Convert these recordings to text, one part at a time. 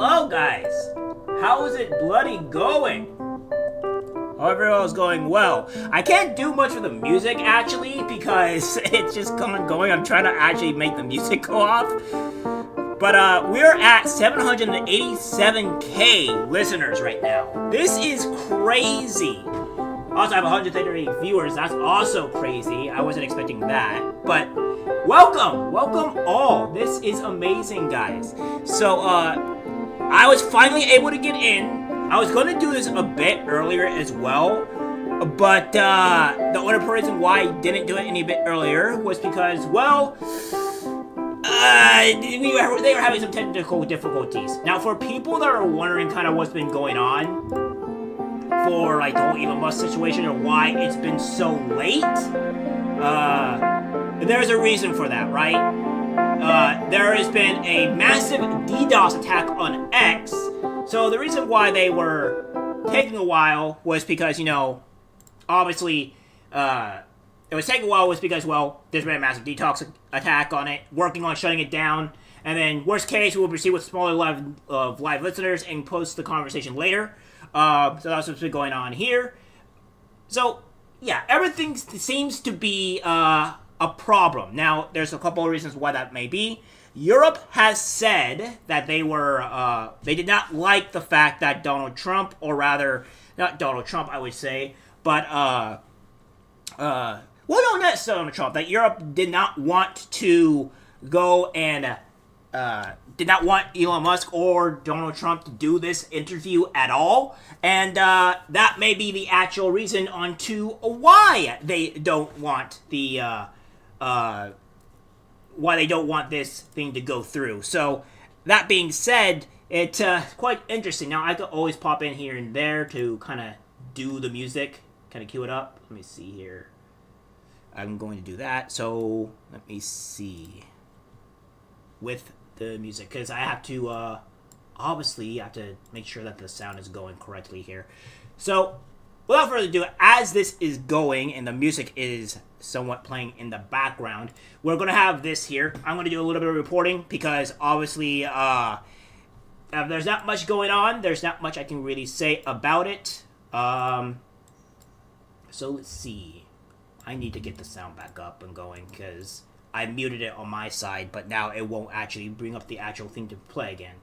Hello, guys. How is it bloody going? Hope everyone's going well. I can't do much with the music, actually, because it's just coming and going. I'm trying to actually make the music go off. But, we're at 787K listeners right now. This is crazy. Also, I have 138 viewers. That's also crazy. I wasn't expecting that. But, welcome all. This is amazing, guys. So, I was finally able to get in. I was going to do this a bit earlier as well, but the only reason why I didn't do it any bit earlier was because, well, they were having some technical difficulties. Now, for people that are wondering kind of what's been going on for like the whole Elon Musk situation or why it's been so late, there's a reason for that, right? There has been a massive DDoS attack on X. So the reason why they were taking a while was because, you know, obviously, it was taking a while was because, well, there's been a massive DDoS attack on it, working on shutting it down, and then worst case, we'll proceed with smaller live listeners and post the conversation later. So that's what's been going on here. So, yeah, everything seems to be a problem. Now, there's a couple of reasons why that may be. Europe has said that they did not like the fact that Donald Trump, or rather, not Donald Trump, I would say, but, well, no, not Donald Trump, that Europe did not want to go and, did not want Elon Musk or Donald Trump to do this interview at all, and, that may be the actual reason onto why they don't want why they don't want this thing to go through. So, that being said, it's quite interesting. Now, I could always pop in here and there to kind of do the music, kind of cue it up. Let me see here. I'm going to do that. So, let me see. With the music, because I have to, obviously, have to make sure that the sound is going correctly here. So, without further ado, as this is going and the music is somewhat playing in the background, we're going to have this here. I'm going to do a little bit of reporting because obviously if there's not much going on, there's not much I can really say about it. So let's see. I need to get the sound back up and going because I muted it on my side, but now it won't actually bring up the actual thing to play again.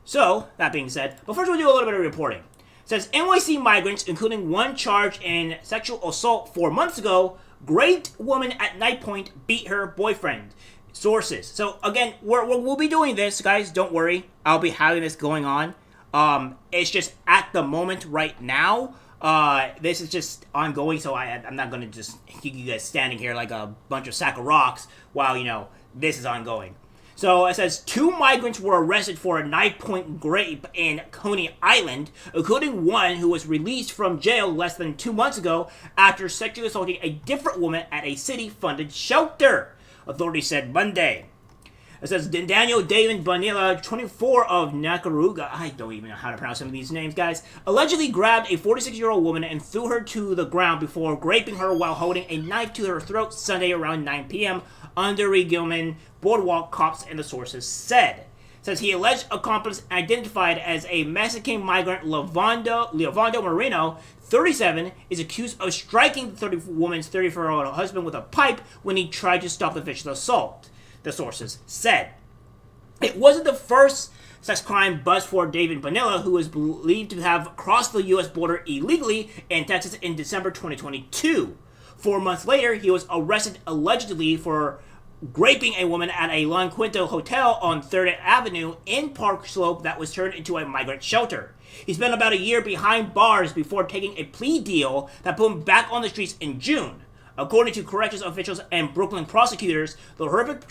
So, that being said, but first we'll do a little bit of reporting. It says NYC migrants, including one charged in sexual assault 4 months ago, raped woman at knife point, beat her boyfriend. Sources. So again, we'll be doing this, guys. Don't worry. I'll be having this going on. It's just at the moment right now. This is just ongoing, so I'm not gonna just keep you guys standing here like a bunch of sack of rocks while, you know, this is ongoing. So it says 2 migrants were arrested for a knife-point rape in Coney Island, including one who was released from jail less than 2 months ago after sexually assaulting a different woman at a city-funded shelter, authorities said Monday. It says Daniel David Bonilla, 24 of Nakaruga, I don't even know how to pronounce some of these names, guys, allegedly grabbed a 46-year-old woman and threw her to the ground before raping her while holding a knife to her throat Sunday around 9 p.m. under Gilman Boardwalk, cops and the sources said. It says he alleged accomplice identified as a Mexican migrant Leovando Moreno, 37, is accused of striking the woman's 34-year-old husband with a pipe when he tried to stop the vicious assault, the sources said. It wasn't the first sex crime bust for David Bonilla, who is believed to have crossed the U.S. border illegally in Texas in December 2022. 4 months later, he was arrested allegedly for raping a woman at a La Quinta hotel on 3rd Avenue in Park Slope that was turned into a migrant shelter. He spent about a year behind bars before taking a plea deal that put him back on the streets in June. According to corrections officials and Brooklyn prosecutors, the horrific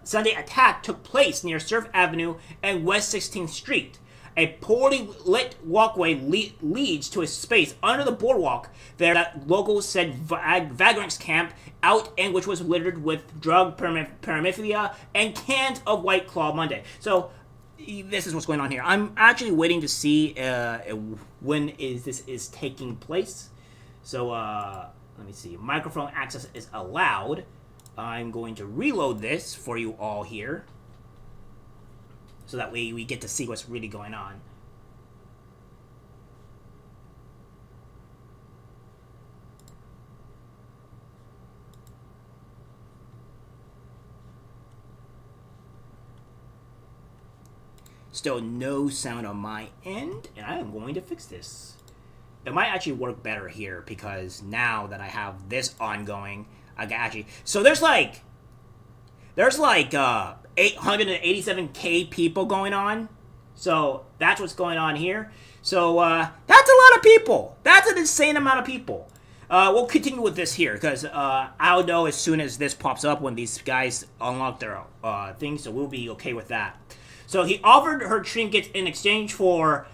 Sunday attack took place near Surf Avenue and West 16th Street. A poorly lit walkway leads to a space under the boardwalk there that locals said vagrants camp out and which was littered with drug paraphernalia and cans of White Claw Monday. So this is what's going on here. I'm actually waiting to see when this is taking place. So let me see. Microphone access is allowed. I'm going to reload this for you all here. so that way we get to see what's really going on. Still no sound on my end, and I am going to fix this. It might actually work better here because now that I have this ongoing, I can actually. So there's like 887K people going on. So that's what's going on here. So that's a lot of people. That's an insane amount of people. We'll continue with this here because I'll know as soon as this pops up when these guys unlock their things. So we'll be okay with that. So he offered her trinkets in exchange for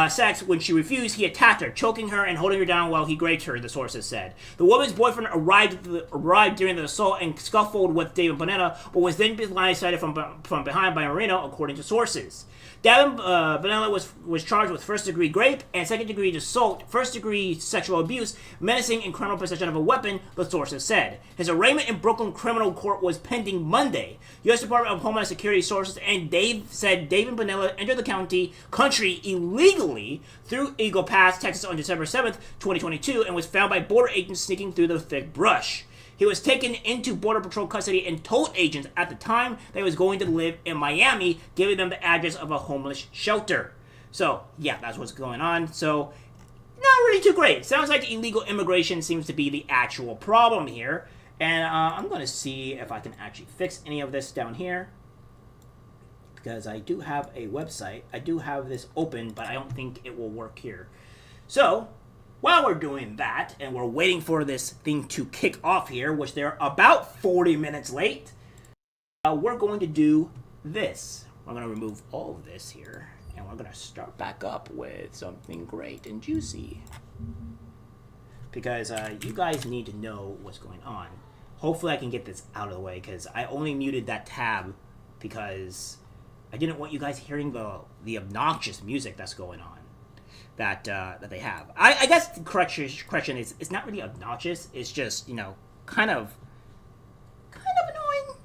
sex. When she refused, he attacked her, choking her and holding her down while he raped her, the sources said. The woman's boyfriend arrived during the assault and scuffled with David Bonetta, but was then blindsided from behind by Marino, according to sources. David Bonetta was charged with first-degree rape and second-degree assault, first-degree sexual abuse, menacing, and criminal possession of a weapon, the sources said. His arraignment in Brooklyn criminal court was pending Monday. U.S. Department of Homeland Security sources and Dave said David Bonetta entered the country illegally through Eagle Pass, Texas on December 7th, 2022, and was found by border agents sneaking through the thick brush. He was taken into Border Patrol custody and told agents at the time that he was going to live in Miami, giving them the address of a homeless shelter. So, yeah, that's what's going on. So, not really too great. Sounds like illegal immigration seems to be the actual problem here. And I'm going to see if I can actually fix any of this down here. Because I do have a website. I do have this open, but I don't think it will work here. So, while we're doing that, and we're waiting for this thing to kick off here, which they're about 40 minutes late, we're going to do this. We're going to remove all of this here, and we're going to start back up with something great and juicy. Because you guys need to know what's going on. Hopefully I can get this out of the way, because I only muted that tab because I didn't want you guys hearing the obnoxious music that's going on. That they have. I guess the correction is it's not really obnoxious. It's just kind of annoying.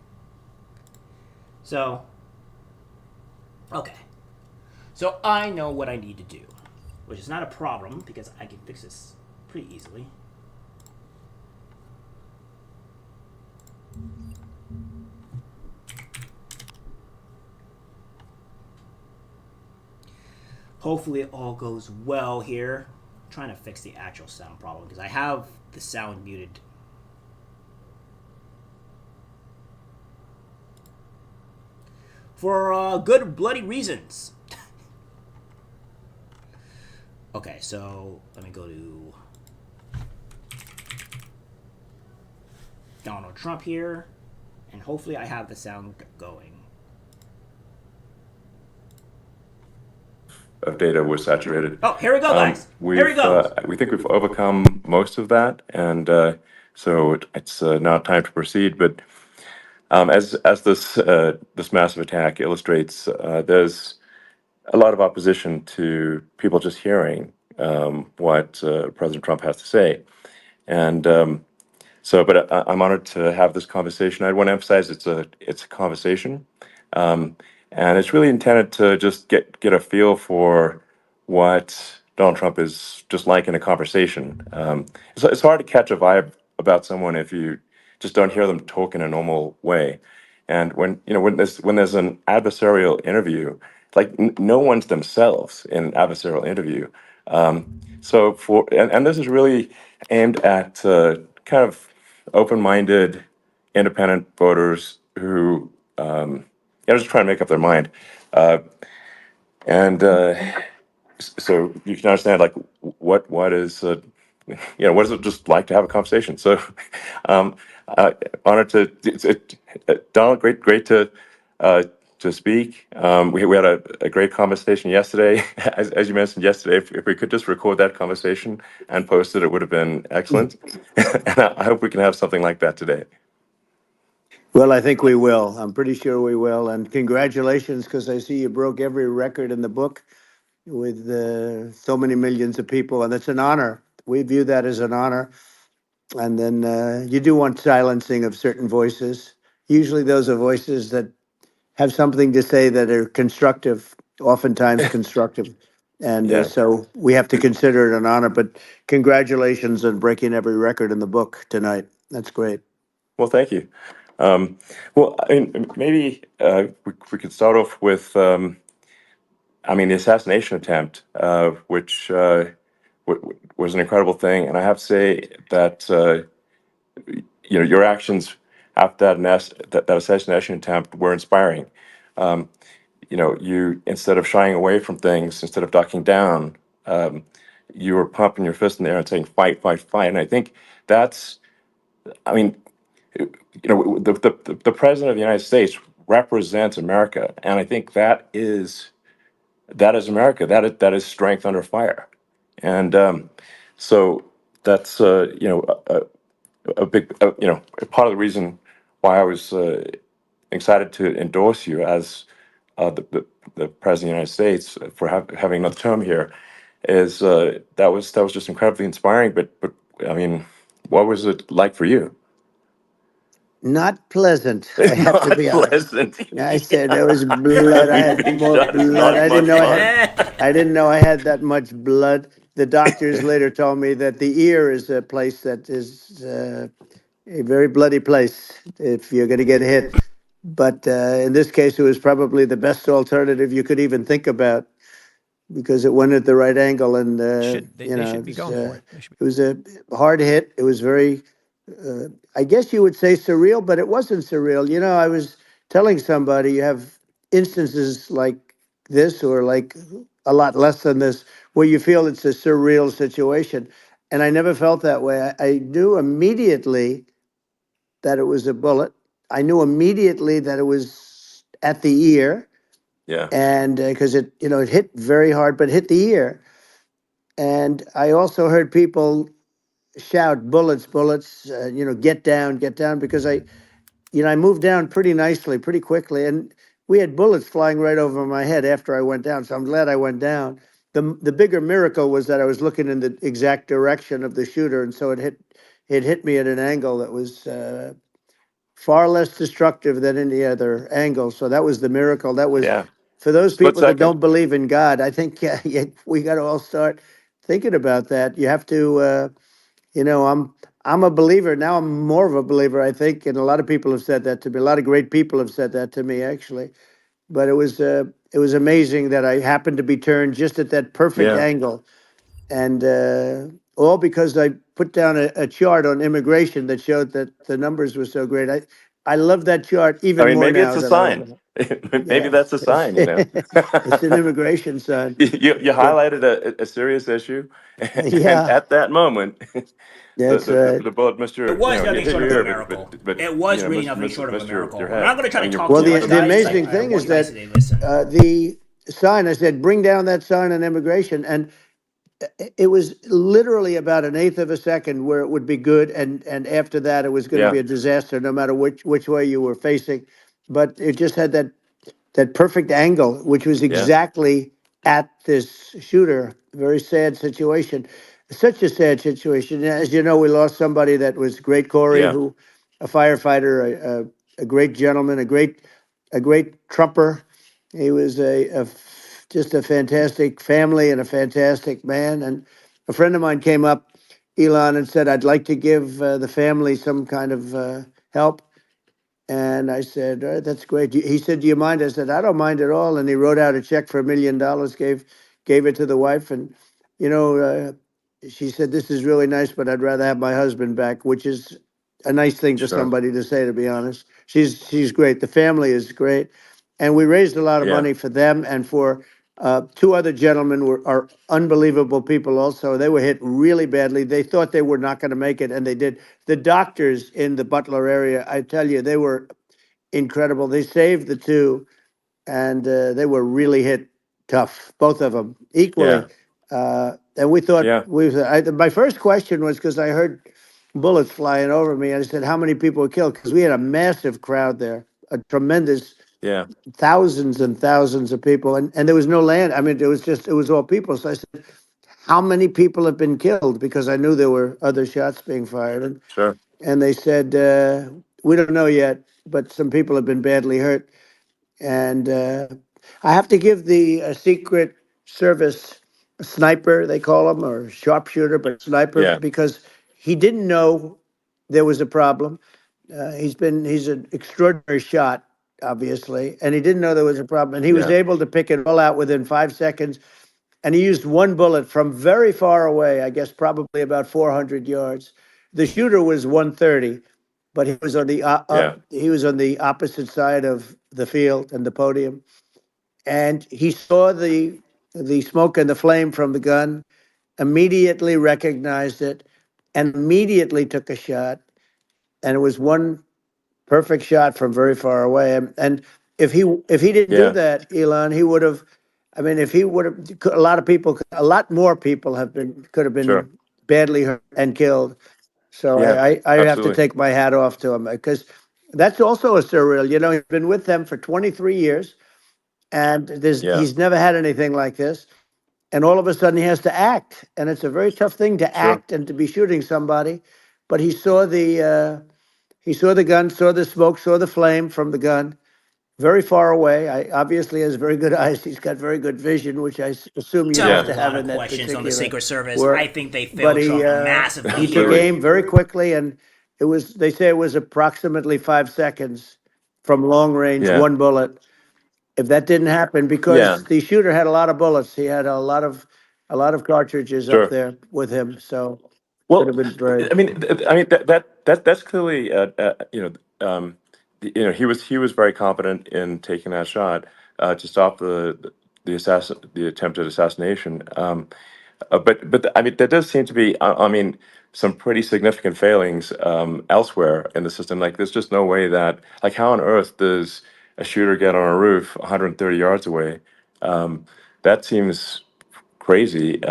So okay, so I know what I need to do, which is not a problem because I can fix this pretty easily. Hopefully it all goes well here. I'm trying to fix the actual sound problem because I have the sound muted. For good bloody reasons. Okay, so let me go to Donald Trump here, and hopefully I have the sound going. Of data was saturated. Oh, here we go, guys. Here we go. We think we've overcome most of that, and so it's now time to proceed. But as this massive attack illustrates, there's a lot of opposition to people just hearing what President Trump has to say, and but I'm honored to have this conversation. I want to emphasize it's a conversation, um, and it's really intended to just get a feel for what Donald Trump is just like in a conversation. It's hard to catch a vibe about someone if you just don't hear them talk in a normal way. And when there's an adversarial interview, like no one's themselves in an adversarial interview. And this is really aimed at kind of open-minded, independent voters who just trying to make up their mind. Uh, and so you can understand like what is what is it just like to have a conversation. So um, honored Donald, great to speak. We had a great conversation yesterday. As you mentioned yesterday, if we could just record that conversation and post it, it would have been excellent. And I hope we can have something like that today. Well, I think we will. I'm pretty sure we will. And congratulations, because I see you broke every record in the book with so many millions of people. And it's an honor. We view that as an honor. And then you do want silencing of certain voices. Usually those are voices that have something to say that are constructive, oftentimes constructive. And Yeah. so we have to consider it an honor. But congratulations on breaking every record in the book tonight. That's great. Well, thank you. Um, well, I mean, maybe we could start off with, I mean, the assassination attempt, which was an incredible thing. And I have to say that, your actions after that assassination attempt were inspiring. Um, you, instead of shying away from things, instead of ducking down, um, you were pumping your fist in the air and saying, fight, fight, fight. And I think that's, I mean, the president of the United States represents America, and I think that is America. That is strength under fire, and so that's a big part of the reason why I was excited to endorse you as the president of the United States for having another term here is that was just incredibly inspiring. But I mean, what was it like for you? Not pleasant, I have to Not be honest. pleasant. I said there Yeah. was blood. I had more blood. Not much fun. I didn't know I had that much blood. The doctors later told me that the ear is a place that is a very bloody place if you're going to get hit. But in this case, it was probably the best alternative you could even think about because it went at the right angle, and They should be going for it. They should be. it was a hard hit. It was very, I guess you would say surreal, but it wasn't surreal. I was telling somebody you have instances like this, or like a lot less than this, where you feel it's a surreal situation, and I never felt that way. I knew immediately that it was a bullet. I knew immediately that it was at the ear, Yeah. and because it hit very hard, but hit the ear. And I also heard people shout, "Bullets, bullets!" Get down, because I moved down pretty nicely, pretty quickly, and we had bullets flying right over my head after I went down. So I'm glad I went down. The bigger miracle was that I was looking in the exact direction of the shooter, and so it hit me at an angle that was far less destructive than any other angle. So that was the miracle. That was Yeah. for those Split people that second. don't believe in God. I think we got to all start thinking about that. You have to, I'm a believer now. I'm more of a believer, I think, and a lot of people have said that to me. A lot of great people have said that to me, actually. But it was amazing that I happened to be turned just at that perfect Yeah. angle, and all because I put down a chart on immigration that showed that the numbers were so great. I love that chart I even mean, more maybe it's now a than I sign. ever. Maybe Yeah, that's a sign. it's an immigration sign. You But highlighted a serious issue, and yeah, at that moment, that's right. the bullet missed It your was hit nothing short your of a ear, miracle. but It was really nothing missed short of a your miracle. And I'm head. going to try I to mean, talk Well, too the much, the guys. amazing I thing want is you guys that to listen. the sign, I said, bring down that sign on immigration, and it was literally about an eighth of a second where it would be good, and after that, it was going to yeah, be a disaster, no matter which way you were facing. But it just had that perfect angle, which was yeah, exactly at this shooter. Very sad situation. Such a sad situation. As you know, we lost somebody that was great, Corey, yeah, who, a firefighter, a great gentleman, a great trumper. He was just a fantastic family and a fantastic man. And a friend of mine came up, Elon, and said, "I'd like to give the family some kind of help." And I said, "All right, that's great." He said, "Do you mind?" I said, "I don't mind at all." And he wrote out a check for $1 million, gave it to the wife. And, you know, uh, she said, "This is really nice, but I'd rather have my husband back," which is a nice thing for sure, somebody to say, to be honest. She's great. The family is great. And we raised a lot of yeah, money for them and for two other gentlemen are unbelievable people also. They were hit really badly. They thought they were not going to make it, and they did. The doctors in the Butler area, I tell you, they were incredible. They saved the two, and they were really hit tough, both of them yeah, equally. And we thought yeah, my first question was because I heard bullets flying over me, and I said, "How many people were killed?" Because we had a massive crowd there, a tremendous yeah, thousands and thousands of people, and there was no land. I mean, it was all people. So I said, "How many people have been killed?" Because I knew there were other shots being fired, sure, and they said, "We don't know yet, but some people have been badly hurt." And I have to give the Secret Service sniper, they call him, or sharpshooter, but sniper, Yeah. because he didn't know there was a problem. He's an extraordinary shot, obviously, and he didn't know there was a problem. And he was Yeah. able to pick it all out within 5 seconds. And he used one bullet from very far away, I guess probably about 400 yards. The shooter was 130, but he was on the Yeah. he was on the opposite side of the field and the podium, and he saw the smoke and the flame from the gun, immediately recognized it, and immediately took a shot. And it was one perfect shot from very far away. And if he didn't do Yeah. that, Elon, he would have. I mean, if he would have, a lot of people, a lot more people could have been Sure. badly hurt and killed. So Yeah. I have to Absolutely. take my hat off to him because that's also a surreal. You know, he's been with them for 23 years, and Yeah. he's never had anything like this. And all of a sudden, he has to act, and it's a very tough thing to Sure. act and to be shooting somebody. But he saw the gun, saw the smoke, saw the flame from the gun, very far away. I obviously has very good eyes. He's got very good vision, which assume you Still have have Yeah. a to have lot of in that questions on the particular Secret Service. I work. think they But failed Trump massively he took here. Absolutely. aim very quickly, and it was they say it was approximately 5 seconds from long range, Yeah. one bullet. If that didn't happen, Yeah. because the shooter had a lot of bullets, he had a lot of cartridges up Sure. there with him, so could have Well, been very. that's clearly he was very competent in taking that shot to stop the attempted assassination. But I mean there does seem to be I mean some pretty significant failings elsewhere in the system. Like there's just no way that like how on earth does a shooter get on a roof 130 yards away? That seems crazy.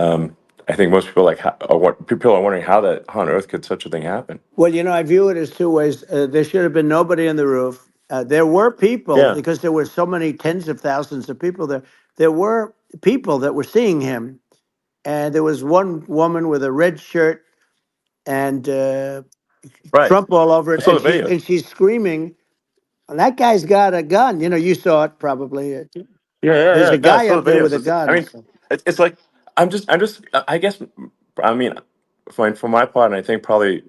I think most people people are wondering how on earth could such a thing happen? Well, I view it as two ways. There should have been nobody on the roof. There were people, Yeah. because there were so many tens of thousands of people there. There were people that were seeing him, and there was one woman with a red shirt and Right. Trump all over I it, saw and the she's video. and she's screaming, "That guy's got a gun!" You saw it probably. Yeah, yeah, There's yeah. a No, I guy saw the up there video. with So a I gun. mean, So, it's like I guess, I mean, for my part, and I think probably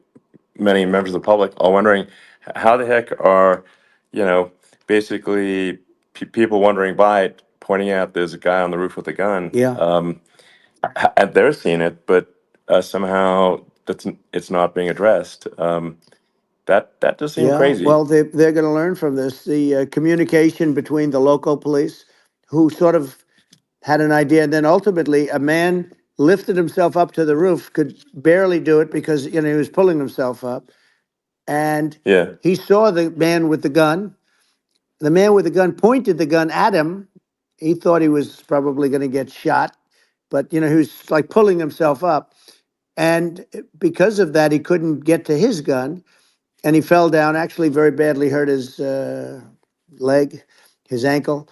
many members of the public are wondering how the heck are, you know, basically people wondering by it, pointing out there's a guy on the roof with a gun, yeah. and they're seeing it, but somehow it's not being addressed. That does seem Yeah, crazy. well, they're going to learn from this. The communication between the local police, who sort of had an idea, and then ultimately a man lifted himself up to the roof, could barely do it because he was pulling himself up, and Yeah, he saw the man with the gun. The man with the gun pointed the gun at him. He thought he was probably going to get shot, but he was like pulling himself up, and because of that, he couldn't get to his gun, and he fell down. Actually, very badly hurt his leg, his ankle.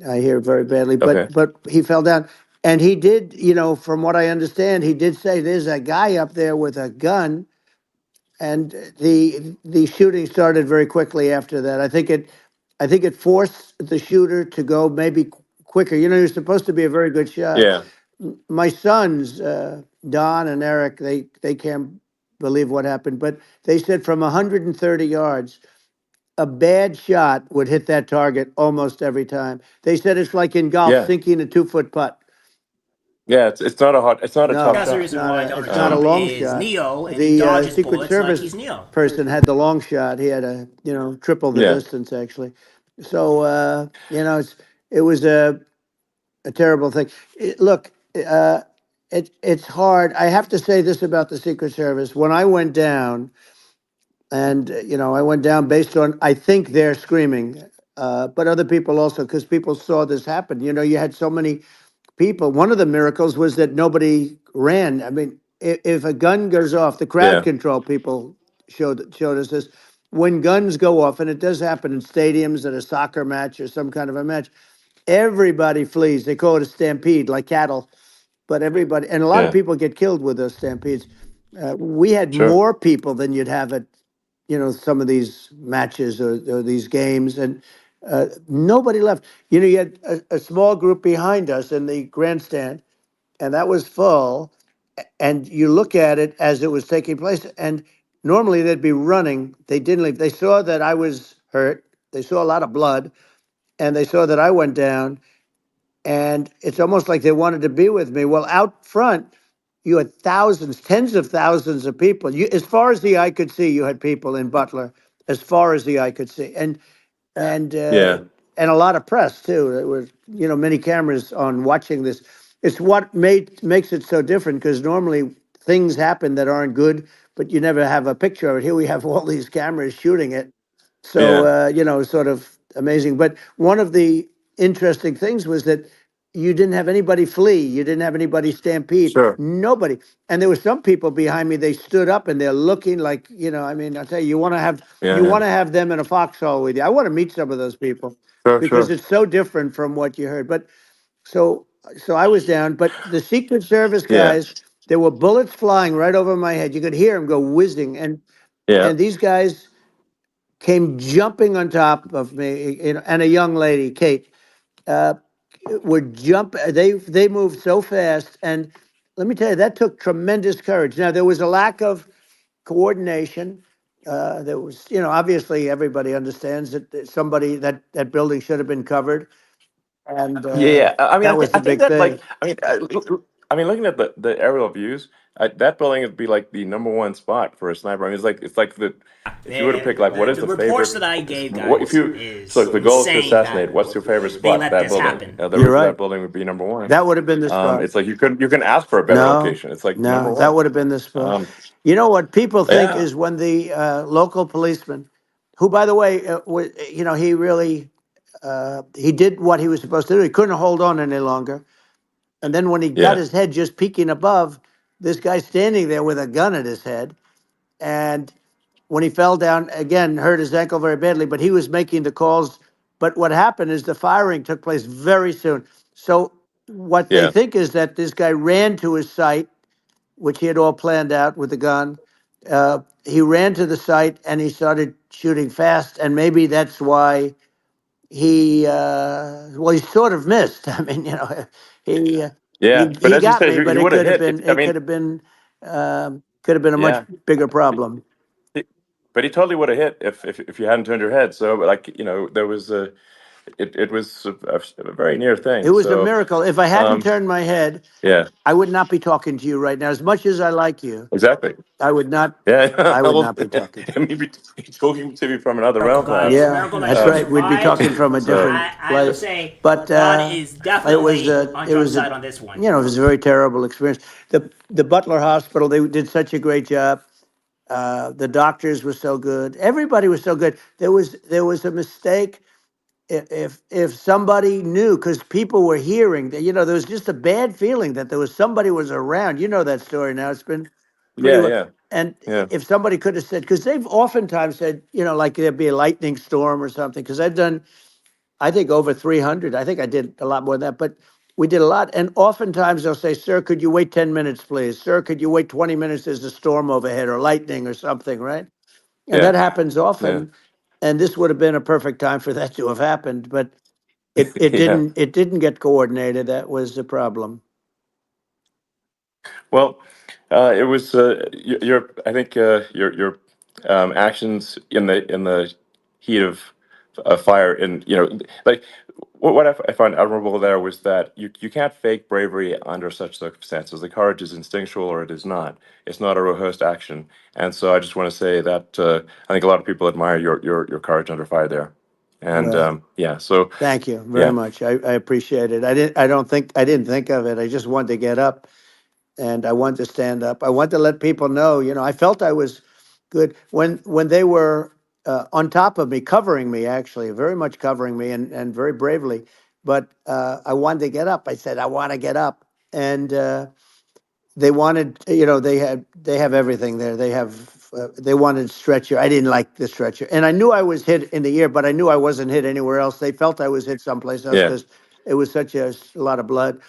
I hear very badly, but okay, but he fell down, and he did. From what I understand, he did say there's a guy up there with a gun, and the shooting started very quickly after that. I think it forced the shooter to go maybe quicker. He was supposed to be a very good shot. yeah, My sons, Don and Eric, they can't believe what happened, but they said from 130 yards, a bad shot would hit that target almost every time. They said it's like in golf, yeah, sinking a 2-foot putt. yeah. It's not a tough No, That's the shot. reason why Donald it's not a Trump long is shot. Neo and he The dodges Secret bullets like Service he's Neo. person had the long shot. He had triple the Yeah, distance actually. So it was a terrible thing. Look, it's hard. I have to say this about the Secret Service. When I went down, and I went down based on I think they're screaming, but other people also, because people saw this happen. You had so many people. One of the miracles was that nobody ran. I mean, if a gun goes off, the crowd yeah, control people showed us this. When guns go off, and it does happen in stadiums at a soccer match or some kind of a match, everybody flees. They call it a stampede, like cattle. But everybody, and a lot of yeah. people get killed with those stampedes. We had Sure. more people than you'd have at some of these matches or these games, and Nobody left. You had a small group behind us in the grandstand, and that was full. And you look at it as it was taking place, and normally they'd be running. They didn't leave. They saw that I was hurt. They saw a lot of blood, and they saw that I went down. And it's almost like they wanted to be with me. Well, out front, you had thousands, tens of thousands of people. As far as the eye could see, you had people in Butler, as far as the eye could see, and Yeah, and a lot of press too. There was many cameras on watching this. It's what makes it so different because normally things happen that aren't good, but you never have a picture of it. Here we have all these cameras shooting it, so yeah, sort of amazing. But one of the interesting things was that you didn't have anybody flee, you didn't have anybody stampede, sure. nobody. And there were some people behind me. They stood up and they're looking like I mean, I'll tell you, Yeah, you yeah, want to have them in a foxhole with you. I want to meet some of those people sure, because sure. it's so different from what you heard. But so so I was down, but the Secret Service Yeah, guys, there were bullets flying right over my head. You could hear them go whizzing, yeah, and these guys came jumping on top of me, and a young lady, Kate, uh, would jump. They moved so fast, and let me tell you, that took tremendous courage. Now there was a lack of coordination. There was, obviously everybody understands that somebody that building should have been covered, and yeah. I mean, that was I the think big that thing. like, I mean, looking at the aerial views, that building would be like the number one spot for a sniper. I mean, it's like the if you were to pick like what is The the reports favorite, that I gave, what if guys, you so is like the goal is to saying that assassinate. What's your favorite they spot? let That this building. happen. The You're roof of right. that building would be number one. That would have been the spot. It's like you can ask for a better No, location. It's like number no, that one. would have been the spot. Um, You know what people think yeah, is when the local policeman, who, by the way, he really he did what he was supposed to do. He couldn't hold on any longer. And then when he got yeah, his head just peeking above, this guy standing there with a gun at his head. And when he fell down, again, hurt his ankle very badly, but he was making the calls. But what happened is the firing took place very soon. So what they yeah, think is that this guy ran to his site, which he had all planned out with the gun. He ran to the site and he started shooting fast, and maybe that's why he sort of missed. I mean, he uh, yeah. But he as you got said, me, he but would have hit. I it mean, could have been a much yeah. bigger problem. But he totally would have hit if you hadn't turned your head. So, like there was it was a very near It thing. was a So, miracle. If I hadn't um, turned my head, yeah, I would not be talking to you right now. As much as I like you, exactly. I would not. Yeah, I would well, not be talking to you. maybe talking to me from another Miracle, realm, guys. perhaps. Yeah, Miracle that that's you Um, right. We'd be survived. talking from a so different I would place. say But God is it was definitely a on it your was a side on this one. it was a very terrible experience. The Butler Hospital, they did such a great job. The doctors were so good. Everybody was so good. There was a mistake. If somebody knew, because people were hearing that, there was just a bad feeling that there was somebody was around. You know that story now. It's been pretty yeah, well. yeah, And yeah, if somebody could have said, because they've oftentimes said, like there'd be a lightning storm or something. Because I've done, I think over 300. I think I did a lot more than that, but we did a lot. And oftentimes they'll say, "Sir, could you wait 10 minutes, please? Sir, could you wait 20 minutes? There's a storm overhead or lightning or something, right?" And yeah, that happens yeah, often. And this would have been a perfect time for that to have happened, but it yeah. didn't. It didn't get coordinated. That was the problem. Well, it was your. I think your actions in the heat of fire, and like what I found admirable there was that you can't fake bravery under such circumstances. The courage is instinctual, or it is not. It's not a rehearsed action, and so I just want to say that I think a lot of people admire your courage under fire there, and Well, yeah. So thank you very yeah, much. I appreciate it. I didn't think of it. I just wanted to get up and I wanted to stand up. I wanted to let people know. I felt I was good when they were on top of me, covering me, actually, very much covering me, and very bravely. But I wanted to get up. I said, I want to get up, and they wanted, they have everything there. They wanted stretcher. I didn't like the stretcher, and I knew I was hit in the ear, but I knew I wasn't hit anywhere else. They felt I was hit someplace else yeah, because it was such a lot of blood,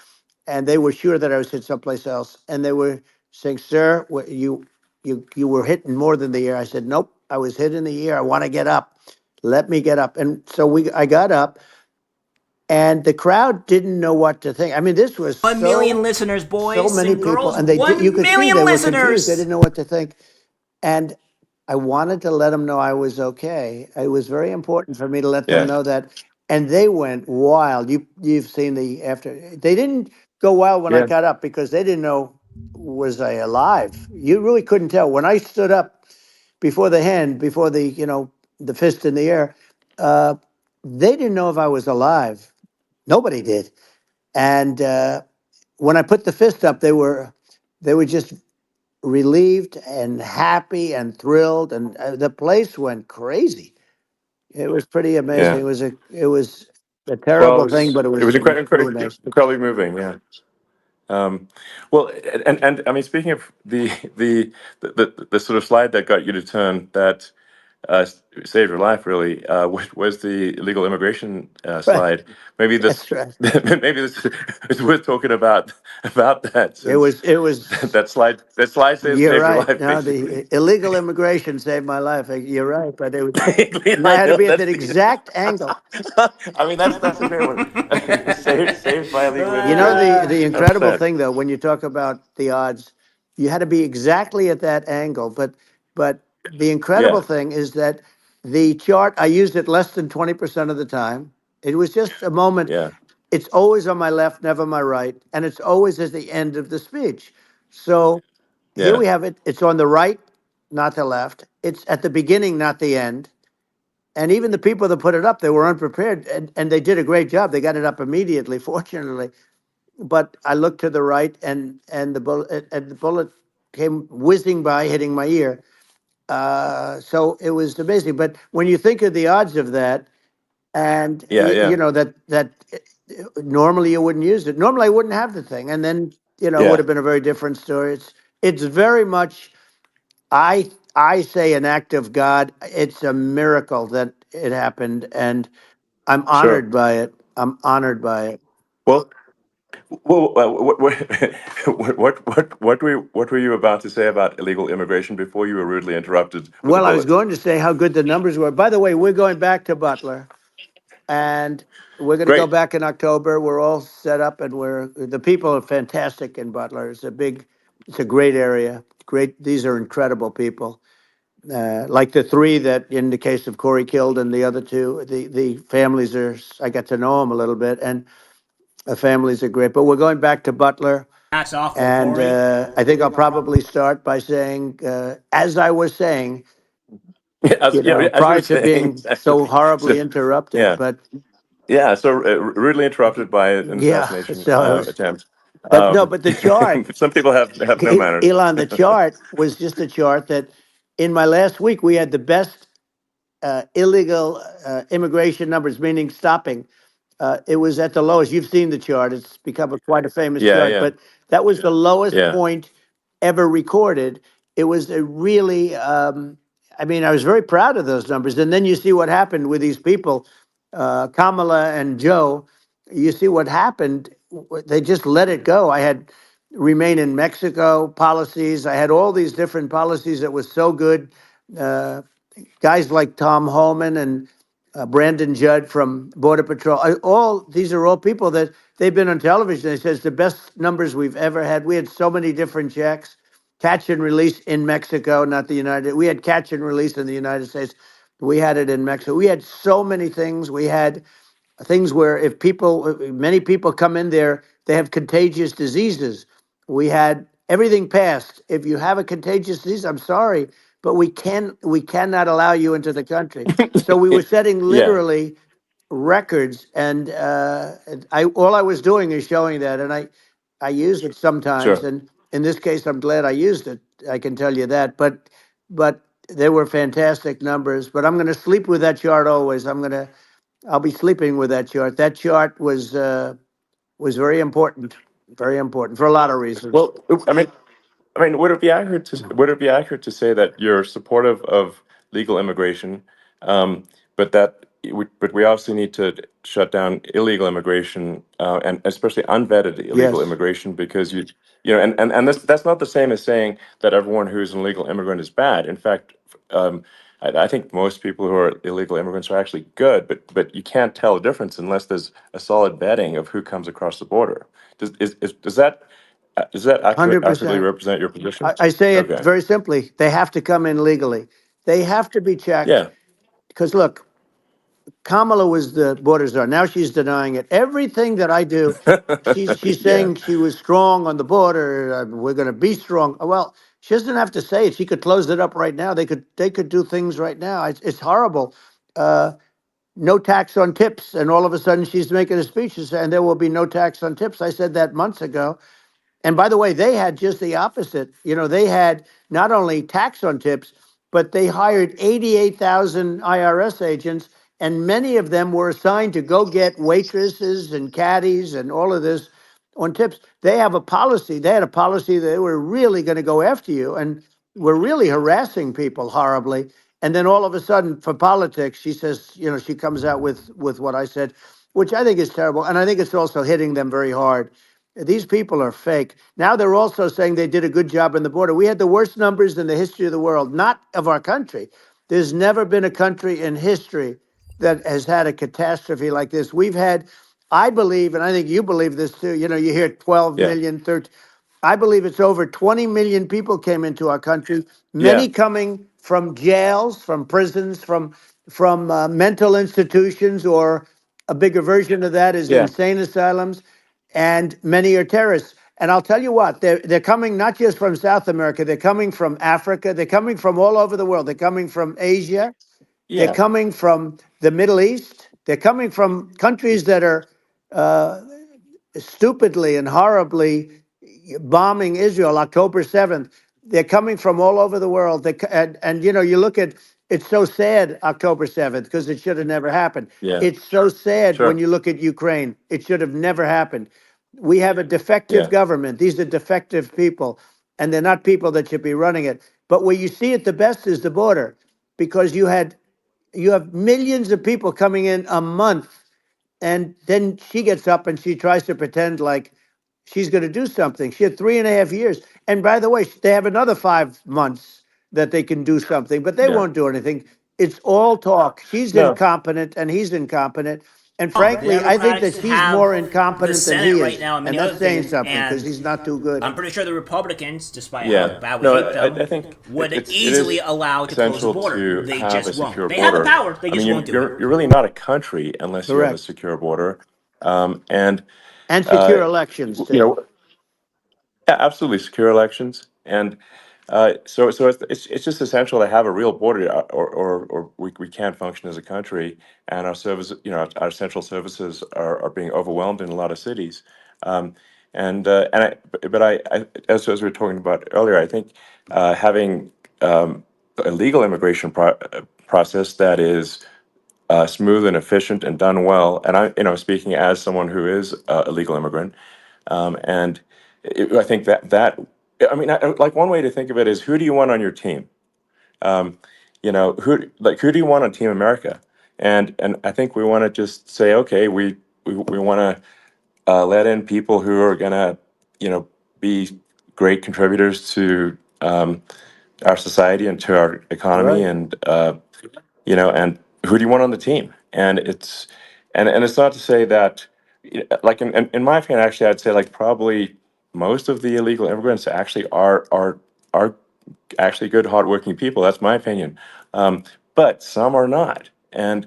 and they were sure that I was hit someplace else. And they were saying, "Sir, you were hit more than the ear." I said, "Nope, I was hit in the ear. I want to get up." let me get up. And so I got up, and the crowd didn't know what to think. I mean, this was 1 million listeners, so boys many and people, girls. and you One could see million they were confused. They listeners. didn't know what to think. And I wanted to let them know I was okay. It was very important for me to let them Yeah, know that. And they went wild. You've seen the after. They didn't go wild when I yeah, got up because they didn't know, was I alive. You really couldn't tell when I stood up before the hand, before the the fist in the air. Uh, they didn't know if I was alive. Nobody did. And when I put the fist up, they were just relieved and happy and thrilled, and the place went crazy. It was pretty amazing. yeah. It was a Well, terrible thing, but it it was was really nice. incredibly moving. Yeah. Well, and I mean, speaking of the sort of slide that got you to turn that saved your life, really, was the illegal immigration Right, slide. Maybe this, that's right. maybe this is worth talking about that, It since was. It was. that slide You're saved your right. life, No, basically. the illegal immigration saved my life. You're right, but I I had to know be at that's that the. exact angle. I mean, that's a great one. Saved by illegal You know, immigration. the incredible 100%. thing though, when you talk about the odds, you had to be exactly at that angle. But the incredible Yeah, thing is that the chart, I used it less than 20% of the time. It was just a moment. yeah, It's always on my left, never my right, and it's always at the end of the speech. So here yeah, we have it. It's on the right, not the left. It's at the beginning, not the end. And even the people that put it up, they were unprepared, and they did a great job. They got it up immediately, fortunately. But I looked to the right, and the bullet came whizzing by, hitting my ear. So it was amazing. But when you think of the odds of that, and yeah, yeah, normally you wouldn't use it. Normally I wouldn't have the thing, and then it would yeah. have been a very different story. It's very much. I say an act of God. It's a miracle that it happened, and I'm Sure. honored by it. I'm honored by it. Well, what were you about to say about illegal immigration before you were rudely interrupted with a Well, I was bullet? going to say how good the numbers were. By the way, we're going back to Butler, and we're going to go Great. back in October. We're all set up, and the people are fantastic in Butler. It's a great area. Great, these are incredible people. Like the three that, in the case of Corey killed, and the other two, the families are. I got to know them a little bit, and the families are great. But we're going back to Butler. That's awful, And Corey. I think I'll probably start by saying, as I was saying, As you prior were to saying, being exactly. so So, horribly interrupted. yeah, But yeah. So rudely interrupted by an yeah, assassination so I was, attempt. but no, but the chart, Some people have no manners. Elon, the chart was just a chart that in my last week, we had the best illegal immigration numbers, meaning stopping. It was at the lowest. You've seen the chart. It's become quite a famous Yeah, chart, yeah, but that was the lowest yeah, point ever recorded. It was a really, I mean, I was very proud of those numbers. And then you see what happened with these people, Kamala and Joe. You see what happened. They just let it go. I had remain in Mexico policies. I had all these different policies that was so good. Uh, Guys like Tom Holman and Brandon Judd from Border Patrol. All these are all people that they've been on television. They says the best numbers we've ever had. We had so many different checks, catch and release in Mexico, not the United. We had catch and release in the United States. We had it in Mexico. We had so many things. We had things where if many people come in there, they have contagious diseases. We had everything passed. If you have a contagious disease, I'm sorry, but we cannot allow you into the country. So we were setting yeah. literally records, and I all I was doing is showing that, and I use it sometimes, Sure. and in this case, I'm glad I used it. I can tell you that, but they were fantastic numbers. But I'm going to sleep with that chart always. I'll be sleeping with that chart. That chart was very important for a lot of reasons. Well, I mean, would it be accurate to say that you're supportive of legal immigration, but but we obviously need to shut down illegal immigration, and especially unvetted illegal Yes. immigration, because and that's not the same as saying that everyone who's an illegal immigrant is bad. In fact, I think most people who are illegal immigrants are actually good, but you can't tell a difference unless there's a solid vetting of who comes across the border. Does that accurately 100%. represent your position? I say it Okay. very simply. They have to come in legally. They have to be checked Yeah. because look, Kamala was the border czar. Now she's denying it. Everything that I do, she's Yeah. saying she was strong on the border. We're going to be strong. Well, she doesn't have to say it. She could close it up right now. They could do things right now. It's horrible. Uh, no tax on tips, and all of a sudden she's making a speech and there will be no tax on tips. I said that months ago. And by the way, they had just the opposite. They had not only tax on tips, but they hired 88,000 IRS agents, and many of them were assigned to go get waitresses and caddies and all of this on tips. They have a policy. They had a policy that they were really going to go after you and were really harassing people horribly. And then all of a sudden, for politics, she says, she comes out with what I said, which I think is terrible. And I think it's also hitting them very hard. These people are fake. Now they're also saying they did a good job in the border. We had the worst numbers in the history of the world, not of our country. There's never been a country in history that has had a catastrophe like this. We've had, I believe, and I think you believe this too, you hear 12 Yeah. million, 13. I believe it's over 20 million people came into our country, Yeah. many coming from jails, from prisons, from mental institutions, or a bigger version of that is Yeah. insane asylums, and many are terrorists. And I'll tell you what, they're coming not just from South America, they're coming from Africa, they're coming from all over the world. They're coming from Asia, they're Yeah. coming from the Middle East, they're coming from countries that are uh, stupidly and horribly bombing Israel October 7th. They're coming from all over the world. And you look at it's so sad October 7th because it should have never happened. Yeah. It's so sad when Sure. you look at Ukraine. It should have never happened. We have a defective Yeah. government. These are defective people, and they're not people that should be running it. But where you see it the best is the border because you have millions of people coming in a month, and then she gets up and she tries to pretend like she's going to do something. She had 3.5 years. And by the way, they have another 5 months that they can do something, but they Yeah. won't do anything. It's all talk. She's No. incompetent and he's incompetent. And The frankly, I think Democrats that she's have more the incompetent than Senate he right is. now and And many that's other saying things, something because and he's not too good. I'm pretty sure the Republicans, despite how Yeah. bad we No, hate them, I think would it easily is allow it to close the essential border. to They have a just won't. secure They have the border. power. They I just mean, won't do it. you're really not a country unless you have a Correct. secure border. And And uh, secure elections, you too. know, yeah, absolutely secure elections, and so it's just essential to have a real border, or we can't function as a country, and our service, our central services are being overwhelmed in a lot of cities, um, and as we were talking about earlier, I think having a legal immigration process that is smooth and efficient and done well, and speaking as someone who is a legal immigrant. And I think I mean, like one way to think of it is, who do you want on your team? Um, who do you want on Team America? And I think we want to just say, okay, we want to let in people who are gonna, be great contributors to our society and to our economy, Right. and and who do you want on the team? And it's not to say that, like in my opinion, actually, I'd say like probably most of the illegal immigrants actually are actually good, hardworking people. That's my opinion. But some are not, and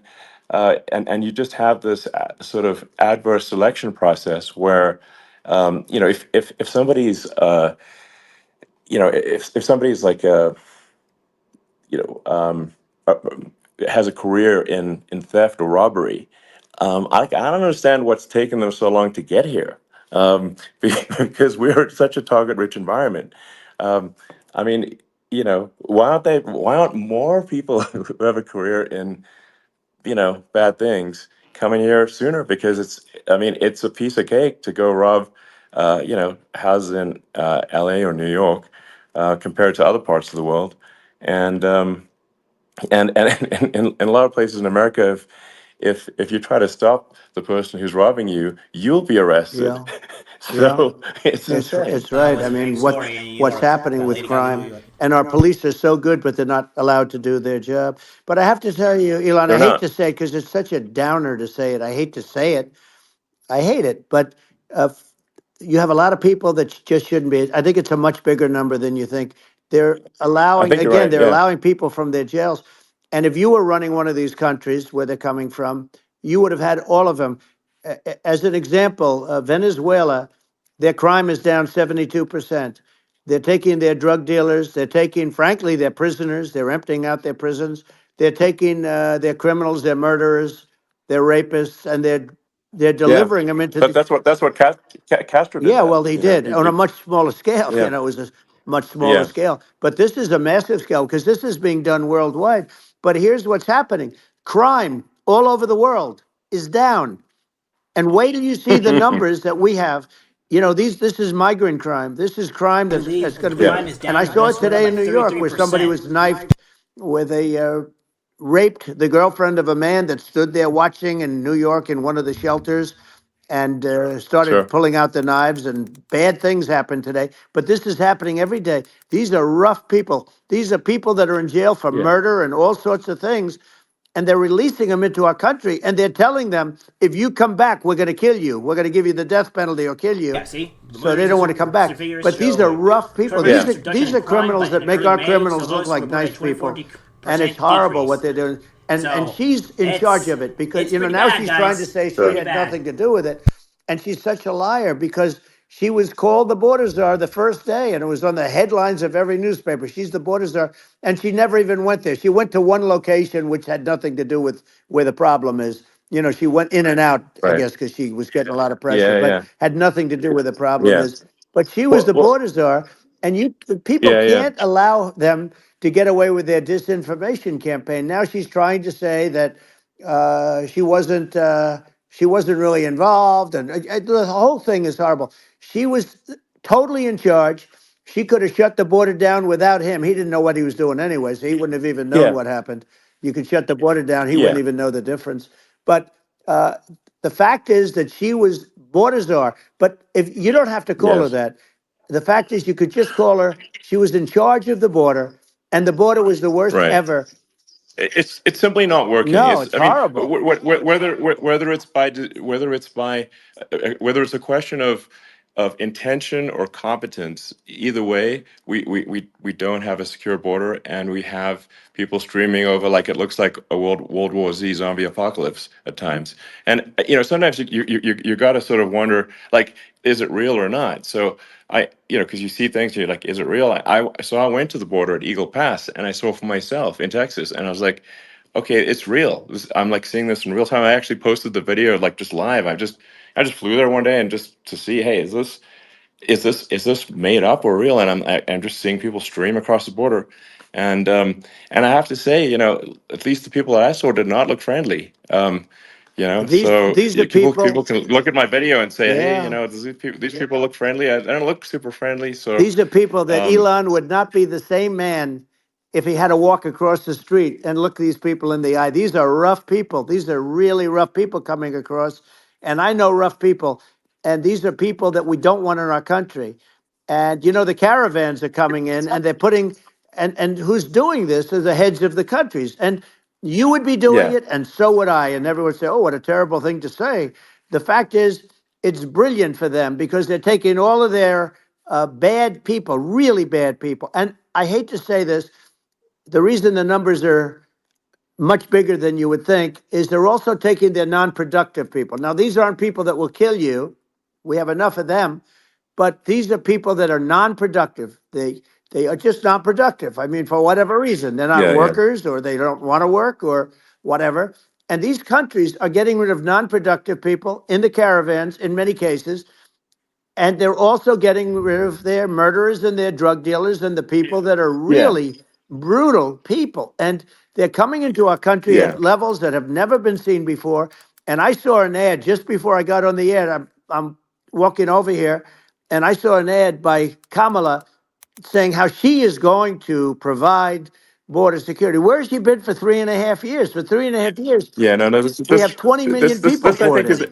you just have this sort of adverse selection process where, if somebody's if somebody's like a you know uh, has a career in theft or robbery, I don't understand what's taken them so long to get here, because we're such a target-rich environment. Um, I mean, why aren't more people who have a career in, bad things coming here sooner? Because I mean, it's a piece of cake to go rob, houses in LA or New York, compared to other parts of the world. And in a lot of places in America, if you try to stop the person who's robbing you, you'll be arrested. Yeah. Yeah. So it's insane. It's right. I Was a big mean, story in New what's York. happening The with Lady Gaga crime, movie. and our police are so good, but they're not allowed to do their job. But I have to tell you, Elon, I They're hate not. to say it because it's such a downer to say it. I hate to say it. I hate it, but you have a lot of people that just shouldn't be. I think it's a much bigger number than you think. They're I allowing, think you're again, right. they're Yeah. allowing people from their jails. And if you were running one of these countries where they're coming from, you would have had all of them. As an example, Venezuela, their crime is down 72%. They're taking their drug dealers, they're taking, frankly, their prisoners, they're emptying out their prisons. They're taking their criminals, their murderers, their rapists, and they're Yeah. delivering them into But the. that's what Castro did Yeah, that. well, he You know. did on a much smaller scale. Yeah. It was a much smaller Yeah. scale. But this is a massive scale because this is being done worldwide. But here's what's happening: crime all over the world is down. And wait till you see the numbers that we have. This is migrant crime. This is crime I that's believe going to be. Yeah. crime is And down I in saw it Venezuela today by in New York where somebody 33%. was knifed, where they raped the girlfriend of a man that stood there watching in New York in one of the shelters and started Sure. pulling out the knives, and bad things happened today. But this is happening every day. These are rough people. These are people that are in jail for Yeah. murder and all sorts of things, and they're releasing them into our country, and they're telling them, if you come back, we're going to kill you. We're going to give you the death penalty or kill you. Yeah, see, the So more they don't want to recent come back. figures But these show are rough people. tremendous Yeah. reduction These in are crime. criminals But that in make early our May, criminals look civilians like nice reported people. 24% And it's horrible what decrease. they're doing. And So she's in charge it's of it because, it's pretty now bad, she's trying to guys. say she Sure. Pretty had bad. nothing to do with it. And she's such a liar because she was called the border czar the first day, and it was on the headlines of every newspaper. She's the border czar, and she never even went there. She went to one location which had nothing to do with where the problem is. She went in and out, I Right. guess, because she was getting a lot of pressure, Yeah. but Yeah. had nothing to do where the problem Yeah. is. But she was Well. the Well. border czar, and the people Yeah. Yeah. can't allow them to get away with their disinformation campaign. Now she's trying to say that she wasn't really involved, and the whole thing is horrible. She was totally in charge. She could have shut the border down without him. He didn't know what he was doing anyway, so he wouldn't have even known Yeah. what happened. You could shut the border down; he wouldn't Yeah. even know the difference. But uh, the fact is that she was border czar. But if you don't have to call her Yes. that, the fact is you could just call her. She was in charge of the border, and the border was the worst Right. ever. It's simply not working. No, It's it's I mean horrible. whether it's a question of intention or competence. Either way, we don't have a secure border, and we have people streaming over like it looks like a World War Z zombie apocalypse at times. And sometimes you got to sort of wonder, like, is it real or not? So because you see things, you're like, is it real? I went to the border at Eagle Pass, and I saw for myself in Texas, and I was like, okay, it's real. I'm like seeing this in real time. I actually posted the video like just live. I just flew there one day and just to see, hey, is this made up or real? And I'm just seeing people stream across the border, and I have to say, at least the people that I saw did not look friendly. So These are people people. can look at my video and say, hey, Yeah. does these people look friendly? I don't look super friendly. So These are people that um, Elon would not be the same man if he had to walk across the street and look these people in the eye. These are rough people. These are really rough people coming across. And I know rough people. And these are people that we don't want in our country. And the caravans are coming in and they're putting, and who's doing this are the heads of the countries. And you would be doing yeah, it, and so would I. And everyone would say, oh, what a terrible thing to say. The fact is, it's brilliant for them because they're taking all of their bad people, really bad people. And I hate to say this, the reason the numbers are much bigger than you would think is they're also taking their non-productive people. Now, these aren't people that will kill you. We have enough of them, but these are people that are non-productive. They are just not productive. I mean, for whatever reason, they're not yeah, yeah, workers or they don't want to work or whatever. And these countries are getting rid of non-productive people in the caravans in many cases, and they're also getting rid of their murderers and their drug dealers and the people that are yeah, really brutal people. And they're coming into our country yeah, at levels that have never been seen before. And I saw an ad just before I got on the air. I'm walking over here, and I saw an ad by Kamala saying how she is going to provide border security. Where has she been for 3.5 years? For 3.5 years, yeah. No, no. This, we have this, 20 this, million this, people this, I poured think in. is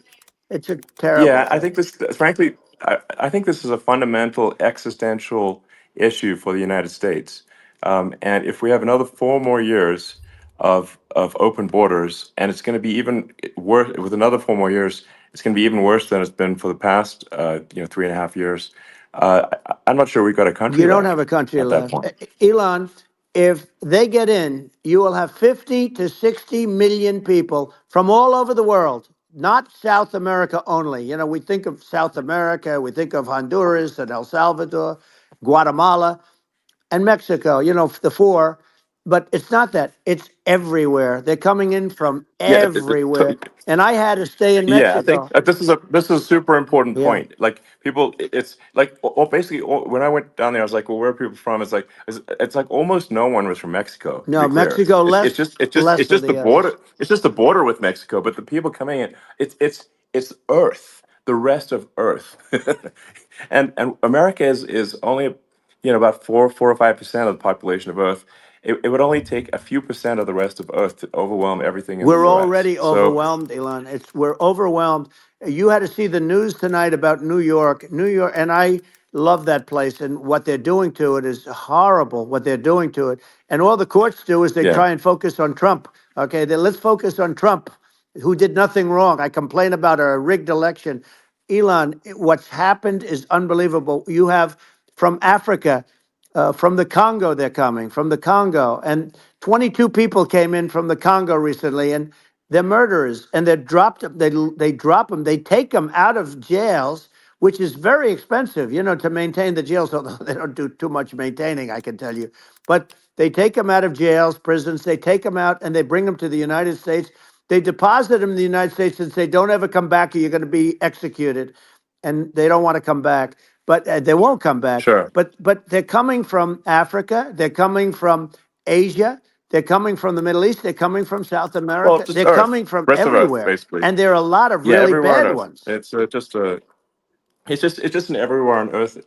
It's a terrible Yeah, I thing. think this, frankly, I think this is a fundamental existential issue for the United States. And if we have another 4 more years of open borders, and it's going to be even worse with another 4 more years, it's going to be even worse than it's been for the past 3.5 years. I'm not sure we've got a country You don't have left a country at that left. point. Elon, if they get in, you will have 50 to 60 million people from all over the world, not South America only. You know, we think of South America, we think of Honduras and El Salvador, Guatemala, and Mexico, you know, the four. But it's not that. It's everywhere. They're coming in from Yeah, everywhere. And I had to stay in yeah, I think Mexico. this is a super important Yeah. point. Like people, it's like basically when I went down there, I was like, "Well, where are people from?" It's like almost no one was from Mexico. To be No, clear, Mexico it's it's less, just it's just less it's than just the the others. border. It's just the border with Mexico. But the people coming in, it's Earth, the rest of Earth, and America is only about 4 or 5% of the population of Earth. It would only take a few percent of the rest of Earth to overwhelm everything in the We're U.S. already So overwhelmed, Elon. We're overwhelmed. You had to see the news tonight about New York. New York, and I love that place, and what they're doing to it is horrible, what they're doing to it. And all the courts do is they yeah, try and focus on Trump. Okay, let's focus on Trump, who did nothing wrong. I complain about a rigged election. Elon, what's happened is unbelievable. You have from Africa, from the Congo, they're coming from the Congo, and 22 people came in from the Congo recently, and they're murderers, and they're dropped. They drop them. They take them out of jails, which is very expensive, you know, to maintain the jails. Although they don't do too much maintaining, I can tell you. But they take them out of jails, prisons. They take them out, and they bring them to the United States. They deposit them in the United States and say, "Don't ever come back, or you're going to be executed." And they don't want to come back, but they won't come back. sure. But they're coming from Africa. They're coming from Asia. They're coming from the Middle East. They're coming from South Well, America. just They're Earth, coming from rest of Earth, everywhere, basically. and there are a lot of Yeah, really everywhere on bad Earth. ones. It's just a it's just an everywhere on Earth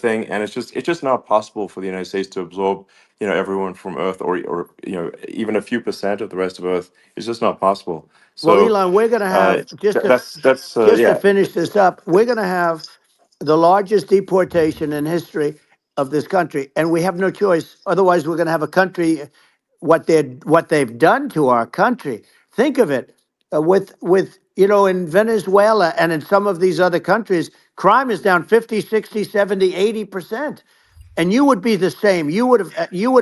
thing, and it's just not possible for the United States to absorb everyone from Earth, or even a few percent of the rest of Earth. It's just not possible. Well, So Elon, we're going to have that's just to yeah, finish this up. We're going to have the largest deportation in history of this country, and we have no choice. Otherwise, we're going to have a country. What they've done to our country. Think of it, with in Venezuela and in some of these other countries, crime is down 50, 60, 70, 80%. And you would be the same. You would have.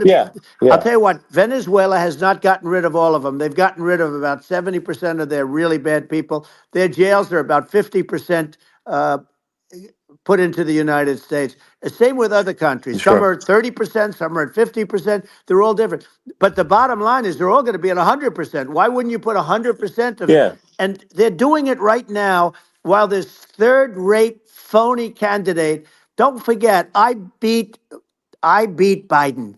yeah, I'll yeah, tell you what, Venezuela has not gotten rid of all of them. They've gotten rid of about 70% of their really bad people. Their jails are about 50% put into the United States. Same with other countries. Some sure, are at 30%, some are at 50%. They're all different. But the bottom line is they're all going to be at 100%. Why wouldn't you put 100% of it? yeah, And they're doing it right now while this third rate phony candidate. Don't forget, I beat Biden.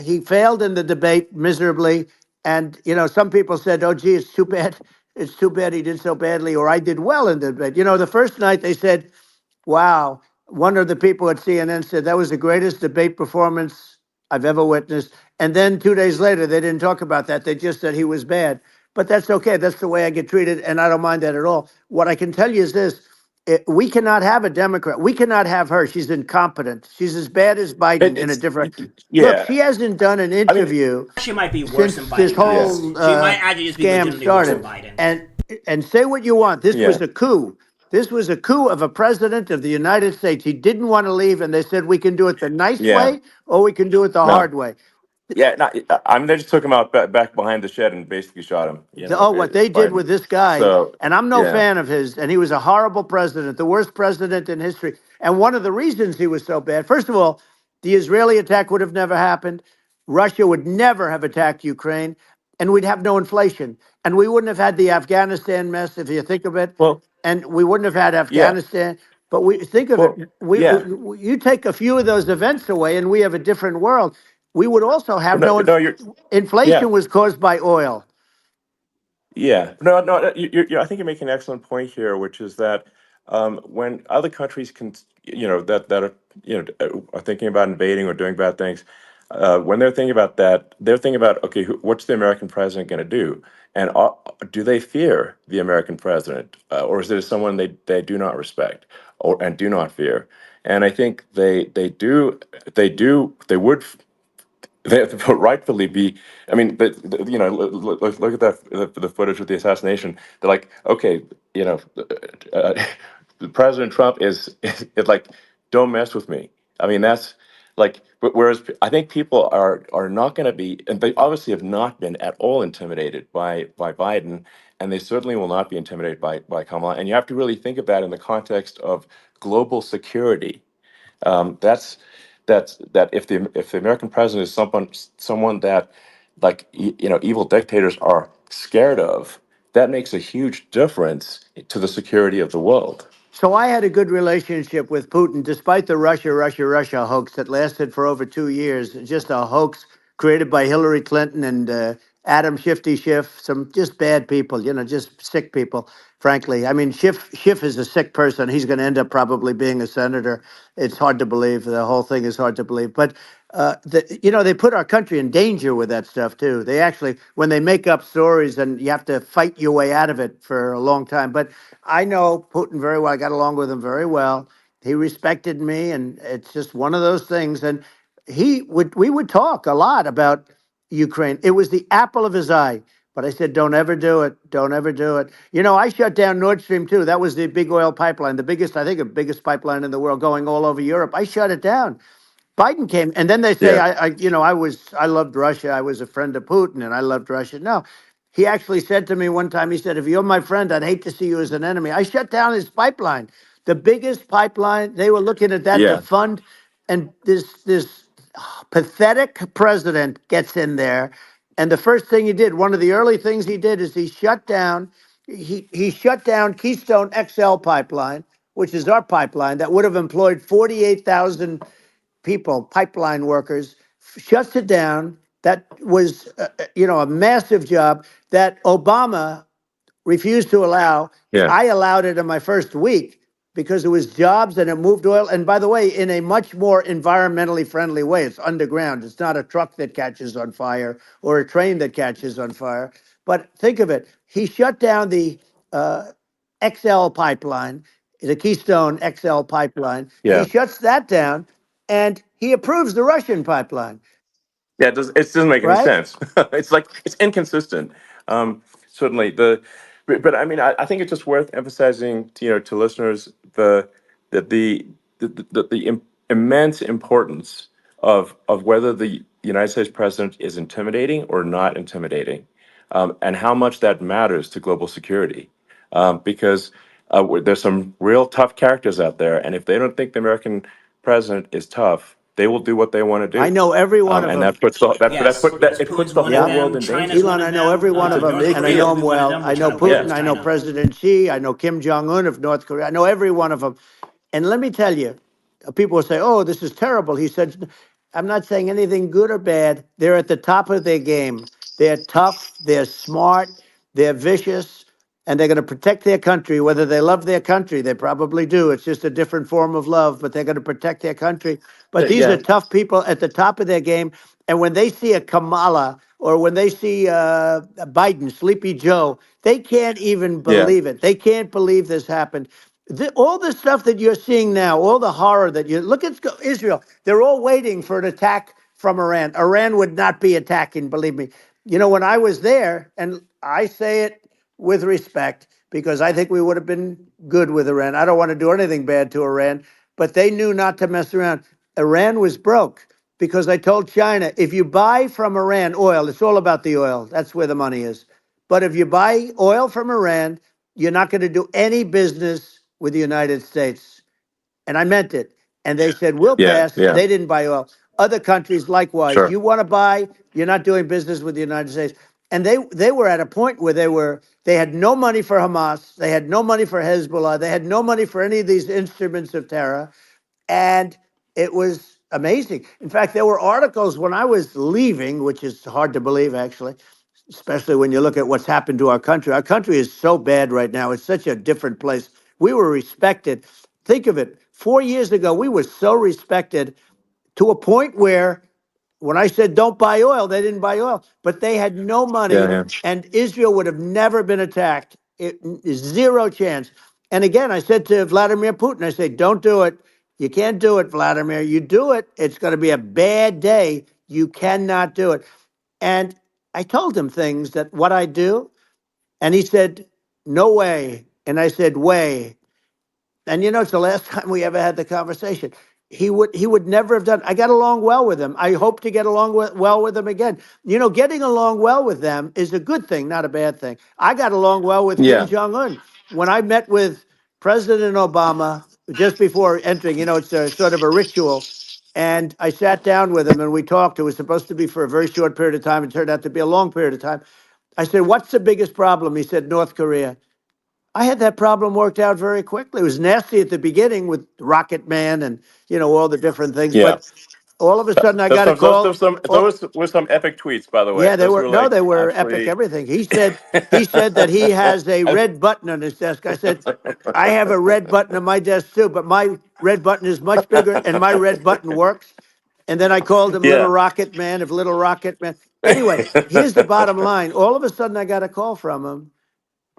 He failed in the debate miserably. And, some people said, oh, gee, it's too bad. It's too bad he did so badly, or I did well in the debate. The first night they said, wow. One of the people at CNN said that was the greatest debate performance I've ever witnessed. And then 2 days later, they didn't talk about that. They just said he was bad. But that's okay. That's the way I get treated, and I don't mind that at all. What I can tell you is this. We cannot have a Democrat. We cannot have her. She's incompetent. She's as bad as Biden in a it's different. Look, yeah. she hasn't done an I mean, interview She might be worse than since this Biden, yeah, guys. whole She might actually just be scam legitimately worse than started. Biden. And say what you want. This yeah, was a coup. This was a coup of a president of the United States. He didn't want to leave, and they said we can do it the nice yeah. way or we can do it the No, hard way. yeah. Not, I mean, they just took him out back behind the shed and basically shot him. What they did Biden. with this guy, So and I'm no yeah. fan of his, and he was a horrible president, the worst president in history. And one of the reasons he was so bad, first of all, the Israeli attack would have never happened. Russia would never have attacked Ukraine, and we'd have no inflation. And we wouldn't have had the Afghanistan mess, if you think of it. Well, And we wouldn't have had yeah. Afghanistan. But we think of it, Well, yeah. you take a few of those events away, and we have a different world. We would also have No, no no, you're. Yeah. inflation was caused by oil. Yeah, no, no. I think you're making an excellent point here, which is that when other countries can, that are, are thinking about invading or doing bad things, when they're thinking about that, they're thinking about, okay, what's the American president going to do, and do they fear the American president, or is it someone they do not respect? and do not fear. And I think they would they rightfully be. I mean, look at the footage of the assassination. They're like, okay, uh, President Trump is like, don't mess with me. I mean, that's like, but whereas I think people are not going to be, and they obviously have not been at all intimidated by Biden, and they certainly will not be intimidated by Kamala. And you have to really think of that in the context of global security. That if the American president is someone that, like, evil dictators are scared of, that makes a huge difference to the security of the world. So I had a good relationship with Putin, despite the Russia hoax that lasted for over 2 years. Just a hoax created by Hillary Clinton and Adam Shifty Schiff, some just bad people, just sick people, frankly. I mean, Schiff is a sick person. He's going to end up probably being a senator. It's hard to believe. The whole thing is hard to believe. But, they put our country in danger with that stuff, too. They actually, when they make up stories, and you have to fight your way out of it for a long time. But I know Putin very well. I got along with him very well. He respected me, and it's just one of those things. And we would talk a lot about Ukraine. It was the apple of his eye. But I said, don't ever do it. Don't ever do it. I shut down Nord Stream 2. That was the big oil pipeline, the biggest, I think, the biggest pipeline in the world going all over Europe. I shut it down. Biden came, and then they say, Yeah, I loved Russia. I was a friend of Putin, and I loved Russia. No, he actually said to me one time, he said, if you're my friend, I'd hate to see you as an enemy. I shut down his pipeline, the biggest pipeline. They were looking at that to yeah, fund, and this pathetic president gets in there, and the first thing he did, one of the early things he did, is he shut down Keystone XL pipeline, which is our pipeline that would have employed 48,000 people, pipeline workers, shuts it down. That was, a massive job that Obama refused to allow. yeah, I allowed it in my first week because it was jobs and it moved oil. And by the way, in a much more environmentally friendly way. It's underground. It's not a truck that catches on fire or a train that catches on fire. But think of it. He shut down the uh, XL pipeline, the Keystone XL pipeline. He yeah. shuts that down and he approves the Russian pipeline, Yeah, it doesn't make any right? sense. It's like it's inconsistent. Certainly, but I mean, I think it's just worth emphasizing to listeners that the immense importance of whether the United States president is intimidating or not intimidating, and how much that matters to global security, because there's some real tough characters out there, and if they don't think the American president is tough, they will do what they want to I do, know every one of and them. that puts the, that Yes, put that yes. it puts Putin's the one of whole Yeah. world them. in China's danger. one Elon, of I know every them. one of them, North and I Korea know would them be one of well. them, I which know kind of Putin, borders I know China. President Xi, I know Kim Jong Un of North Korea, I know every one of them. And let me tell you, people will say, "Oh, this is terrible." He said, "I'm not saying anything good or bad. They're at the top of their game. They're tough. They're smart. They're vicious." And they're going to protect their country, whether they love their country. They probably do. It's just a different form of love, but they're going to protect their country. But these are Yeah, tough people at the top of their game. And when they see a Kamala or when they see Biden, Sleepy Joe, they can't even yeah, believe it. They can't believe this happened. All the stuff that you're seeing now, all the horror that you look at Israel, they're all waiting for an attack from Iran. Iran would not be attacking, believe me. When I was there, and I say it with respect because I think we would have been good with Iran. I don't want to do anything bad to Iran, but they knew not to mess around. Iran was broke because I told China, if you buy from Iran oil, it's all about the oil. That's where the money is. But if you buy oil from Iran, you're not going to do any business with the United States. And I meant it. And they said, we'll yeah, pass. yeah. They didn't buy oil. Other countries, likewise, Sure. you want to buy, you're not doing business with the United States. And they were at a point where they had no money for Hamas, they had no money for Hezbollah, they had no money for any of these instruments of terror. And it was amazing. In fact, there were articles when I was leaving, which is hard to believe, actually, especially when you look at what's happened to our country. Our country is so bad right now. It's such a different place. We were respected. Think of it. 4 years ago, we were so respected to a point where when I said don't buy oil, they didn't buy oil, but they had no Yeah, money, yeah, and Israel would have never been attacked. Zero chance. And again, I said to Vladimir Putin, I said, don't do it. You can't do it, Vladimir. You do it, it's going to be a bad day. You cannot do it. And I told him things that what I do. And he said, no way. And I said, way. And it's the last time we ever had the conversation. He would never have done. I got along well with him. I hope to get along well with him again. Getting along well with them is a good thing, not a bad thing. I got along well with Kim Yeah. Jong Un. When I met with President Obama just before entering, it's a sort of a ritual. And I sat down with him and we talked. It was supposed to be for a very short period of time. It turned out to be a long period of time. I said, what's the biggest problem? He said, North Korea. I had that problem worked out very quickly. It was nasty at the beginning with Rocket Man and all the different things, Yeah. but all of a sudden I Those got a some those call. those some Oh, those were some epic tweets, by the way. yeah, they Those were were no, like they were epic. absolutely. Everything he said that he has a I- red button on his desk. I said, I have a red button on my desk too, but my red button is much bigger, and my red button works. And then I called him Little yeah. Rocket Man. If Little Rocket Man. Anyway, here's the bottom line. All of a sudden, I got a call from him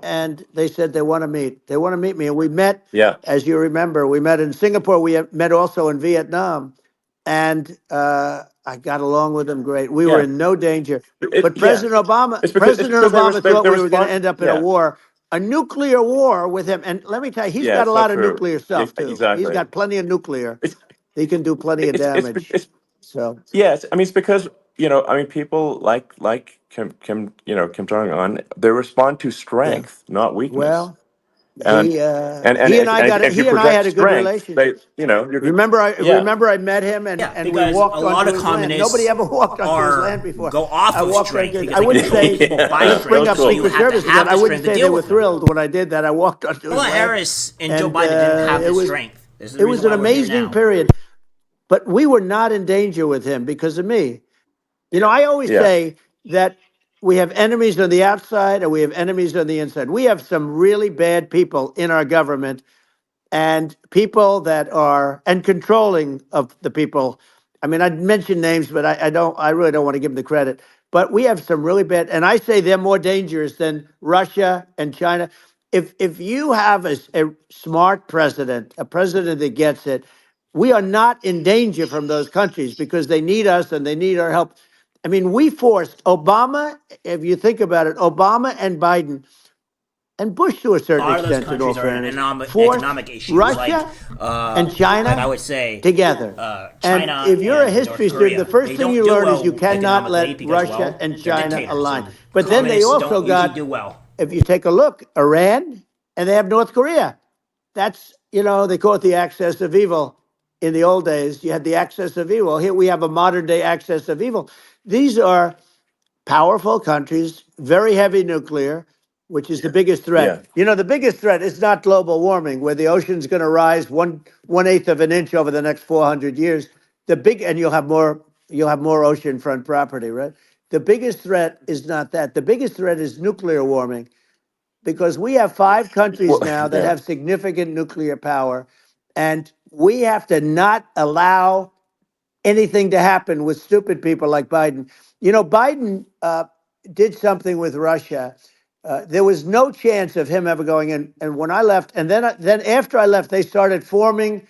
and they said they want to meet. They want to meet me. And we met, Yeah. as you remember, we met in Singapore. We met also in Vietnam. And I got along with them great. We were Yeah. in no danger. But Yeah. President Obama, It's President because Obama they thought we were going to respond. end up in Yeah. a nuclear war with him. And let me tell you, he's Yeah. got a It's not lot of true. nuclear Yeah, stuff too. He's exactly. got plenty of nuclear. It's He can do plenty of damage. it's So yes. I mean, it's because I mean, people like Kim Jong Un. They respond to yeah, strength, not weakness. well, And he and I got it. if you He and I project had a good strength, they relationship. you could. Remember, I Yeah. remember I met him and, Yeah, we because a walked lot onto of his land. Nobody communists ever walked onto his land are before. go off I of walked strength onto his. because I they wouldn't can only say, people buy let's That bring was strength, up so cool. you Secret have to Service again. have I the wouldn't strength to say they deal were with them. thrilled when I did that. I walked onto his Kamala land, Harris and Joe and Biden didn't have it the was strength. This is the it was reason an why we're here amazing now. period. But we were not in danger with him because of me. I always Yeah. say that we have enemies on the outside and we have enemies on the inside. We have some really bad people in our government and people that are and controlling of the people. I mean, I'd mention names, but I don't. I really don't want to give them the credit. But we have some really bad, and I say they're more dangerous than Russia and China. If you have a smart president, a president that gets it, we are not in danger from those countries because they need us and they need our help. I mean, we forced Obama. If you think about it, Obama and Biden and Bush, to a A certain lot of those extent, in all countries are in fairness, forced economic issues, Russia and I China would say, together. And China if you're a and North history student, the Korea. first They thing don't you do learn is you well cannot economically let because, Russia well, and they're China dictators, align. and But then they communists also don't usually got, do well. if you take a look, Iran and they have North Korea. That's, they call it the axis of evil. In the old days, you had the axis of evil. Here we have a modern day axis of evil. These are powerful countries, very heavy nuclear, which is the biggest threat. Yeah. The biggest threat is not global warming, where the ocean's going to rise one eighth of an inch over the next 400 years. And you'll have more oceanfront property, right? The biggest threat is not that. The biggest threat is nuclear warming, because we have 5 countries Well, now that yeah. have significant nuclear power, and we have to not allow anything to happen with stupid people like Biden. Biden did something with Russia. There was no chance of him ever going in. And when I left, and then after I left, they started forming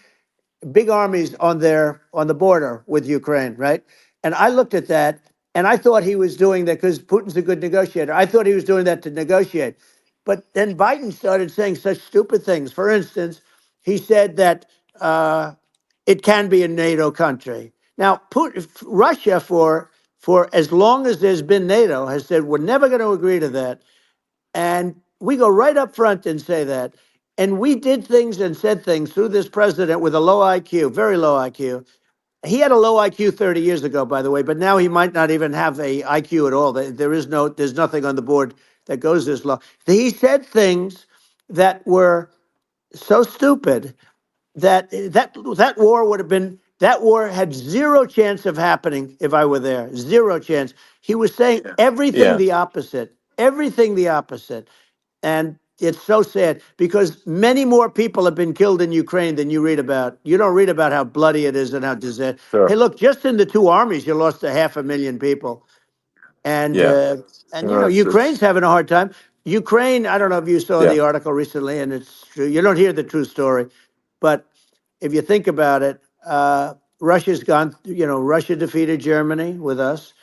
big armies on the border with Ukraine, right? And I looked at that, and I thought he was doing that because Putin's a good negotiator. I thought he was doing that to negotiate. But then Biden started saying such stupid things. For instance, he said that it can be a NATO country. Now, Russia, for as long as there's been NATO, has said we're never going to agree to that. And we go right up front and say that. And we did things and said things through this president with a low IQ, very low IQ. He had a low IQ 30 years ago, by the way, but now he might not even have a IQ at all. There's nothing on the board that goes this low. He said things that were so stupid that war would have been that war had zero chance of happening if I were there. Zero chance. He was saying everything Yeah. the opposite. Everything the opposite. And it's so sad because many more people have been killed in Ukraine than you read about. You don't read about how bloody it is and how disaster. Hey, Sure. look, just in the two armies, you lost 500,000 people. And Yeah. Ukraine's It's having a hard time. Ukraine, I don't know if you saw Yeah, the article recently, and it's true. You don't hear the true story, but if you think about it, Russia's gone. Russia defeated Germany with us,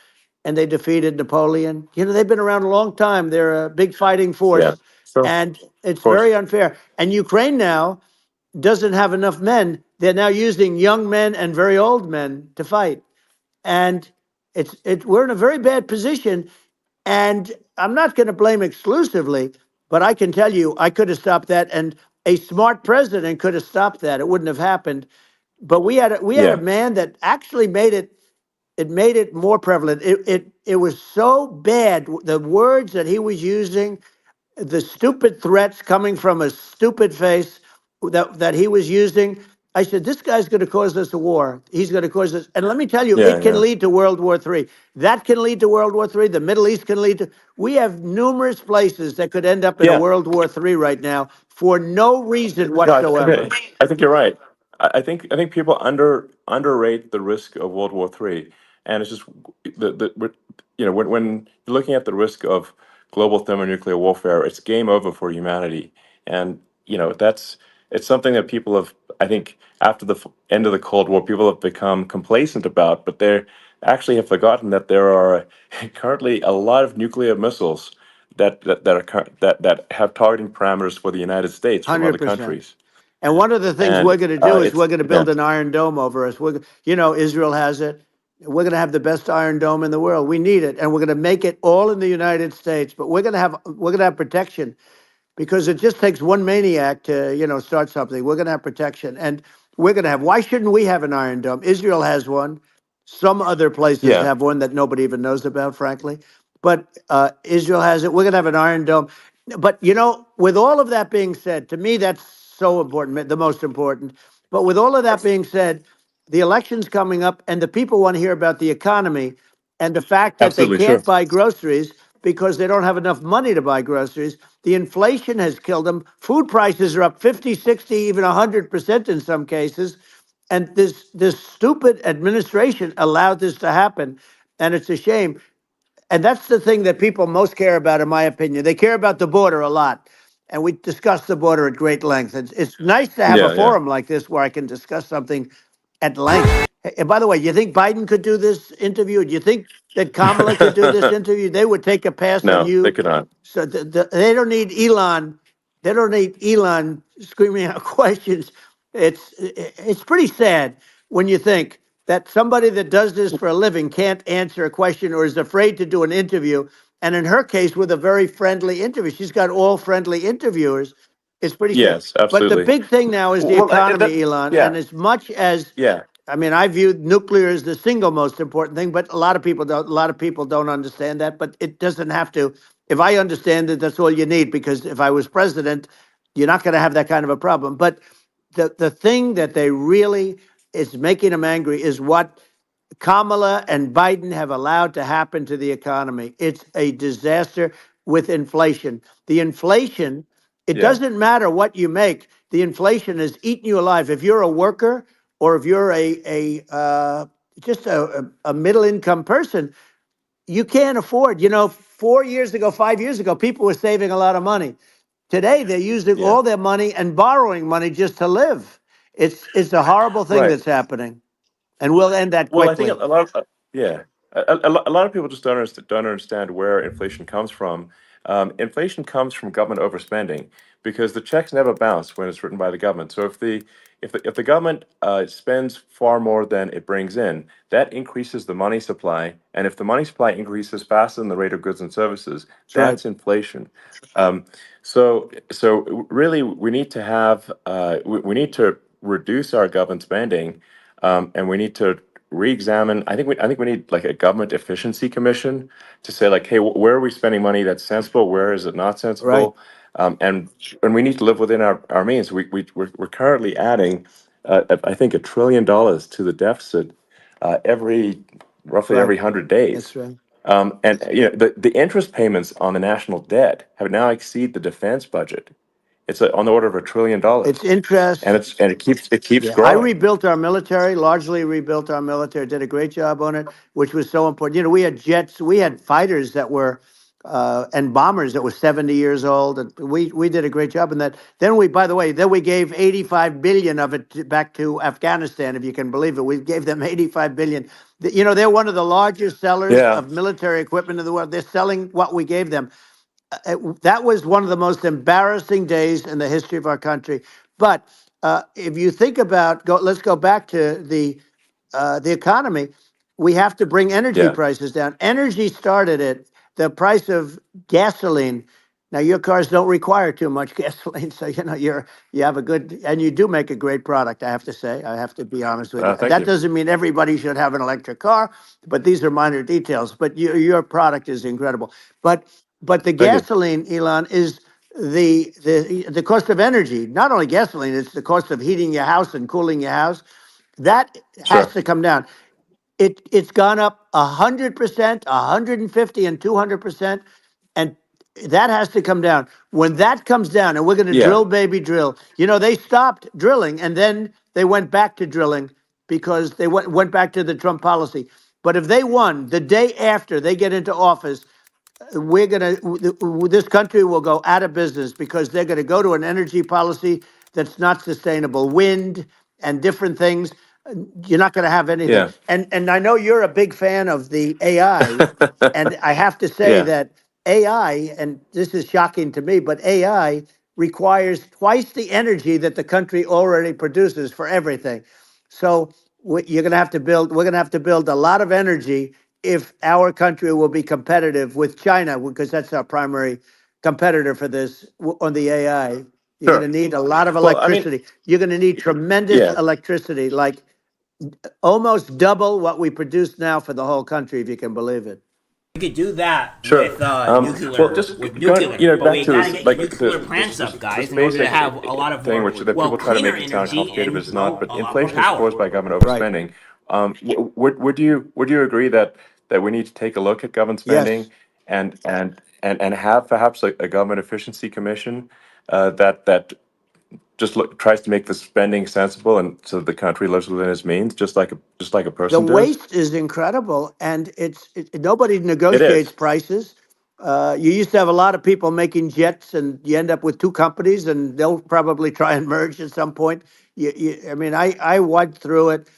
and they defeated Napoleon. They've been around a long time. They're a big fighting yeah. force, So, of and it's course, very unfair. And Ukraine now doesn't have enough men. They're now using young men and very old men to fight, and we're in a very bad position. And I'm not going to blame exclusively, but I can tell you, I could have stopped that, and a smart president could have stopped that. It wouldn't have happened. But we had a yeah, man that actually made it. It made it more prevalent. It was so bad. The words that he was using, the stupid threats coming from a stupid face that he was using. I said, this guy's going to cause us a war. He's going to cause us. And let me tell you, yeah, it can yeah, lead to World War III. That can lead to World War III. The Middle East can lead to. We have numerous places that could end up in a yeah. World War III right now for no reason No, whatsoever. I think you're right. I think people underrate the risk of World War III, and it's just when you're looking at the risk of global thermonuclear warfare, it's game over for humanity, and that's it's something that people have. I think after the end of the Cold War, people have become complacent about, but they actually have forgotten that there are currently a lot of nuclear missiles that have targeting parameters for the United States from other 100%. countries. And one of the things And we're going to do is it's we're going to yeah, build an iron dome over us. Israel has it. We're going to have the best iron dome in the world. We need it, and we're going to make it all in the United States. But we're going to have protection because it just takes one maniac to start something. We're going to have protection, and we're going to have. Why shouldn't we have an iron dome? Israel has one. Some other places yeah, have one that nobody even knows about, frankly. But Israel has it. We're going to have an iron dome. But with all of that being said, to me that's so important, the most important. But with all of that being said, the election's coming up, and the people want to hear about the economy and the fact that they absolutely, sure. can't buy groceries because they don't have enough money to buy groceries. The inflation has killed them. Food prices are up 50, 60, even 100% in some cases. And this stupid administration allowed this to happen. And it's a shame. And that's the thing that people most care about, in my opinion. They care about the border a lot. And we discuss the border at great length. It's nice to have a Yeah, yeah, forum like this where I can discuss something at length. And by the way, you think Biden could do this interview? Do you think that Kamala could do this interview? They would take a pass on no, they you. could not. So they don't need Elon. They don't need Elon screaming out questions. It's pretty sad when you think that somebody that does this for a living can't answer a question or is afraid to do an interview. And in her case, with a very friendly interview, she's got all friendly interviewers. It's pretty sad. Yes, But the absolutely. big thing now is the Well, economy, Elon. yeah, And as much as yeah, I mean, I view nuclear as the single most important thing, but a lot of people don't. A lot of people don't understand that. But it doesn't have to. If I understand it, that's all you need. Because if I was president, you're not going to have that kind of a problem. But the thing that they really is making them angry is what Kamala and Biden have allowed to happen to the economy. It's a disaster with inflation. The inflation, it yeah, doesn't matter what you make. The inflation has eaten you alive. If you're a worker or if you're just a middle income person, you can't afford. 4 years ago, 5 years ago, people were saving a lot of money. Today, they're using yeah. all their money and borrowing money just to live. It's a horrible thing Right. that's happening, and we'll end that Well, I think a quickly. a lot of yeah, a lot of people just don't understand where inflation comes from. Inflation comes from government overspending because the checks never bounce when it's written by the government. So if the government spends far more than it brings in, that increases the money supply, and if the money supply increases faster than the rate of goods and services, That's right. that's inflation. Um, so really, we need to reduce our government spending, and we need to re-examine. I think we need like a government efficiency commission to say like, hey, where are we spending money that's sensible? Where is it not Right. sensible? And we need to live within our means. We're currently adding, I think, $1 trillion to the deficit roughly Right. every 100 days. That's right. And the interest payments on the national debt have now exceed the defense budget. It's on the order of $1 trillion, It's interest. and it keeps Yeah, I growing. rebuilt our military, largely rebuilt our military, did a great job on it, which was so important. We had jets, we had fighters that were and bombers that were 70 years old. And we did a great job in that. Then we, by the way, then we gave 85 billion of it back to Afghanistan, if you can believe it. We gave them 85 billion. You know, they're one of the largest sellers Yeah. of military equipment in the world. They're selling what we gave them. That was one of the most embarrassing days in the history of our country. But if you think about, let's go back to the economy. We have to bring energy Yeah. prices down. Energy started at the price of gasoline. Now your cars don't require too much gasoline, so you have a good, and you do make a great product. I have to say, I have to be honest with you. Thank That you. doesn't mean everybody should have an electric car, but these are minor details. But your product is incredible. But the Thank you. gasoline, Elon, is the cost of energy. Not only gasoline, it's the cost of heating your house and cooling your house. That has Sure. to come down. It's gone up 100%, 150, and 200%, and that has to come down. When that comes down, and we're going to Yeah. drill, baby, drill. You know, they stopped drilling, and then they went back to drilling because they went back to the Trump policy. But if they won the day after they get into office, we're going to this country will go out of business because they're going to go to an energy policy that's not sustainable, wind and different things. You're not going to have anything. Yeah. And I know you're a big fan of the AI, and I have to say Yeah. that AI, and this is shocking to me, but AI requires twice the energy that the country already produces for everything. So you're going to have to build. We're going to have to build a lot of energy if our country will be competitive with China, because that's our primary competitor for this on the AI. You're going to Sure. need a lot of Well, I mean, electricity. You're going to need tremendous yeah. electricity, like almost double what we produce now for the whole country, if you can believe it. We could do that Sure. with Well, just going, nuclear, but back we to gotta this, get your like nuclear plants this up, guys, in order to basic have a lot of thing, more which that people try to cleaner make it sound energy complicated, but and it's not. But a lot more inflation is power. caused by government Right. overspending. Would you agree that we need to take a look at government Yes. spending and have perhaps a government efficiency commission that just tries to make the spending sensible and so the country lives within its means, just like a The person does. waste is incredible, and nobody It negotiates is. prices. You used to have a lot of people making jets, and you end up with two companies, and they'll probably try and merge at some point. I mean, I went through it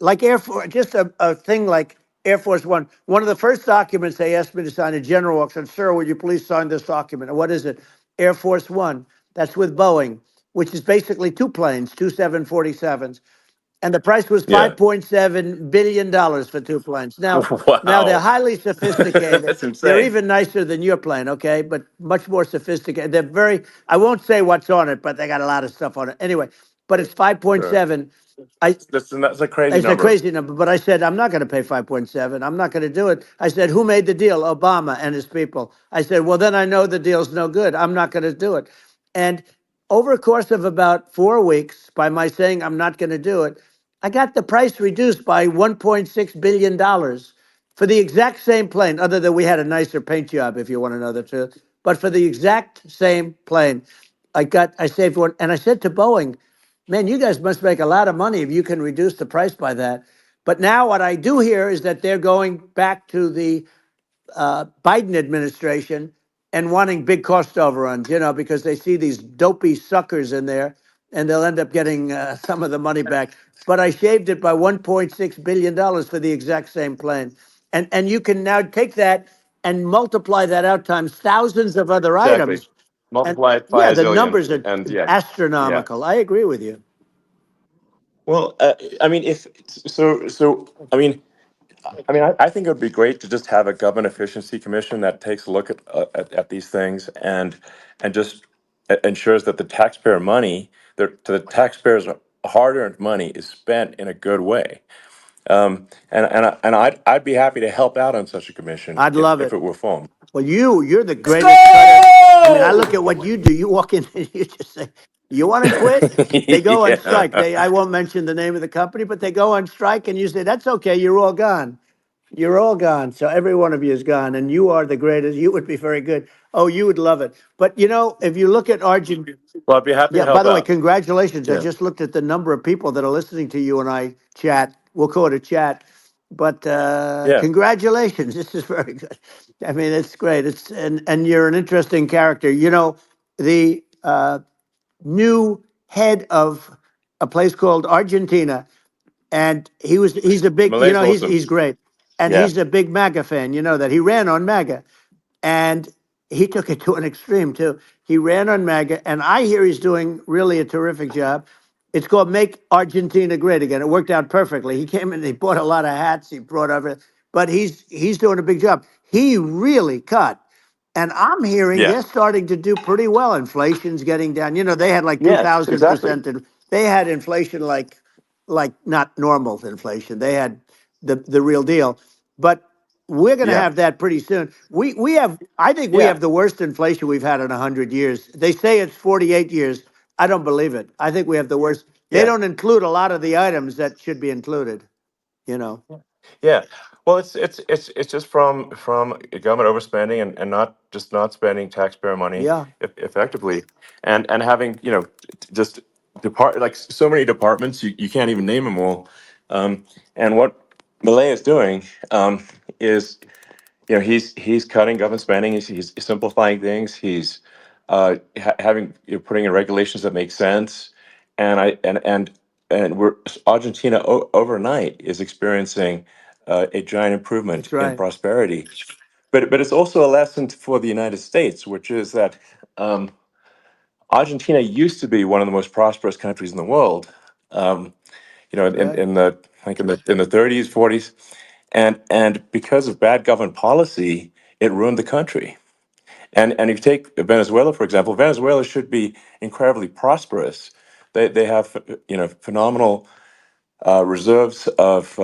like Air Force, just a thing like Air Force One. One of the first documents they asked me to sign, a general said, "Sir, would you please sign this document?" And what is it? Air Force One. That's with Boeing, which is basically two planes, two 747s, and the price was Yeah. $5.7 billion for two planes. Now they're Wow. highly sophisticated. That's They're insane. even nicer than your plane, okay? But much more sophisticated. They're very. I won't say what's on it, but they got a lot of stuff on it. Anyway, but it's Sure. 5.7. I That's a crazy It's a number. crazy number, but I said I'm not going to pay 5.7. I'm not going to do it. I said, who made the deal? Obama and his people. I said, well, then I know the deal's no good. I'm not going to do it. And over a course of about 4 weeks, by my saying I'm not going to do it, I got the price reduced by $1.6 billion for the exact same plane, other than we had a nicer paint job, if you want to know the truth. But for the exact same plane, I saved one. And I said to Boeing, man, you guys must make a lot of money if you can reduce the price by that. But now what I do hear is that they're going back to the Biden administration and wanting big cost overruns, because they see these dopey suckers in there, and they'll end up getting some of the money back. But I shaved it by $1.6 billion for the exact same plane. And you can now take that and multiply that out times thousands of other Exactly. items. And Multiply it by yeah, a the zillion, numbers are and yeah, yeah. astronomical. I agree with you. Well, I mean, if so, I think it would be great to just have a government efficiency commission that takes a look at these things and just ensures that the taxpayer money, the taxpayers' hard-earned money, is spent in a good way. I'd be happy to help out on such a commission I'd if love it. it were formed. Well, you're the Let's greatest cutter. I mean, I look go! at what you do. You walk in and you just say, "You want to quit?" They go on strike. Yeah. I won't mention the name of the company, but they go on strike, and you say, "That's okay. You're all gone. You're all gone." So every one of you is gone, and you are the greatest. You would be very good. Oh, you would love it. But if you look at Argentina, Well, I'd be happy to yeah. By help the way, out. congratulations. I Yeah. just looked at the number of people that are listening to you and I chat. We'll call it a chat. But Yeah. congratulations, this is very good. I mean, it's great. It's and you're an interesting character. You know, the new head of a place called Argentina, and he's a big, you Malay's know, awesome. he's great, and Yeah. he's a big MAGA fan. You know that he ran on MAGA, and he took it to an extreme too. He ran on MAGA, and I hear he's doing really a terrific job. It's called "Make Argentina Great Again." It worked out perfectly. He came in, he bought a lot of hats, he brought over, but he's doing a big job. He really cut. And I'm hearing Yeah. they're starting to do pretty well. Inflation's getting down. You know, they had like Yes, exactly. 2,000%. And they had inflation like not normal inflation. They had the real deal. But we're going to Yeah. have that pretty soon. We have. I think we Yeah. have the worst inflation we've had in 100 years. They say it's 48 years. I don't believe it. I think we have the worst. They Yeah. don't include a lot of the items that should be included. You know. Yeah. Well, it's just from government overspending and not spending taxpayer money Yeah. effectively, and having just like so many departments you can't even name them all, and what Malay is doing is he's cutting government spending. He's simplifying things. He's having putting in regulations that make sense, and we're Argentina overnight is experiencing a giant improvement That's in right. prosperity. But it's also a lesson for the United States, which is that um, Argentina used to be one of the most prosperous countries in the world. Um, That's right. in the like in the 30s, 40s, and because of bad government policy, it ruined the country. And if you take Venezuela, for example, Venezuela should be incredibly prosperous. They have phenomenal reserves of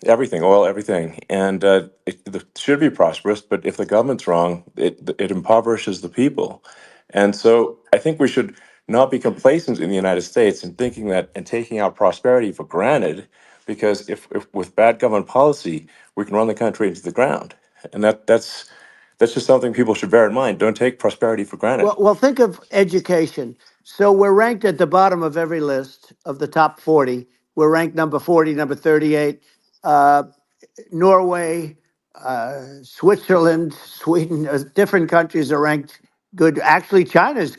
everything, oil, everything, and it should be prosperous. But if the government's wrong, it impoverishes the people. And so I think we should not be complacent in the United States and thinking that and taking our prosperity for granted, because if with bad government policy, we can run the country into the ground, and that's just something people should bear in mind. Don't take prosperity for granted. Well, think of education. So we're ranked at the bottom of every list of the top 40. We're ranked number 40, number 38. Uh, Norway, Switzerland, Sweden, different countries are ranked good. Actually, China's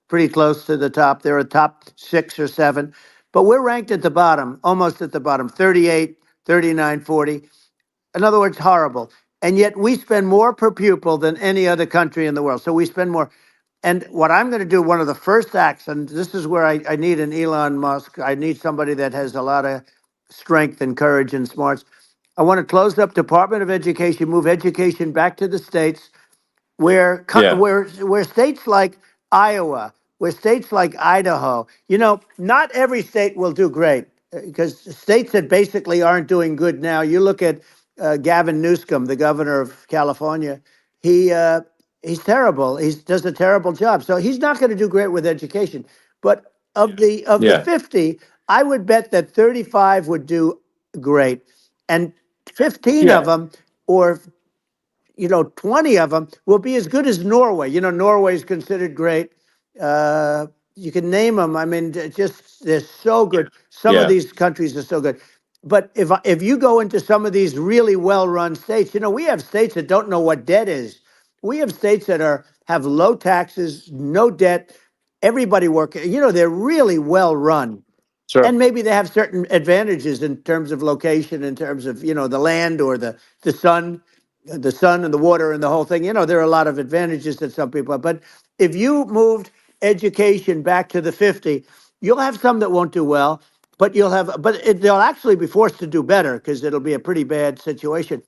pretty close to the top. They're a top 6 or 7. But we're ranked at the bottom, almost at the bottom, 38, 39, 40. In other words, horrible. And yet we spend more per pupil than any other country in the world. So we spend more. And what I'm going to do, one of the first acts, and this is where I need an Elon Musk, I need somebody that has a lot of strength and courage and smarts. I want to close up Department of Education, move education back to the states, Yeah, where states like Iowa, where states like Idaho, you know, not every state will do great because states that basically aren't doing good now. You look at Gavin Newsom, the governor of California. He he's terrible. He does a terrible job. So he's not going to do great with education. But of the yeah, 50, I would bet that 35 would do great, and 15 of yeah, them, or 20 of them will be as good as Norway. You know, Norway is considered great. Uh, you can name them. I mean, just they're so good. Some of yeah. these countries are so good. But if you go into some of these really well-run states, you know, we have states that don't know what debt is. We have states that have low taxes, no debt, everybody working. You know, they're really well run, Sure. and maybe they have certain advantages in terms of location, in terms of the land or the sun, the sun and the water and the whole thing. You know, there are a lot of advantages that some people have. But if you moved education back to the 50, you'll have some that won't do well, but they'll actually be forced to do better because it'll be a pretty bad situation.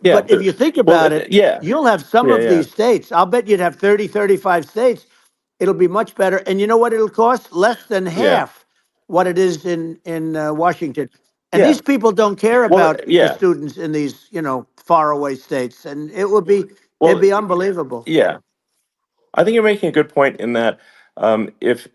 Yeah, But if you think well, about it, yeah, you'll have some yeah, of yeah, these states. I'll bet you'd have 30, 35 states. It'll be much better. And you know what it'll cost? Less than yeah, half what it is in Washington. And yeah. these people don't care Well, about the yeah, students in these faraway states, and it'd well, be unbelievable. yeah. I think you're making a good point in that if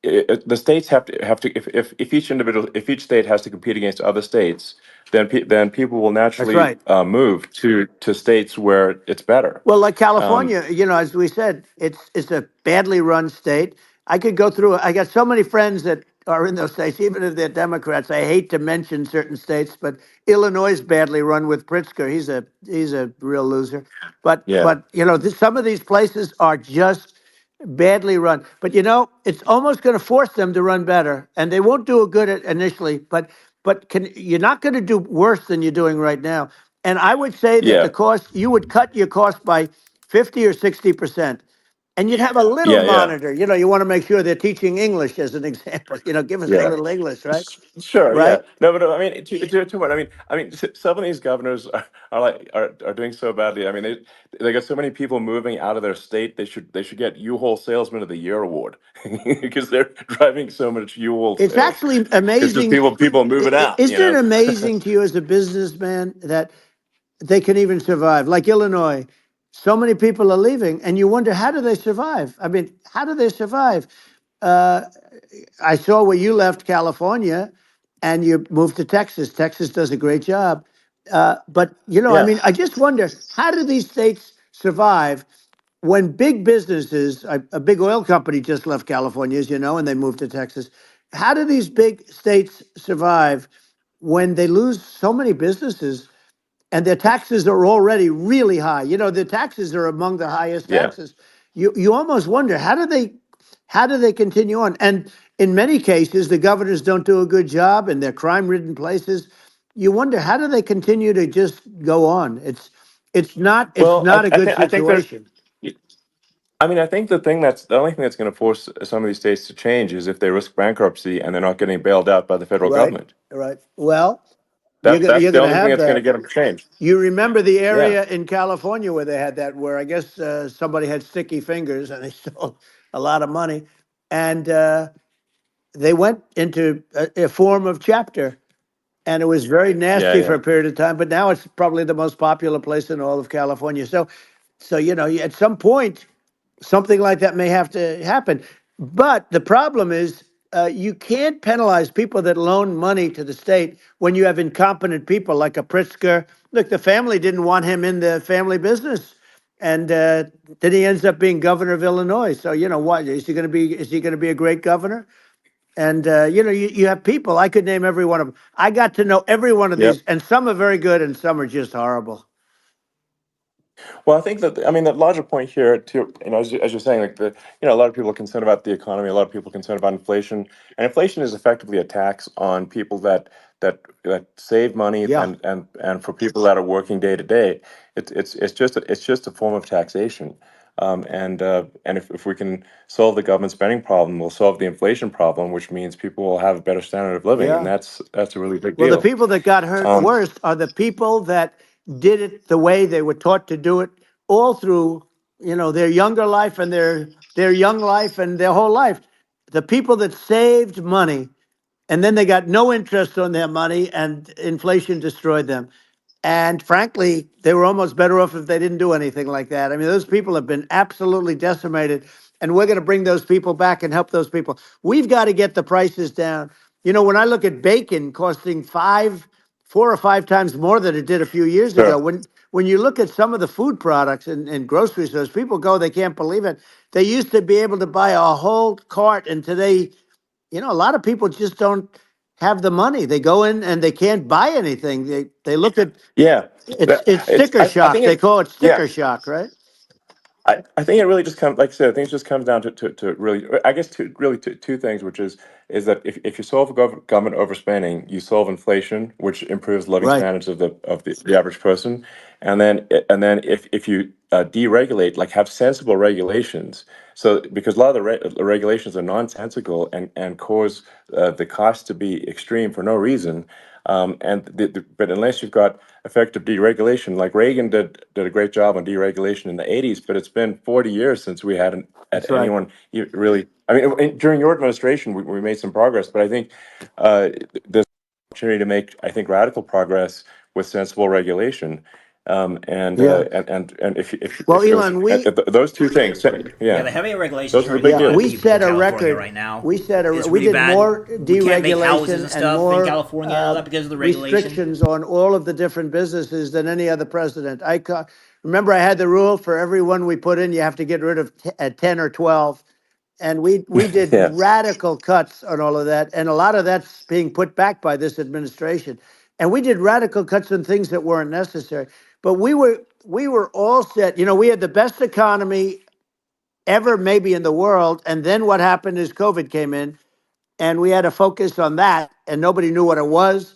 the states have to if each individual if each state has to compete against other states, then people will That's naturally right. move to states where it's better. Well, like Um, California, as we said, it's a badly run state. I could go through. I got so many friends that are in those states, even if they're Democrats. I hate to mention certain states, but Illinois is badly run with Pritzker. He's a real loser. Yeah. But some of these places are just badly run. But it's almost going to force them to run better, and they won't do a good at initially. But you're not going to do worse than you're doing right now. And I would say that the Yeah. cost you would cut your cost by 50 or 60%. And you'd have a little Yeah. Yeah. monitor. You want to make sure they're teaching English as an example. Give us a Yeah. little English, right? Sure, yeah. Right? No, but I mean, to what? Some of these governors are doing so badly. I mean, they got so many people moving out of their state. They should get U-Haul Salesman of the Year award because they're driving so much U-Haul It's sales. actually It's just amazing. people moving out. Isn't it amazing to you as a businessman that they can even survive? Like Illinois, so many people are leaving, and you wonder, how do they survive? I mean, how do they survive? Uh, I saw where you left California and you moved to Texas. Texas does a great job. But, I Yeah, mean, I just wonder, how do these states survive when big businesses, a big oil company just left California, as you know, and they moved to Texas. How do these big states survive when they lose so many businesses and their taxes are already really high? The taxes are among the highest yeah. taxes. You almost wonder, how do they continue on? And in many cases, the governors don't do a good job in their crime-ridden places. You wonder, how do they continue to just go on? It's Well, not a good I think there's. situation. I mean, I think the only thing that's going to force some of these states to change is if they risk bankruptcy and they're not getting bailed out by the federal Right, government. right. Well, you're That's gonna that's you're the gonna only thing have that's going to that. get them changed. You remember the Yeah, area in California where they had that, where I guess somebody had sticky fingers and they stole a lot of money, and they went into a form of chapter, and it was very yeah, nasty for yeah. a period of time. But now it's probably the most popular place in all of California. So at some point, something like that may have to happen. But the problem is, you can't penalize people that loan money to the state when you have incompetent people like a Pritzker. Look, the family didn't want him in the family business, and then he ends up being governor of Illinois. So what is he going to be? Is he going to be a great governor? And you have people. I could name every one of them. I got to know every one of Yep. these, and some are very good, and some are just horrible. Well, I think that I mean the larger point here, too, as you're saying, like a lot of people are concerned about the economy, a lot of people are concerned about inflation, and inflation is effectively a tax on people that save money Yeah, and for people that are working day to day. It's just a form of taxation. And if we can solve the government spending problem, we'll solve the inflation problem, which means people will have a better standard of living, and yeah. that's a really big Well, the deal. people that got hurt Um, worst are the people that did it the way they were taught to do it all through, their younger life and their young life and their whole life. The people that saved money and then they got no interest on their money and inflation destroyed them. And frankly, they were almost better off if they didn't do anything like that. I mean, those people have been absolutely decimated, and we're going to bring those people back and help those people. We've got to get the prices down. When I look at bacon costing 4 or 5 times more than it did a few years ago, sure. when you look at some of the food products in grocery stores, people go, they can't believe it. They used to be able to buy a whole cart, and today, a lot of people just don't have the money. They go in and they can't buy anything. They look at Yeah. it's sticker I shock. think They it. call it Yeah. sticker shock, right? I think it really just comes, like I said, I think it just comes down to really, I guess, two things, which is that if you solve government overspending, you solve inflation, which improves living Right. standards of the average person, and then if you deregulate, like have sensible regulations, so because a lot of the regulations are nonsensical and cause the cost to be extreme for no reason. But unless you've got effective deregulation, like Reagan did a great job on deregulation in the '80s, but it's been 40 years since we had That's right. anyone really. I mean, during your administration, we made some progress, but I think there's an opportunity to make, I think, radical progress with sensible regulation. Yeah. And Well, if those Elon, we those two things, Yeah, yeah, the heavy regulations those are the hurting a big yeah, lot of we deals. people in set a California record. right now. We It's really did bad. more We can't make houses deregulation and and stuff in more California and all that because of the regulation. restrictions on all of the different businesses than any other president. Remember, I had the rule for every one we put in, you have to get rid of 10 or 12. and we did Yes. radical cuts on all of that, and a lot of that's being put back by this administration. And we did radical cuts on things that weren't necessary. But we were all set. You know, we had the best economy ever, maybe in the world. And then what happened is COVID came in, and we had to focus on that, and nobody knew what it was.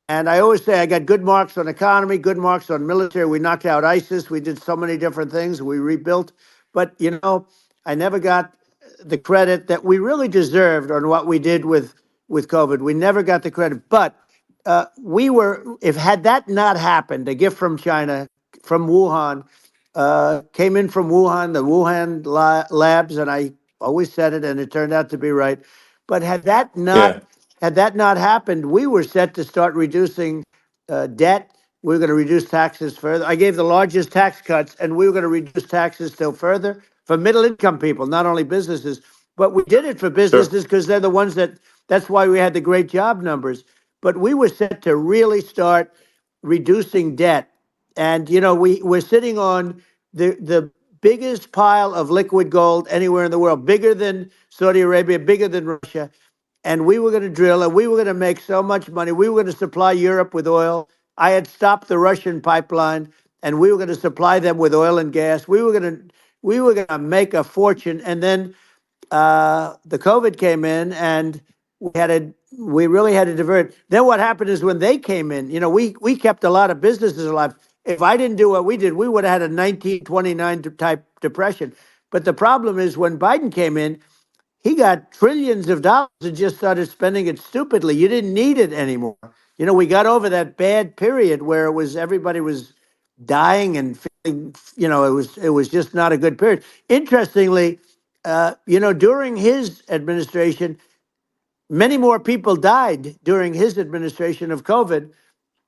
And I always say I got good marks on economy, good marks on military. We knocked out ISIS. We did so many different things. We rebuilt. But, you know, I never got the credit that we really deserved on what we did with COVID. We never got the credit. But if had that not happened, a gift from China, from Wuhan, came in from Wuhan, the Wuhan labs, and I always said it, and it turned out to be right. But Yeah. had that not happened, we were set to start reducing debt. We were going to reduce taxes further. I gave the largest tax cuts, and we were going to reduce taxes still further for middle income people, not only businesses. But we did it for Sure. businesses because they're the ones that's why we had the great job numbers. But we were set to really start reducing debt. And, you know, we're sitting on the biggest pile of liquid gold anywhere in the world, bigger than Saudi Arabia, bigger than Russia. And we were going to drill, and we were going to make so much money. We were going to supply Europe with oil. I had stopped the Russian pipeline, and we were going to supply them with oil and gas. We were going to make a fortune. And then the COVID came in, and we really had to divert. Then what happened is when they came in, you know, we kept a lot of businesses alive. If I didn't do what we did, we would have had a 1929 type depression. But the problem is when Biden came in, he got trillions of dollars and just started spending it stupidly. You didn't need it anymore. You know, we got over that bad period where everybody was dying and feeling, you know, it was just not a good period. Interestingly, you know, during his administration, many more people died during his administration of COVID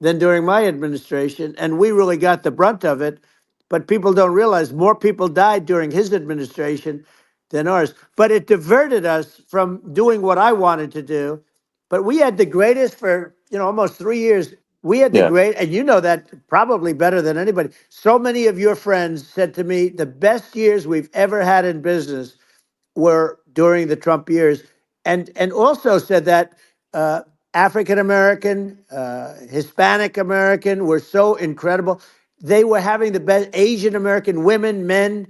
than during my administration, and we really got the brunt of it. But people don't realize more people died during his administration than ours. But it diverted us from doing what I wanted to do. But we had the greatest for, you know, almost 3 years. We had the Yeah. great, and you know that probably better than anybody. So many of your friends said to me, the best years we've ever had in business were during the Trump years, and also said that African American, Hispanic American were so incredible. They were having the best Asian American women, men,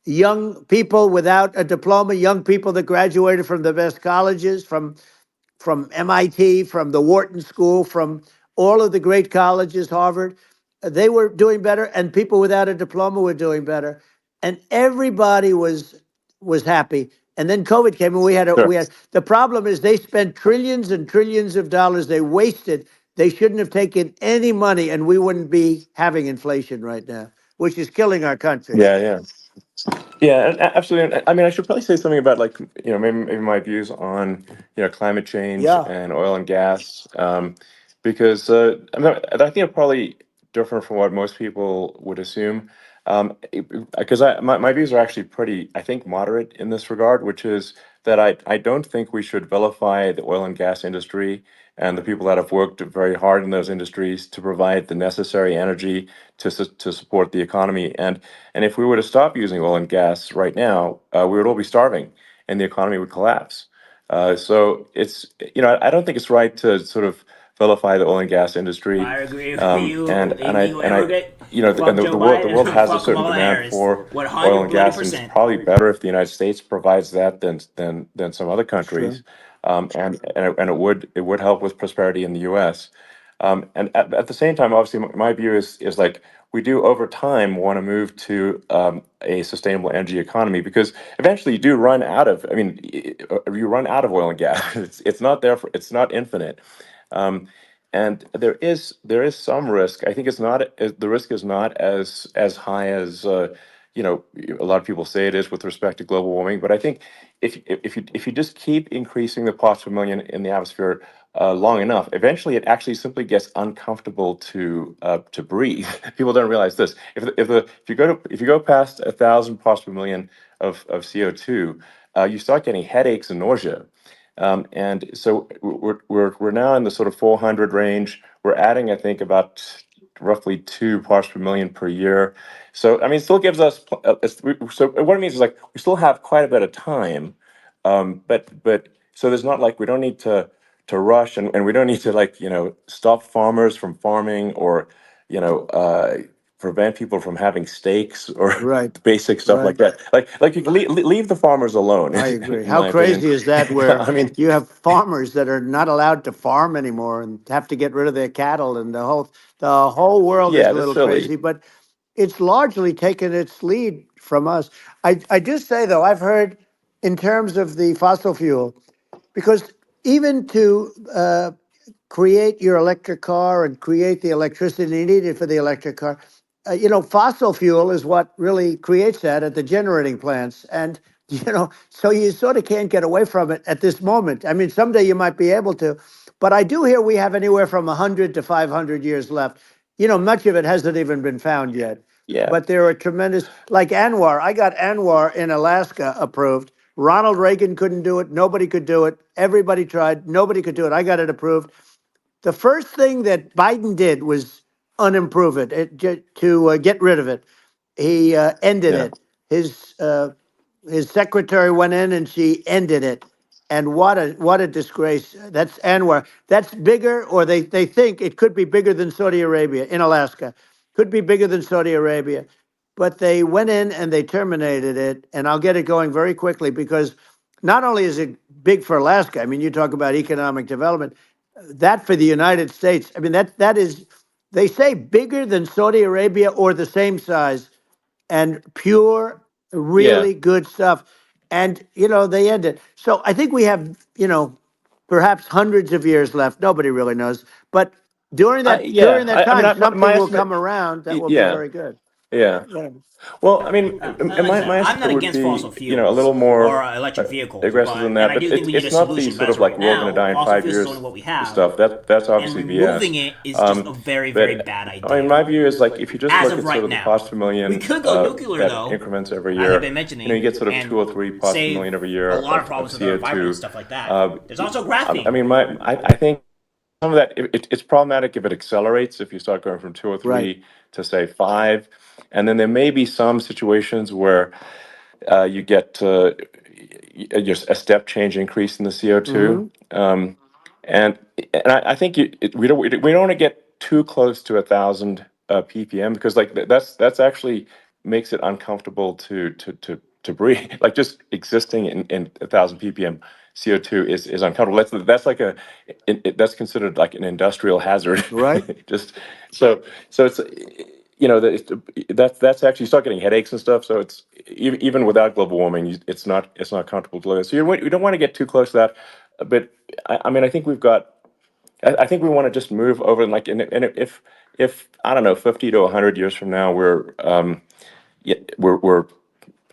young people without a diploma, young people that graduated from the best colleges, from MIT, from the Wharton School, from all of the great colleges, Harvard. They were doing better, and people without a diploma were doing better, and everybody was happy. And then COVID came, and we Sure. had the problem is they spent trillions and trillions of dollars. They wasted. They shouldn't have taken any money, and we wouldn't be having inflation right now, which is killing our country. Yeah. Yeah. Yeah, absolutely. And I mean, I should probably say something about like maybe my views on climate change Yeah. and oil and gas, because I think I'm probably different from what most people would assume. Because my views are actually pretty, I think, moderate in this regard, which is that I don't think we should vilify the oil and gas industry and the people that have worked very hard in those industries to provide the necessary energy to support the economy. And if we were to stop using oil and gas right now, we would all be starving, and the economy would collapse. So I don't think it's right to sort of vilify the oil and gas industry. I agree with you. And Any I immigrant, and fuck the, Joe the world the Biden, world has a fuck certain Kamala demand Harris. for oil 100 and bloody gas, and it's percent. probably better if the United States provides that than some other Sure. countries. And it would help with prosperity in the U.S. And at the same time, obviously, my view is like we do over time want to move to a sustainable energy economy, because eventually you do run out of. I mean, you run out of oil and gas. It's not there for. It's not infinite. Um, and there is some risk. I think the risk is not as high as a lot of people say it is with respect to global warming. But I think if you just keep increasing the parts per million in the atmosphere long enough, eventually it actually simply gets uncomfortable to breathe. People don't realize this. If you go past 1,000 parts per million of CO2, you start getting headaches and nausea. And so we're now in the sort of 400 range. We're adding, I think, about roughly 2 parts per million per year. So I mean, it still gives us. So what it means is like we still have quite a bit of time But so there's not like we don't need to rush, and we don't need to like stop farmers from farming, or you know uh, prevent people from having steaks or Right. basic stuff like Right. that. Like you can leave the farmers alone, I agree. in How my opinion. crazy is that where I mean, you have farmers that are not allowed to farm anymore and have to get rid of their cattle, and the whole world is yeah, a that's little silly. crazy, but it's largely taken its lead from us. I just say though, I've heard in terms of the fossil fuel, because even to create your electric car and create the electricity needed for the electric car. Fossil fuel is what really creates that at the generating plants. And, so you sort of can't get away from it at this moment. I mean, someday you might be able to. But I do hear we have anywhere from 100 to 500 years left. Much of it hasn't even been found yet. Yeah, But there are tremendous, like Anwar. I got Anwar in Alaska approved. Ronald Reagan couldn't do it. Nobody could do it. Everybody tried. Nobody could do it. I got it approved. The first thing that Biden did was unimprove to get rid of it. He ended yeah, it. His secretary went in and she ended it. And what a disgrace. That's Anwar. That's bigger, or they think it could be bigger than Saudi Arabia in Alaska. Could be bigger than Saudi Arabia. But they went in and they terminated it. And I'll get it going very quickly, because not only is it big for Alaska, I mean, you talk about economic development, that for the United States, I mean, that is, they say bigger than Saudi Arabia or the same size, and pure, yeah. really good stuff. And, they end it. So I think we have, perhaps hundreds of years left. Nobody really knows. But during I that yeah. during that I mean, time, my something will come estimate. around that will be Yeah, very good. yeah. Yeah. Well, I mean, Like I said, my I'm not estimate would against fossil be, a fuels little more or electric vehicles, aggressive than and that. I But do think we need a it's not the solution. But sort as of of right like we're all going to now, die in fossil five fuels is only years what we have, stuff. That's and obviously removing BS. it is just a very, very But bad I mean, my idea. view is like if you just As look of at sort right of the now, parts per we million could go nuclear that though, increments every as I've year, been you mentioning, get sort of two and or three parts per save million every a year lot of of problems with our environment and CO2. stuff like that. Uh, There's also I graphene. mean, I think some of that it's problematic if it accelerates, if you start going from two or Right. three to say five, and then there may be some situations where you get just a step change increase in the CO2. Hmm. And I think we don't want to get too close to 1,000 ppm, because like that's actually makes it uncomfortable to breathe. Like just existing in 1,000 ppm CO2 is uncomfortable. That's like that's considered like an industrial hazard. Right. Just so it's that's actually, you start getting headaches and stuff. So it's even without global warming, it's not comfortable to live. So you don't want to get too close to that. But I mean, I think we've got. I think we want to just move over, and like, and if I don't know, 50 to 100 years from now, we're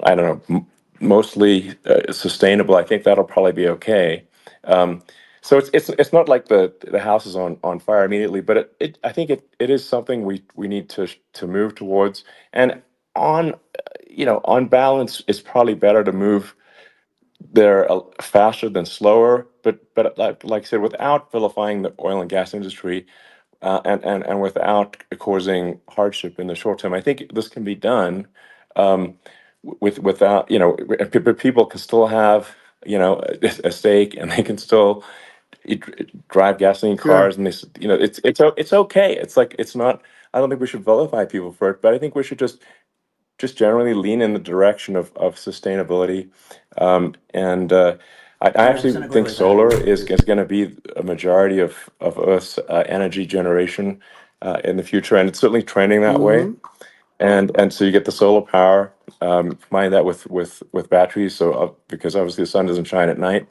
I don't know, mostly sustainable. I think that'll probably be okay. Um, so it's not like the house is on fire immediately, but I think it is something we need to move towards. And on on balance, it's probably better to move there faster than slower. But like I said, without vilifying the oil and gas industry, and without causing hardship in the short term, I think this can be done. Without but people can still have a stake, and they can still drive gasoline Sure. cars, and it's okay. It's like it's not. I don't think we should vilify people for it, but I think we should just generally lean in the direction of sustainability. And I actually 100% agree think with that. solar is going to be a majority of Earth's energy generation in the future, and it's certainly trending that way. Hmm. And so you get the solar power, combine that with batteries, so because obviously the sun doesn't shine at night,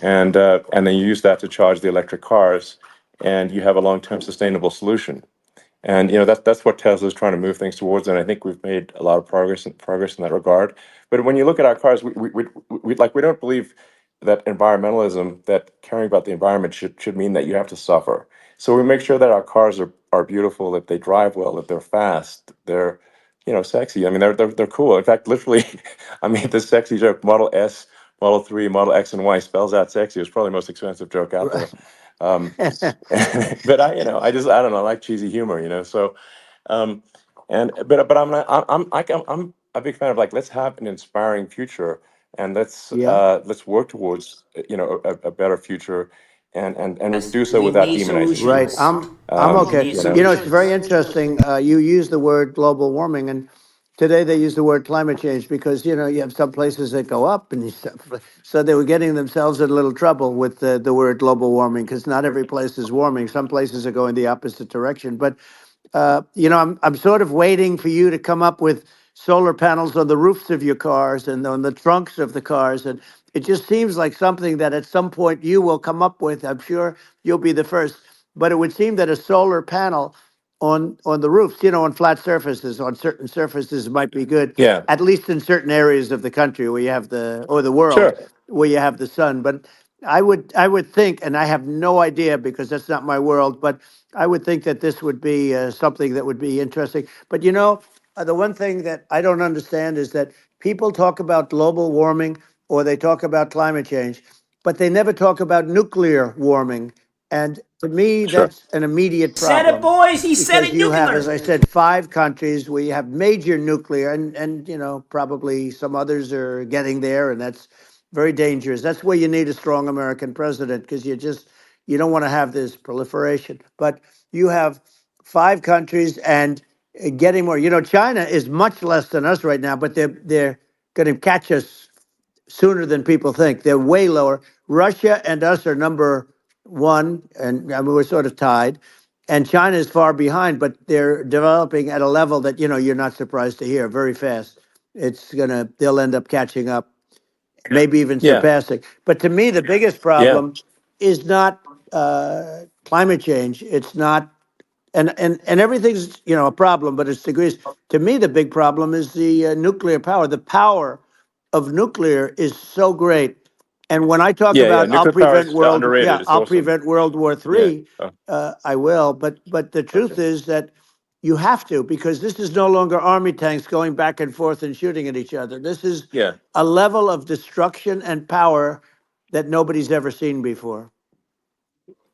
and then you use that to charge the electric cars, and you have a long-term sustainable solution. And that's what Tesla's trying to move things towards, and I think we've made a lot of progress in that regard. But when you look at our cars, we don't believe that environmentalism, that caring about the environment should mean that you have to suffer. So we make sure that our cars are beautiful, that they drive well, that they're fast, they're sexy. I mean, they're cool. In fact, literally, I mean, this sexy joke, Model S, Model 3, Model X, and Y spells out sexy. It's probably the most expensive joke out there. Right. Um, but I don't know, I like cheesy humor, so but I'm not, I'm a big fan of like, let's have an inspiring future, and Yeah. let's work towards a better future, and we can Yes, do so we without need demonizing people. Right. solutions. I'm We okay. need It's very solutions. interesting. You use the word global warming, and today they use the word climate change because you have some places that go up, and so they were getting themselves in a little trouble with the word global warming because not every place is warming. Some places are going the opposite direction. But I'm sort of waiting for you to come up with solar panels on the roofs of your cars and on the trunks of the cars, and it just seems like something that at some point you will come up with. I'm sure you'll be the first, but it would seem that a solar panel on the roofs, on flat surfaces, on certain surfaces might be good, Yeah, at least in certain areas of the country where you have or the world sure. where you have the sun. But I would think, and I have no idea because that's not my world, but I would think that this would be something that would be interesting. But the one thing that I don't understand is that people talk about global warming or they talk about climate change, but they never talk about nuclear warming. And to me, Sure. that's an immediate Said it, problem boys. He said because it. you have, as Nuclear. I said, 5 countries where you have major nuclear, and probably some others are getting there, and that's very dangerous. That's where you need a strong American president because you don't want to have this proliferation. But you have 5 countries and getting more. China is much less than us right now, but they're going to catch us sooner than people think. They're way lower. Russia and us are number one, and I mean, we're sort of tied. And China is far behind, but they're developing at a level that you're not surprised to hear very fast. They'll end up catching up, maybe even Yeah, surpassing. But to me, the biggest yeah, problem is not climate change. It's not, and everything's a problem, but it's degrees. To me, the big problem is the nuclear power. The power of nuclear is so great. And when I talk yeah. about Nuclear power is underrated. It's I'll awesome. prevent World War Yeah. III, Oh, I will. But the okay. truth is that you have to because this is no longer army tanks going back and forth and shooting at each other. This is Yeah. a level of destruction and power that nobody's ever seen before.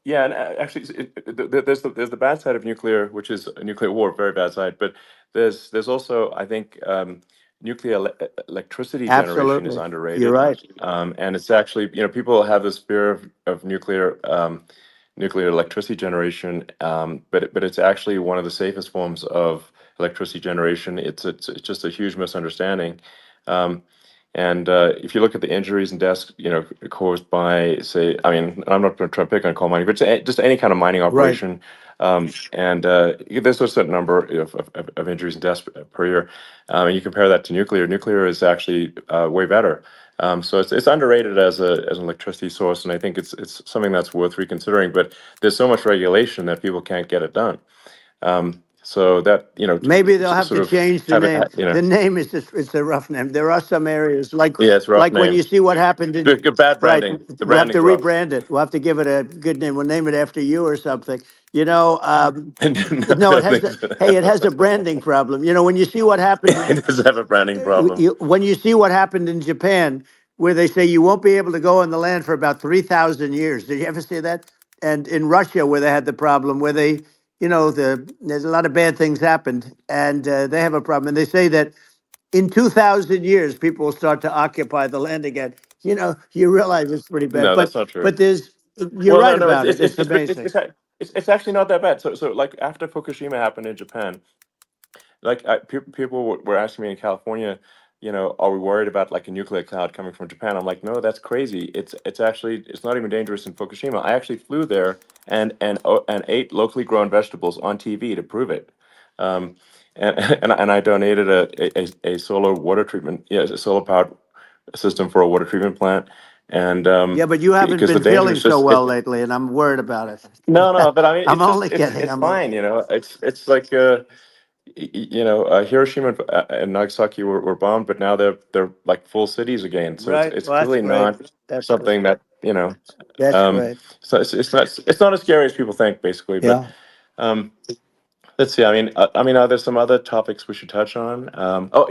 Yeah, and actually, there's the bad side of nuclear, which is a nuclear war, very bad side. But there's also, I think, nuclear electricity generation is Absolutely, you're underrated, right. and it's actually, people have this fear of nuclear electricity generation, but it's actually one of the safest forms of electricity generation. It's just a huge misunderstanding. Um, and if you look at the injuries and deaths, caused by, say, I mean, I'm not going to try to pick on coal mining, but just any kind of mining Right. operation, and there's a certain number of injuries and deaths per year, and you compare that to nuclear. Nuclear is actually way better. So it's underrated as an electricity source, and I think it's something that's worth reconsidering. But there's so much regulation that people can't get it done. So that Maybe they'll have sort to of change the have it, name. The name is just, it's a rough name. There are some areas yeah, it's a rough like when name. you see what happened in Good bad right, branding. The we'll have to branding's rough. rebrand it. We'll have to give it a good name. We'll name it after you or something. No, No, it don't has think a so. hey, it has a branding problem. When you see what happened It does have a branding problem. when you see what happened in Japan, where they say you won't be able to go on the land for about 3,000 years. Did you ever see that? And in Russia, where they had the problem, where there's a lot of bad things happened, and they have a problem. And they say that in 2,000 years, people will start to occupy the land again. You realize it's pretty bad, No, but that's not true. but you're Well, no, right no, about it. It's amazing. it's actually not that bad. So like after Fukushima happened in Japan, like people were asking me in California, are we worried about like a nuclear cloud coming from Japan? I'm like, no, that's crazy. It's actually it's not even dangerous in Fukushima. I actually flew there and ate locally grown vegetables on TV to prove it. Um, and I donated a solar water treatment, yeah, a solar powered system for a water treatment plant, and Yeah, but you haven't because the been danger feeling is so just well lately, and I'm worried about no, it. no, but I mean, I'm it's just only kidding. it's I'm only fine, kidding. It's like Hiroshima and Nagasaki were bombed, but now they're like full cities again. So it's Right. it's Well, that's clearly great. not That's great. something that That's um, great. so it's not as scary as people think, basically. But Yeah. um, let's see. I mean, are there some other topics we should touch on? Oh,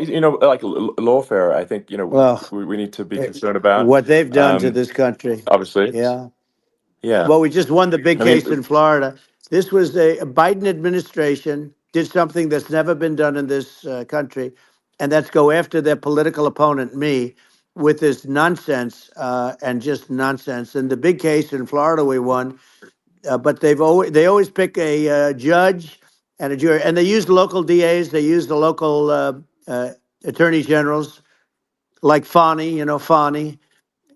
like lawfare. I think Well, we need to be concerned about. what they've done to Um, this country. obviously, Yeah. yeah. Well, we just won the big I mean, case in Florida. This was a Biden administration did something that's never been done in this country, and that's go after their political opponent, me, with this nonsense and just nonsense. In the big case in Florida, we won, but they always pick a judge and a jury, and they use local DAs, they use the local attorney generals, like Fani, Fani,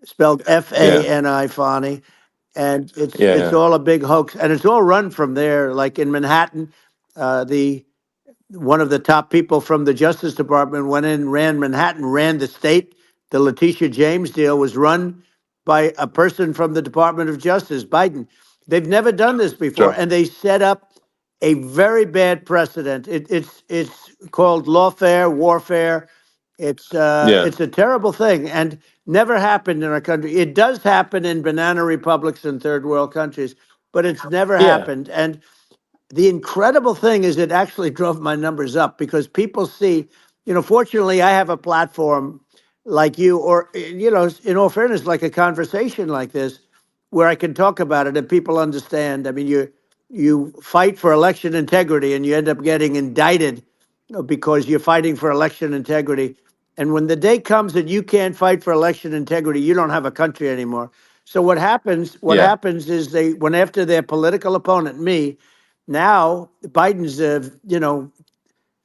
spelled Yeah. Fani, Fani, and it's Yeah. all a big hoax, and it's all run from there. Like in Manhattan, the one of the top people from the Justice Department went in, ran Manhattan, ran the state. The Letitia James deal was run by a person from the Department of Justice, Biden. They've never done this before, Sure. and they set up a very bad precedent. It's called lawfare, warfare. Yeah. It's a terrible thing, and never happened in our country. It does happen in banana republics and third world countries, but it's never Yeah. happened. And the incredible thing is it actually drove my numbers up because people see, fortunately I have a platform like you, or, in all fairness, like a conversation like this, where I can talk about it and people understand. I mean, you fight for election integrity and you end up getting indicted because you're fighting for election integrity. And when the day comes that you can't fight for election integrity, you don't have a country anymore. So what happens? What Yeah. happens is they went after their political opponent, me. Now Biden's,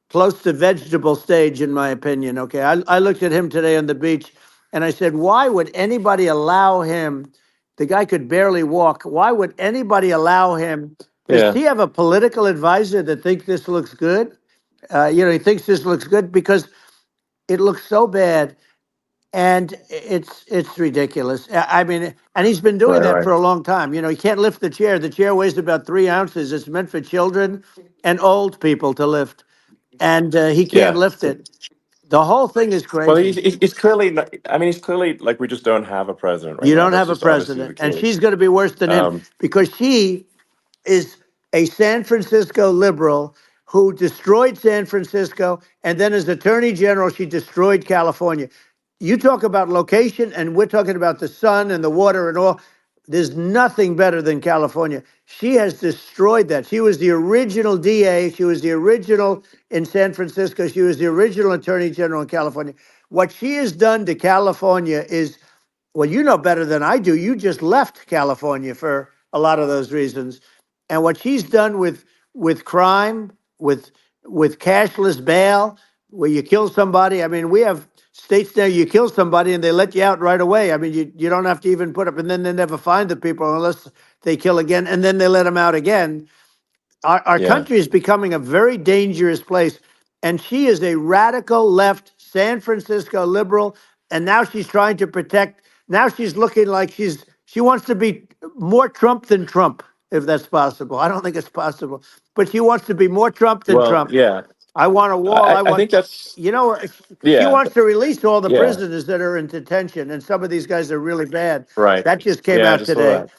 close to vegetable stage, in my opinion. Okay, I looked at him today on the beach, and I said, why would anybody allow him? The guy could barely walk. Why would anybody allow him? Does Yeah. he have a political advisor that thinks this looks good? He thinks this looks good because it looks so bad, and it's ridiculous. I mean, and he's been doing Right. that Right. for a long time. He can't lift the chair. The chair weighs about 3 ounces. It's meant for children and old people to lift, and he can't Yeah. lift it. The whole thing is Well, crazy. he's clearly not, I mean, he's clearly like we just don't have a president right You now. don't That's have a just obviously the president, and case. she's going to be worse than him Um, because she is a San Francisco liberal who destroyed San Francisco, and then as attorney general, she destroyed California. You talk about location, and we're talking about the sun and the water and all. There's nothing better than California. She has destroyed that. She was the original DA. She was the original in San Francisco. She was the original attorney general in California. What she has done to California is, well, you know better than I do. You just left California for a lot of those reasons. And what she's done with crime, with cashless bail, where you kill somebody. I mean, we have states now you kill somebody and they let you out right away. I mean, you don't have to even put up, and then they never find the people unless they kill again, and then they let them out again. Our yeah. country is becoming a very dangerous place. And she is a radical left San Francisco liberal. And now she's trying to protect. Now she's looking like she wants to be more Trump than Trump, if that's possible. I don't think it's possible, but she wants to be more Trump than Well, Trump. yeah. I want a wall. I I want, think that's you know, she yeah. wants to release all the Yeah. prisoners that are in detention, and some of these guys are really bad. Right. That just came Yeah. I out just saw today. that.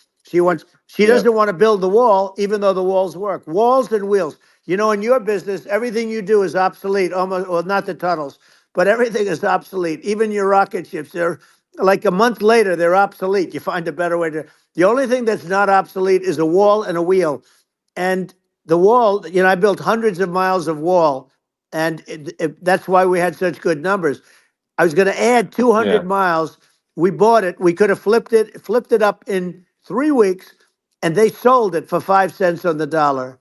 She Yeah. doesn't want to build the wall, even though the walls work. Walls and wheels. In your business, everything you do is obsolete. Almost, well, not the tunnels, but everything is obsolete. Even your rocket ships. They're like a month later, they're obsolete. You find a better way to. The only thing that's not obsolete is a wall and a wheel. And the wall, I built hundreds of miles of wall, and that's why we had such good numbers. I was going to add Yeah. 200 miles. We bought it. We could have flipped it up in 3 weeks, and they sold it for 5 cents on the dollar.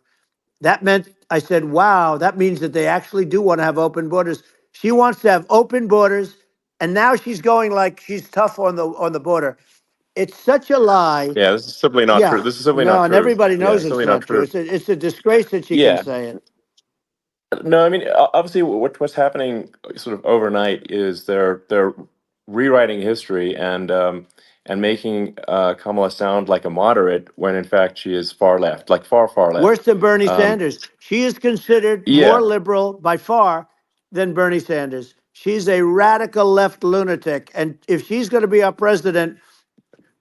That meant, I said, wow, that means that they actually do want to have open borders. She wants to have open borders, and now she's going like she's tough on the border. It's such a lie. Yeah. This is simply not true. Yeah, This is simply no, not and true. everybody Yeah. knows It's it's simply not not true. true. It's a disgrace that she can Yeah. say it. No, I mean, obviously, what's happening sort of overnight is they're rewriting history and making Kamala sound like a moderate when in fact she is far left, like far Worse left. than Bernie Um, Sanders. She is considered more yeah. liberal by far than Bernie Sanders. She's a radical left lunatic. And if she's going to be our president,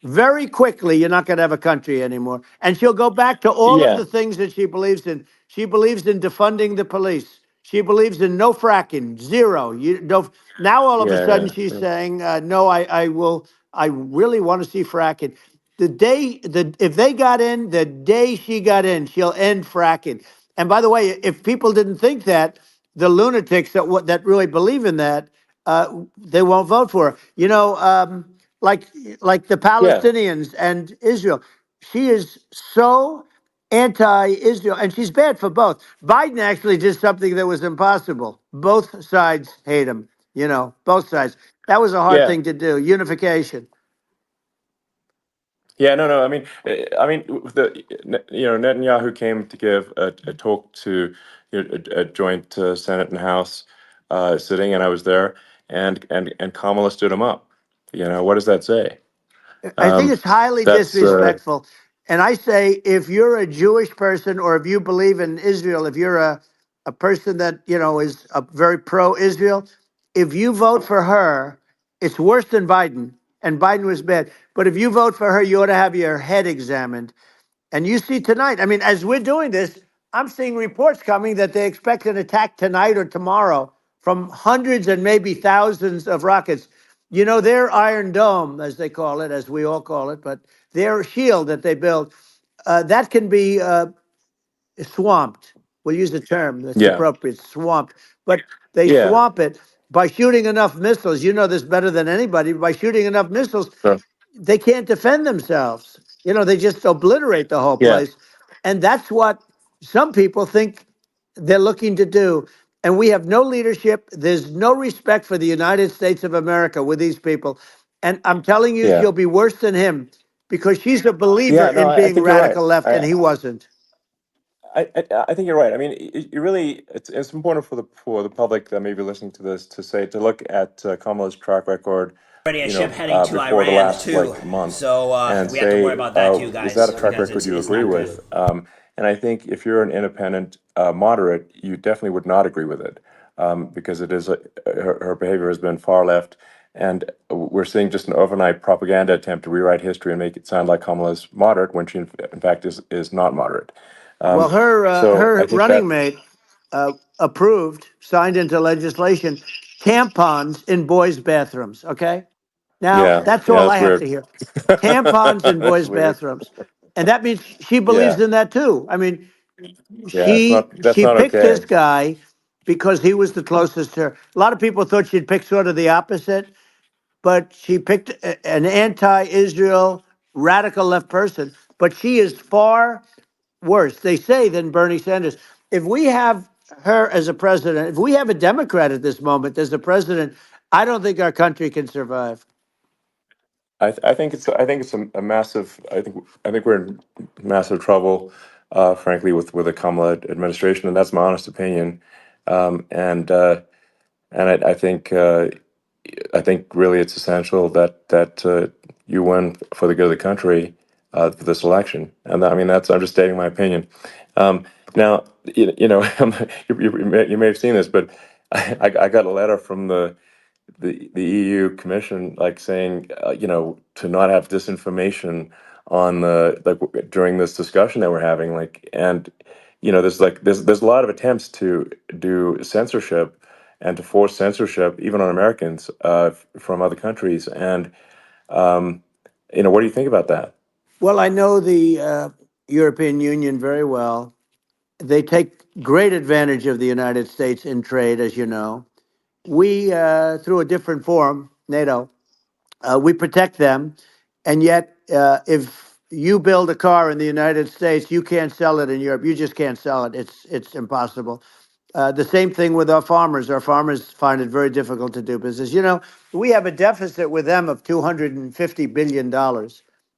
very quickly, you're not going to have a country anymore. And she'll go back to all of Yeah. the things that she believes in. She believes in defunding the police. She believes in no fracking, zero. You no. Now all of a sudden Yeah. she's Yeah. saying, no, I will. I really want to see fracking. If they got in, the day she got in, she'll end fracking. And by the way, if people didn't think that, the lunatics that really believe in that they won't vote for her. Like the Yeah, Palestinians and Israel. She is so anti-Israel, and she's bad for both. Biden actually did something that was impossible. Both sides hate him. Both sides. That was a hard yeah. thing to do. Unification. Yeah, no, no. I mean, Netanyahu came to give a talk to a joint Senate and House sitting, and I was there, and Kamala stood him up. What does that say? I think Um, it's highly that's disrespectful. And I say, if you're a Jewish person or if you believe in Israel, if you're a person that, is a very pro-Israel, if you vote for her, it's worse than Biden. And Biden was bad. But if you vote for her, you ought to have your head examined. And you see tonight, I mean, as we're doing this, I'm seeing reports coming that they expect an attack tonight or tomorrow from hundreds and maybe thousands of rockets. Their Iron Dome, as they call it, as we all call it, but their shield that they build, that can be swamped. We'll use the term that's yeah, appropriate, swamped. But they yeah. swamp it by shooting enough missiles. You know this better than anybody. By shooting enough missiles, So, they can't defend themselves. They just obliterate the whole yeah, place. And that's what some people think they're looking to do. And we have no leadership. There's no respect for the United States of America with these people. And I'm telling you, yeah, you'll be worse than him because she's a believer yeah. No, in I being think you're right. radical left, and he wasn't. I think you're right. I mean, you really, it's important for the public that may be listening to this to look at Kamala's track record, Already a ship heading to before the Iran last too, like month, so and we have to worry say, about that too, is that a guys, track because record it's you it's agree not good. with? And I think if you're an independent moderate, you definitely would not agree with it, because it is her behavior has been far left, and we're seeing just an overnight propaganda attempt to rewrite history and make it sound like Kamala's moderate when she in fact is not moderate. Well, Um, so her I think running that, mate approved, signed into legislation, tampons in boys' bathrooms. Okay, now yeah, that's yeah, all I that's have to weird. hear. Tampons in That's boys' weird. bathrooms, and that means she believes Yeah, in that too. I mean, yeah, that's she not picked okay. this guy because he was the closest to her. A lot of people thought she'd pick sort of the opposite, but she picked an anti-Israel radical left person. But she is far worse, they say, than Bernie Sanders. If we have her as a president, if we have a Democrat at this moment as the president, I don't think our country can survive. I think it's a massive. I think we're in massive trouble, frankly, with the Kamala administration, and that's my honest opinion. And I think really it's essential that you win for the good of the country for this election. And I mean I'm just stating my opinion. Now you may have seen this, but I got a letter from the EU Commission, like saying, to not have disinformation on the during this discussion that we're having, and there's a lot of attempts to do censorship and to force censorship even on Americans from other countries, and what do you think about that? Well, I know the European Union very well. They take great advantage of the United States in trade, as you know. We, through a different forum, NATO, we protect them. And yet, if you build a car in the United States, you can't sell it in Europe. You just can't sell it. It's impossible. The same thing with our farmers. Our farmers find it very difficult to do business. We have a deficit with them of $250 billion,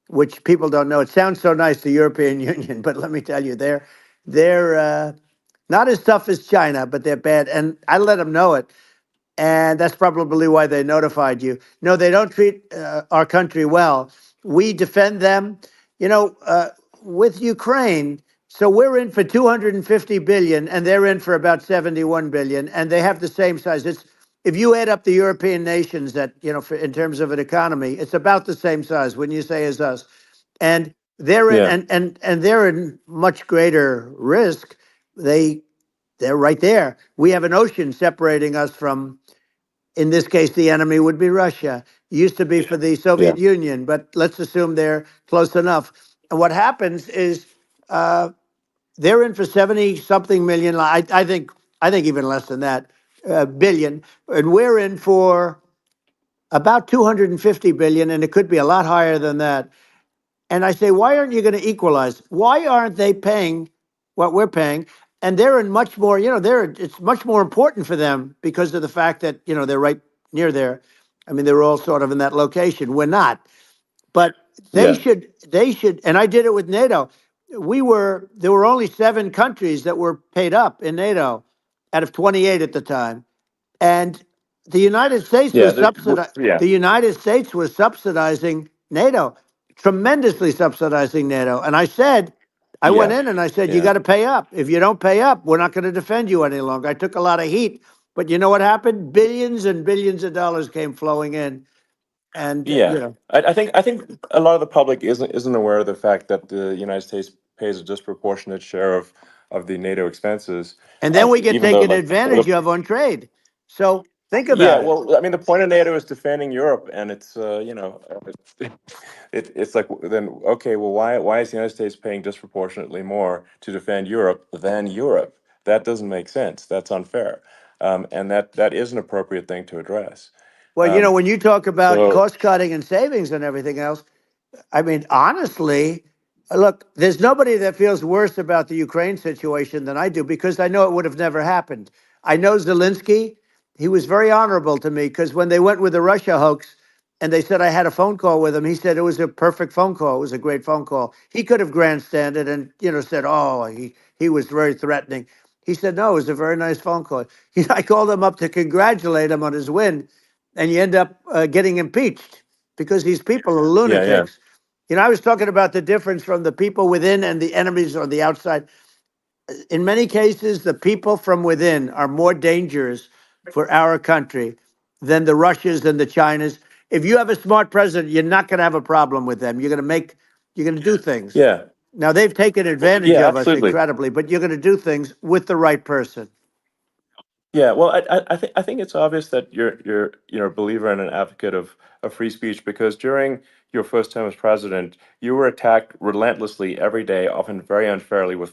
which people don't know. It sounds so nice, the European Union, but let me tell you, they're not as tough as China, but they're bad. And I let them know it, and that's probably why they notified you. No, they don't treat our country well. We defend them, with Ukraine. So we're in for 250 billion, and they're in for about 71 billion, and they have the same size. It's if you add up the European nations that in terms of an economy, it's about the same size. When you say as us, and they're in, Yeah, and they're in much greater risk. They they're right there. We have an ocean separating us from, in this case, the enemy would be Russia. Used to be for the yeah, Soviet Union, but let's assume they're close enough. And what happens is they're in for 70 something million. I think even less than that. billion, and we're in for about 250 billion, and it could be a lot higher than that. And I say, why aren't you going to equalize? Why aren't they paying what we're paying? And they're in much more, it's much more important for them because of the fact that, they're right near there. I mean, they're all sort of in that location. We're not. But Yeah. they should, and I did it with NATO. There were only 7 countries that were paid up in NATO out of 28 at the time. And the United States Yeah. was subsidizing. Yeah. The United States was subsidizing NATO, tremendously subsidizing NATO. And I said, I went Yeah. in and I said, you Yeah. got to pay up. If you don't pay up, we're not going to defend you any longer. I took a lot of heat, but you know what happened? Billions and billions of dollars came flowing in, and Yeah. I think a lot of the public isn't aware of the fact that the United States pays a disproportionate share of the NATO expenses. and then we get Even though, taken like, advantage of on trade. So think yeah, about it. well, I mean, the point of NATO is defending Europe, and it's it's like, then okay, well, why is the United States paying disproportionately more to defend Europe than Europe? That doesn't make sense. That's unfair, and that is an appropriate thing to address. Well, Um, when you talk about so cost cutting and savings and everything else, I mean, honestly, look, there's nobody that feels worse about the Ukraine situation than I do because I know it would have never happened. I know Zelensky. He was very honorable to me because when they went with the Russia hoax and they said I had a phone call with him, he said it was a perfect phone call. It was a great phone call. He could have grandstanded and, said, oh, he was very threatening. He said, no, it was a very nice phone call. I called him up to congratulate him on his win, and you end up getting impeached because these people are yeah, yeah, lunatics. I was talking about the difference from the people within and the enemies on the outside. In many cases, the people from within are more dangerous for our country than the Russias and the Chinas. If you have a smart president, you're not going to have a problem with them. You're going to do things. yeah, Now, they've taken advantage yeah, of us absolutely. incredibly, but you're going to do things with the right person. Yeah, well, I think it's obvious that you're a believer and an advocate of free speech, because during your first term as president, you were attacked relentlessly every day, often very unfairly, with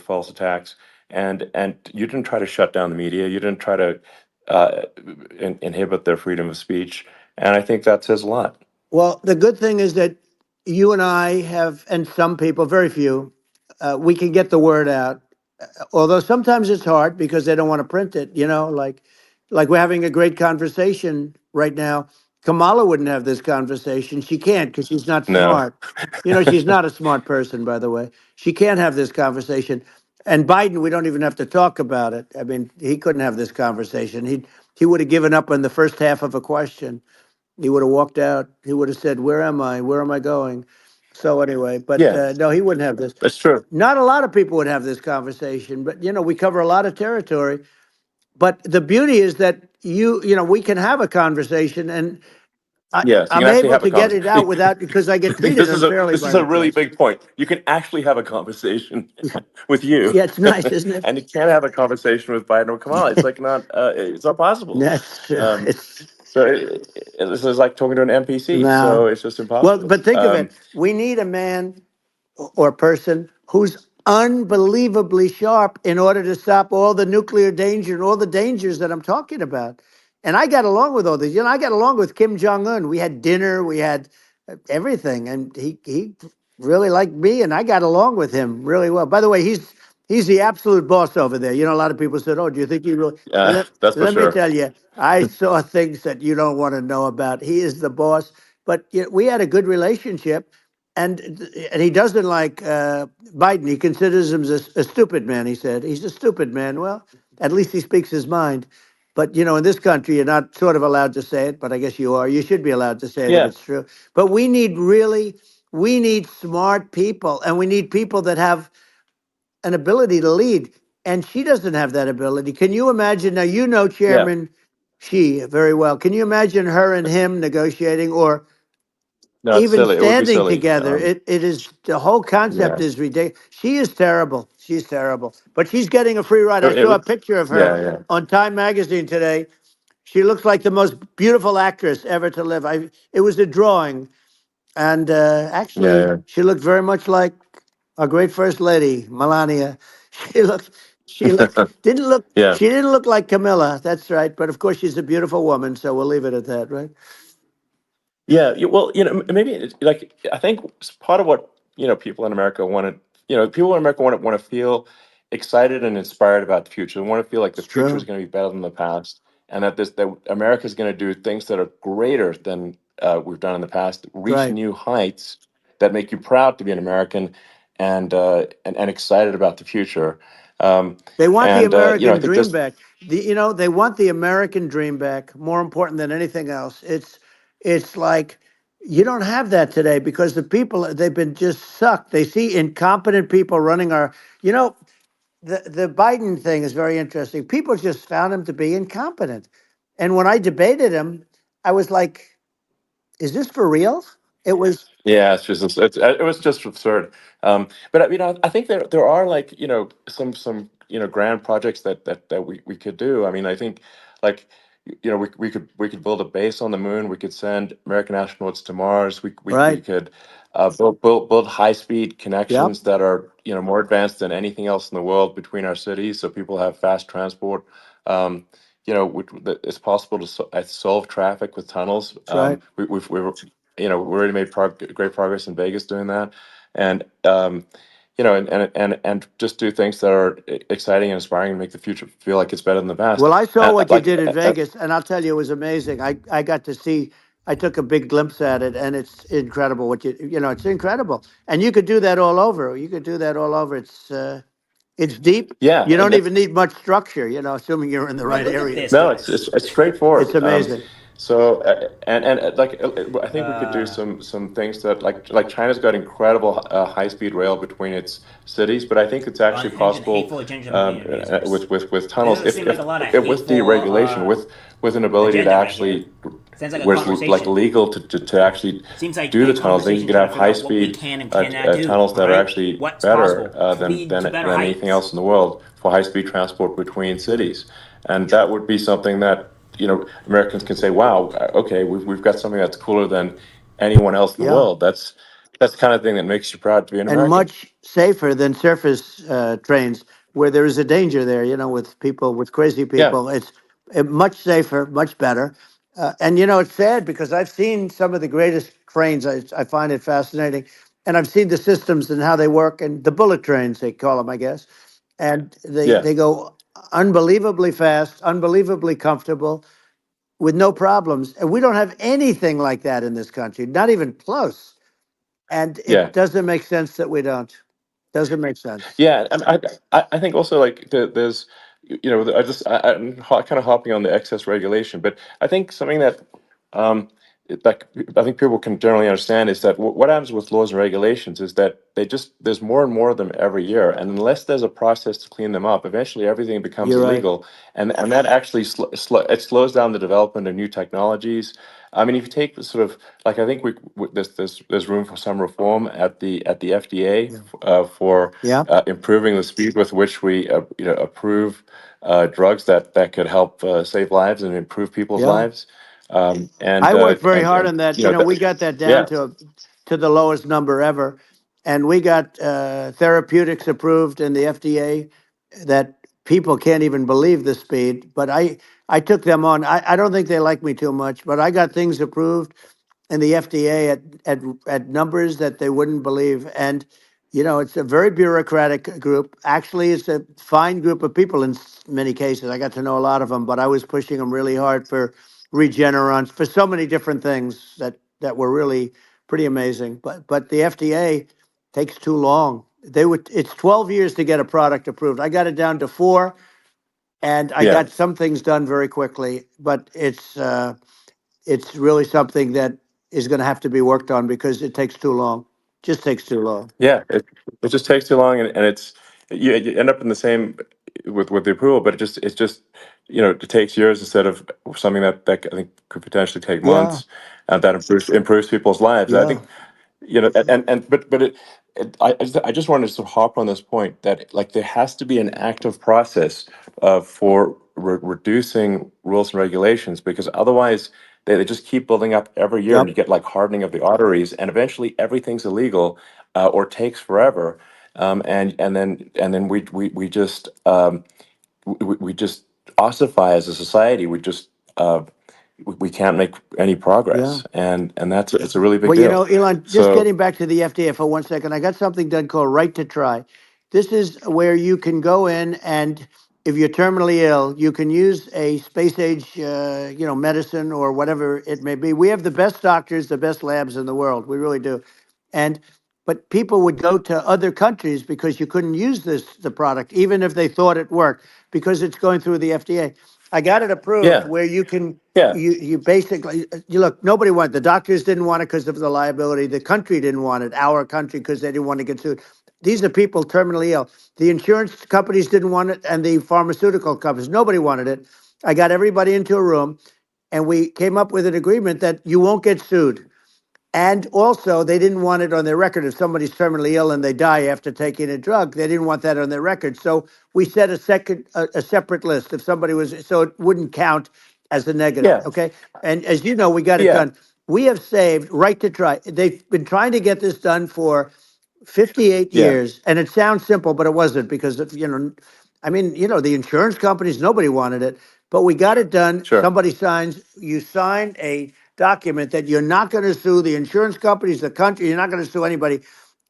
false attacks, and you didn't try to shut down the media. You didn't try to uh, inhibit their freedom of speech, and I think that says a lot. Well, the good thing is that you and I have, and some people, very few, we can get the word out. Although sometimes it's hard because they don't want to print it, like we're having a great conversation right now. Kamala wouldn't have this conversation. She can't because she's not No. smart. She's not a smart person, by the way. She can't have this conversation. And Biden, we don't even have to talk about it. I mean, he couldn't have this conversation. He would have given up on the first half of a question. He would have walked out. He would have said, "Where am I? Where am I going?" So anyway, but Yeah, no, he wouldn't have this. that's true. Not a lot of people would have this conversation, but we cover a lot of territory. But the beauty is that we can have a conversation, and Yes, you can I'm actually able have a to get it out conversation. without because I get treated This is a unfairly this by is a the really press. big point. You can actually have a conversation with you, Yeah, it's nice, isn't it? and you can't have a conversation with Biden or Kamala. It's like it's not possible. That's true. Um, It's so this is like talking to an NPC. So no. it's just Well, impossible. but think of it. We need a man or person who's unbelievably sharp in order to stop all the nuclear danger and all the dangers that I'm talking about. And I got along with all these. I got along with Kim Jong Un. We had dinner, we had everything, and he really liked me, and I got along with him really well. By the way, he's the absolute boss over there. A lot of people said, "Oh, do you think he really?" That's for Let me sure. tell you, I saw things that you don't want to know about. He is the boss, but we had a good relationship, and he doesn't like Biden. He considers him a stupid man. He said he's a stupid man. Well, at least he speaks his mind. But in this country, you're not sort of allowed to say it, but I guess you are. You should be allowed to say it if Yeah, it's true. But we need smart people, and we need people that have an ability to lead. And she doesn't have that ability. Can you imagine? Now, yeah. Chairman Xi very well. Can you imagine her and him negotiating or No, it's even silly. It would be standing silly. together? It is the whole concept Yeah. is ridiculous. She is terrible. She's terrible. But she's getting a free ride. I It saw a would. picture of her Yeah, yeah, on Time Magazine today. She looks like the most beautiful actress ever to live. It was a drawing, and yeah, actually, yeah. she looked very much like our great first lady, Melania. She looked. She didn't look. Yeah. She didn't look like Camilla. That's right. But of course, she's a beautiful woman. So we'll leave it at that, right? Yeah, well, maybe like I think part of what people in America want to, people in America want to feel excited and inspired about the future. They want to feel like the It's future is true. going to be better than the past, and that America is going to do things that are greater than we've done in the past, reach Right. new heights that make you proud to be an American, and excited about the future. Um, They want the and I American think dream just back. They want the American dream back. More important than anything else. It's like you don't have that today because the people they've been just sucked. They see incompetent people running our. You know, the Biden thing is very interesting. People just found him to be incompetent, and when I debated him, I was like, "Is this for real?" It was Yeah, it was just absurd. But I think there are like some grand projects that we could do. I mean, I think like we could build a base on the moon. We could send American astronauts to Mars. We right. could build high speed Yep. connections that are more advanced than anything else in the world between our cities, so people have fast transport. Um, it's possible to solve traffic with tunnels. That's right. We already made great progress in Vegas doing that, and and just do things that are exciting and inspiring and make the future feel like it's better than the past. Well, I saw And what you did in Vegas, and I'll tell you, it was amazing. I got to see. I took a big glimpse at it, and it's incredible. It's incredible, and you could do that all over. You could do that all over. It's deep. yeah, You and don't that's even need much structure. Assuming you're in the Right, right look at areas. this, no, it's guys. it's It's straightforward. amazing. So like I think we could do Uh, some things that like China's got incredible high speed rail between its cities, but I think it's actually Unintentional, possible hateful attention by users. with There tunnels does seem like a lot of with hateful deregulation with an ability to agenda right here. actually Sounds like a where it's like conversation. legal to actually Seems like do a the tunnels. Then you conversation could trying to have figure high out what we speed can and cannot do. tunnels All that are right, actually what's better possible to lead to better than anything heights. else in the world for high speed transport between cities, and that would be something that Americans can say, "Wow, okay, we've got something that's cooler than anyone else in the Yeah. world." That's the kind of thing that makes you proud to be an And American. much safer than surface trains where there is a danger there, with people, with crazy Yeah, people. It's much safer, much better. And, it's sad because I've seen some of the greatest trains. I find it fascinating. And I've seen the systems and how they work, and the bullet trains, they call them, I guess. And yeah, they go unbelievably fast, unbelievably comfortable with no problems. And we don't have anything like that in this country, not even close. And yeah. it doesn't make sense that we don't. Doesn't make sense. Yeah, and I think also like there's I'm kind of hopping on the excess regulation, but I think something that like I think people can generally understand is that what happens with laws and regulations is that there's more and more of them every year, and unless there's a process to clean them up, eventually everything becomes You're right. illegal, and that actually it slows down the development of new technologies. I mean, if you take the sort of like I think there's room for some reform at the FDA Yeah. for Yeah. improving the speed with which we approve drugs that could help save lives and improve people's Yeah. lives. And I worked very hard and on that. We got that down yeah, to the lowest number ever, and we got therapeutics approved in the FDA that people can't even believe the speed. But I took them on. I don't think they like me too much, but I got things approved in the FDA at numbers that they wouldn't believe. And it's a very bureaucratic group. Actually, it's a fine group of people in many cases. I got to know a lot of them, but I was pushing them really hard for Regeneron, for so many different things that were really pretty amazing. But the FDA takes too long. It's 12 years to get a product approved. I got it down to 4, and I yeah. got some things done very quickly. But it's really something that is going to have to be worked on because it takes too long. Just takes too long. Yeah, it just takes too long, and it's you end up in the same with the approval, but it's just it takes years instead of something that I think could potentially take Yeah, months, and that improves people's lives. I yeah, think but I just wanted to sort of hop on this point that like there has to be an active process for reducing rules and regulations, because otherwise they just keep building up every year, and yep. you get like hardening of the arteries, and eventually everything's illegal or takes forever. And then we just we just ossify as a society. Uh, we can't make any Yeah. progress, and that's it's a really big Well, deal. Elon, just So getting back to the FDA for 1 second, I got something done called Right to Try. This is where you can go in and if you're terminally ill, you can use a space age, medicine or whatever it may be. We have the best doctors, the best labs in the world. We really do. And but people would go to other countries because you couldn't use the product, even if they thought it worked, because it's going through the FDA. I got it approved yeah, where you can yeah, you basically you look, nobody wanted, the doctors didn't want it because of the liability, the country didn't want it, our country, because they didn't want to get sued. These are people terminally ill. The insurance companies didn't want it, and the pharmaceutical companies, nobody wanted it. I got everybody into a room, and we came up with an agreement that you won't get sued. And also, they didn't want it on their record. If somebody's terminally ill and they die after taking a drug, they didn't want that on their record. So we set a separate list. If somebody was, so it wouldn't count as a negative. yeah, Okay. And as you know, we got it yeah, done. We have saved Right to Try. They've been trying to get this done for 58 yeah. years. And it sounds simple, but it wasn't because, I mean, the insurance companies, nobody wanted it, but we got it done. Sure. Somebody signs, you sign a document that you're not going to sue the insurance companies, the country, you're not going to sue anybody.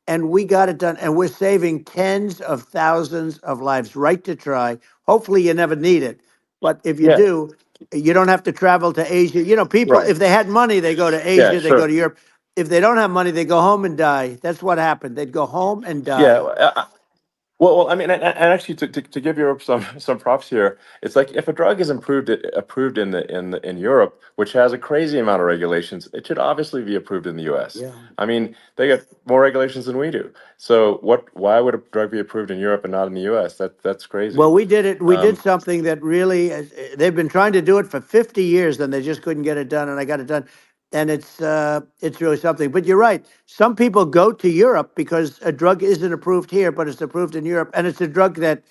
And we got it done. And we're saving tens of thousands of lives. Right to Try. Hopefully, you never need it. But if you Yeah. do, you don't have to travel to Asia. People, Right. if they had money, they go to Yeah. Asia, they go Sure. to Europe. If they don't have money, they go home and die. That's what happened. They'd go home and Yeah. die. Well, I mean, and actually, to give Europe some props here, it's like if a drug is approved in Europe, which has a crazy amount of regulations, it should obviously be approved in the U.S. Yeah. I mean, they get more regulations than we do. So why would a drug be approved in Europe and not in the U.S.? That's crazy. Well, we did it. We did Um, something that really, they've been trying to do it for 50 years, and they just couldn't get it done, and I got it done. And it's really something. But you're right. Some people go to Europe because a drug isn't approved here, but it's approved in Europe, and it's a drug that,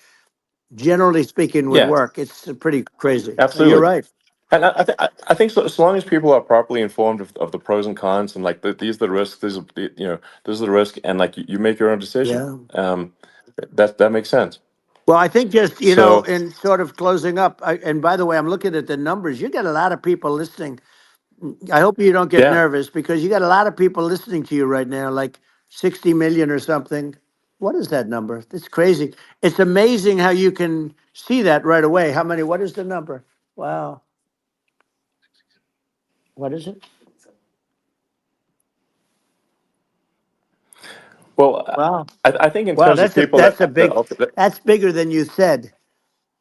generally speaking, would yeah, work. It's pretty crazy. You're absolutely. right. And I think so long as people are properly informed of the pros and cons and like these are the risks, this is the risk, and like you make your own decision. Yeah. That makes sense. Well, I think just, So in sort of closing up, and by the way, I'm looking at the numbers. You got a lot of people listening. I hope you don't get yeah, nervous because you got a lot of people listening to you right now, like 60 million or something. What is that number? It's crazy. It's amazing how you can see that right away. How many? What is the number? Wow. What is it? well, Wow. I think in Wow, terms of that's a people that's a that big that's bigger than you said.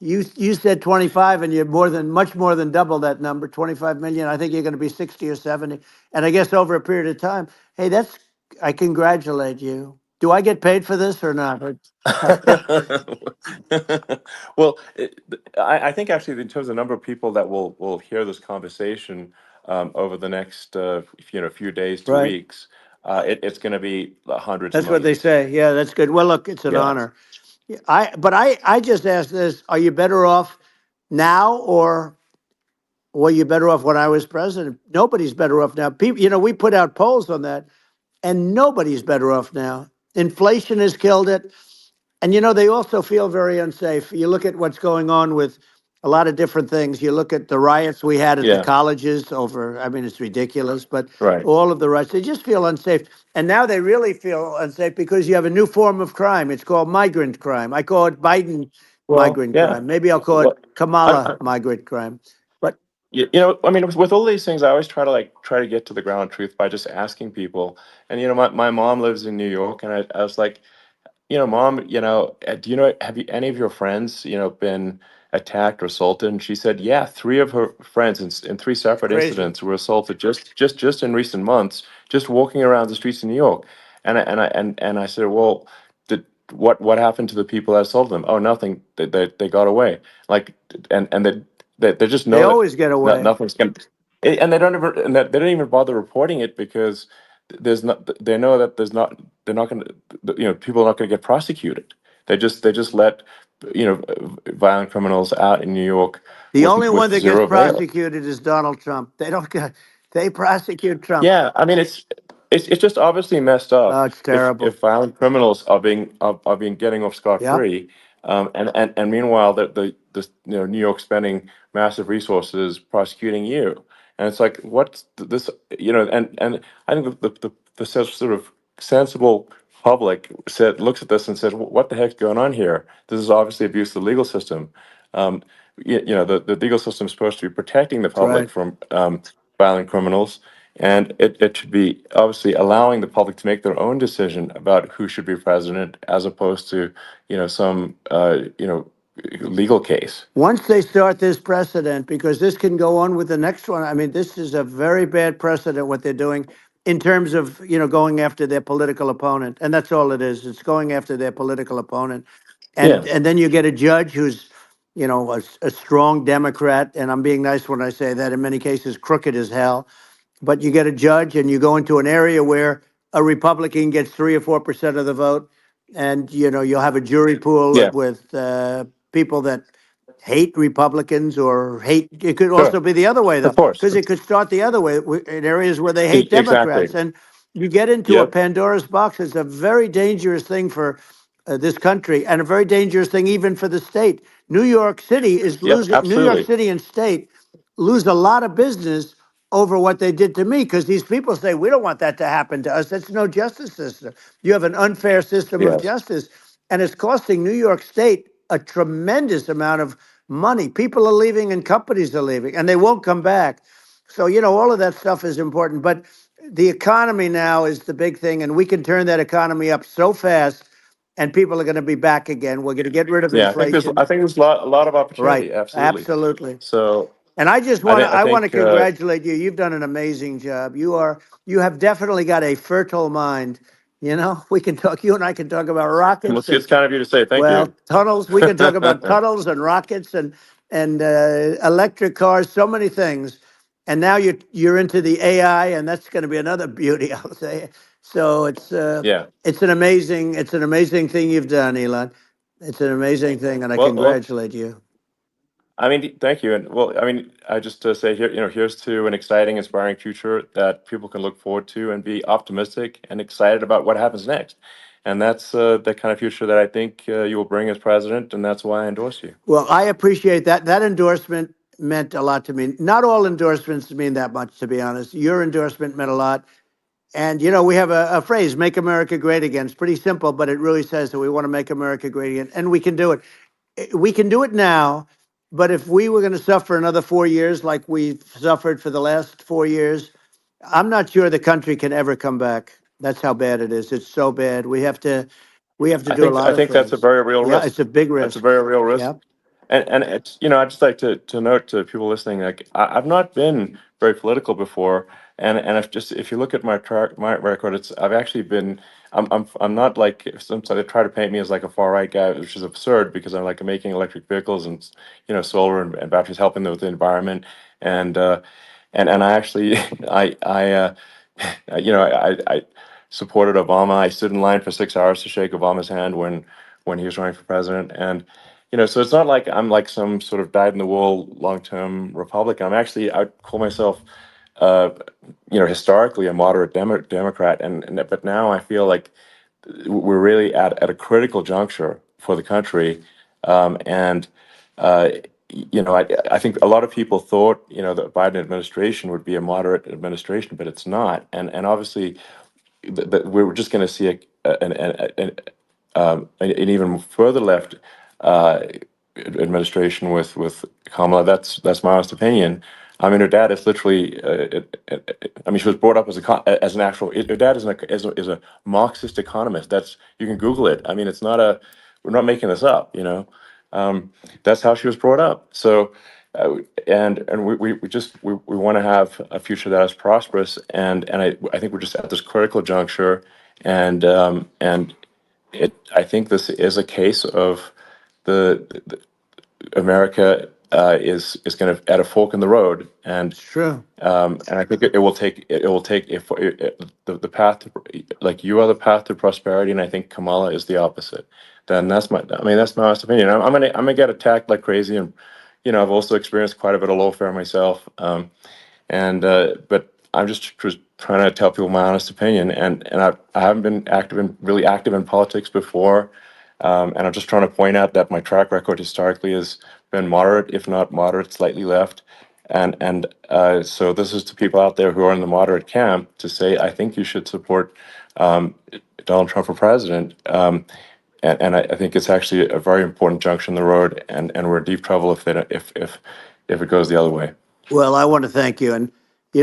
You said 25 and you're much more than double that number, 25 million. I think you're going to be 60 or 70. And I guess over a period of time, hey, I congratulate you. Do I get paid for this or not? well, I think actually in terms of the number of people that will hear this conversation over the next few days to Right. weeks, it's going to be hundreds of That's what they millions. say. Yeah, that's good. Well, look, it's an Yeah. honor. But I just asked this, are you better off now or were you better off when I was president? Nobody's better off now. People, we put out polls on that and nobody's better off now. Inflation has killed it. And they also feel very unsafe. You look at what's going on with a lot of different things. You look at the riots we had at the Yeah. colleges over, I mean, it's ridiculous, but Right. all of the riots, they just feel unsafe. And now they really feel unsafe because you have a new form of crime. It's called migrant crime. I call it Biden Well, migrant yeah. crime. Maybe I'll call it Well, Kamala migrant crime. But I mean, with all these things, I always try to get to the ground truth by just asking people. And my mom lives in New York, and I was like, Mom, do you know, have you, any of your friends, been attacked or assaulted? And she said, yeah, three of her friends in three it's separate crazy. incidents were assaulted just in recent months, just walking around the streets of New York. And I said, well, what happened to the people that assaulted them? Oh, nothing. They got away. Like, and they just They know that always get away. nothing's going. And they don't even bother reporting it because there's not. They know that there's not. They're not going to. People are not going to get prosecuted. They just let violent criminals out in New York The only one with that gets zero bail. prosecuted is Donald Trump. They don't get, they prosecute Trump. Yeah, I mean it's it's just obviously messed up It's terrible. if violent criminals are being getting off scot Yep. free, and meanwhile the New York spending massive resources prosecuting you, and it's like what's this and I think the sort of sensible public looks at this and says, what the heck's going on here? This is obviously abuse of the legal system. Um, the legal system is supposed to be protecting the That's right. public from violent criminals, and it should be obviously allowing the public to make their own decision about who should be president, as opposed to some legal case. Once they start this precedent, because this can go on with the next one. I mean, this is a very bad precedent what they're doing in terms of going after their political opponent, and that's all it is. It's going after their political opponent, Yeah, and then you get a judge who's a strong Democrat, and I'm being nice when I say that. In many cases, crooked as hell, but you get a judge and you go into an area where a Republican gets 3 or 4% of the vote, and you'll have a jury pool yeah, with people that hate Republicans or hate. It could also sure, be the other way though, of course, because it could start the other way in areas where they hate Democrats, exactly. and you get into a Yep. Pandora's box. It's a very dangerous thing for this country, and a very dangerous thing even for the state. New York City is Yep. losing. New York Absolutely. City and state lose a lot of business over what they did to me, because these people say we don't want that to happen to us. That's no justice system. You have an unfair system of Yes. justice, and it's costing New York State a tremendous amount of money. People are leaving and companies are leaving, and they won't come back. So all of that stuff is important, but the economy now is the big thing, and we can turn that economy up so fast, and people are going to be back again. We're going to get rid of Yeah, inflation. I think there's a lot of Right. opportunity. Absolutely. Absolutely. So And I just I want to think I I want to think congratulate you. You've done an amazing job. You have definitely got a fertile mind. We can talk. You and I can talk about well, rockets and it's kind of you to say. Thank you. tunnels. We can talk about tunnels and rockets and electric cars. So many things. And now you're into the AI, and that's going to be another beauty, I'll say. So Yeah. it's an amazing thing you've done, Elon. It's an amazing thing, and I Well, congratulate you. I mean, thank you. And well, I mean, I just say here, here's to an exciting, inspiring future that people can look forward to and be optimistic and excited about what happens next. And that's the kind of future that I think you will bring as president, and that's why I endorse you. Well, I appreciate that. That endorsement meant a lot to me. Not all endorsements mean that much, to be honest. Your endorsement meant a lot. And, we have a phrase, make America great again. It's pretty simple, but it really says that we want to make America great again. And we can do it. We can do it now. But if we were going to suffer another 4 years like we've suffered for the last 4 years, I'm not sure the country can ever come back. That's how bad it is. It's so bad. We have to do a lot I of think that's a things. very real Yeah, risk. it's a big That's a risk. very real risk. Yeah. And it's I'd just like to note to people listening, like I've not been very political before, and if you look at my record, I've actually been I'm not like some they try to paint me as like a far right guy, which is absurd because I'm like making electric vehicles and solar and batteries helping with the environment, and and I actually I supported Obama. I stood in line for 6 hours to shake Obama's hand when he was running for president, and so it's not like I'm like some sort of dyed in the wool long term Republican. I'd call myself, uh, historically a moderate Democrat, but now I feel like we're really at a critical juncture for the country, and uh, I think a lot of people thought the Biden administration would be a moderate administration, but it's not, and obviously we're just going to see an even further left uh, administration with Kamala. That's my honest opinion. I mean, her dad is literally. I mean, she was brought up as an actual. Her dad is a Marxist economist. You can Google it. I mean, it's not a. We're not making this up. That's how she was brought up. So, and we want to have a future that is prosperous. And I think we're just at this critical juncture, and I think this is a case of the America is going to at a fork in the road, It's true. and I think it will take if the path to, like you are the path to prosperity, and I think Kamala is the opposite. Then that's my honest opinion. I'm gonna get attacked like crazy, and I've also experienced quite a bit of lawfare myself, and but I'm just trying to tell people my honest opinion, and I haven't been really active in politics before, and I'm just trying to point out that my track record historically has been moderate, if not moderate, slightly left, and so this is to people out there who are in the moderate camp to say I think you should support um, Donald Trump for president. And I think it's actually a very important junction in the road, and we're in deep trouble if it goes the other way. Well, I want to thank you. And,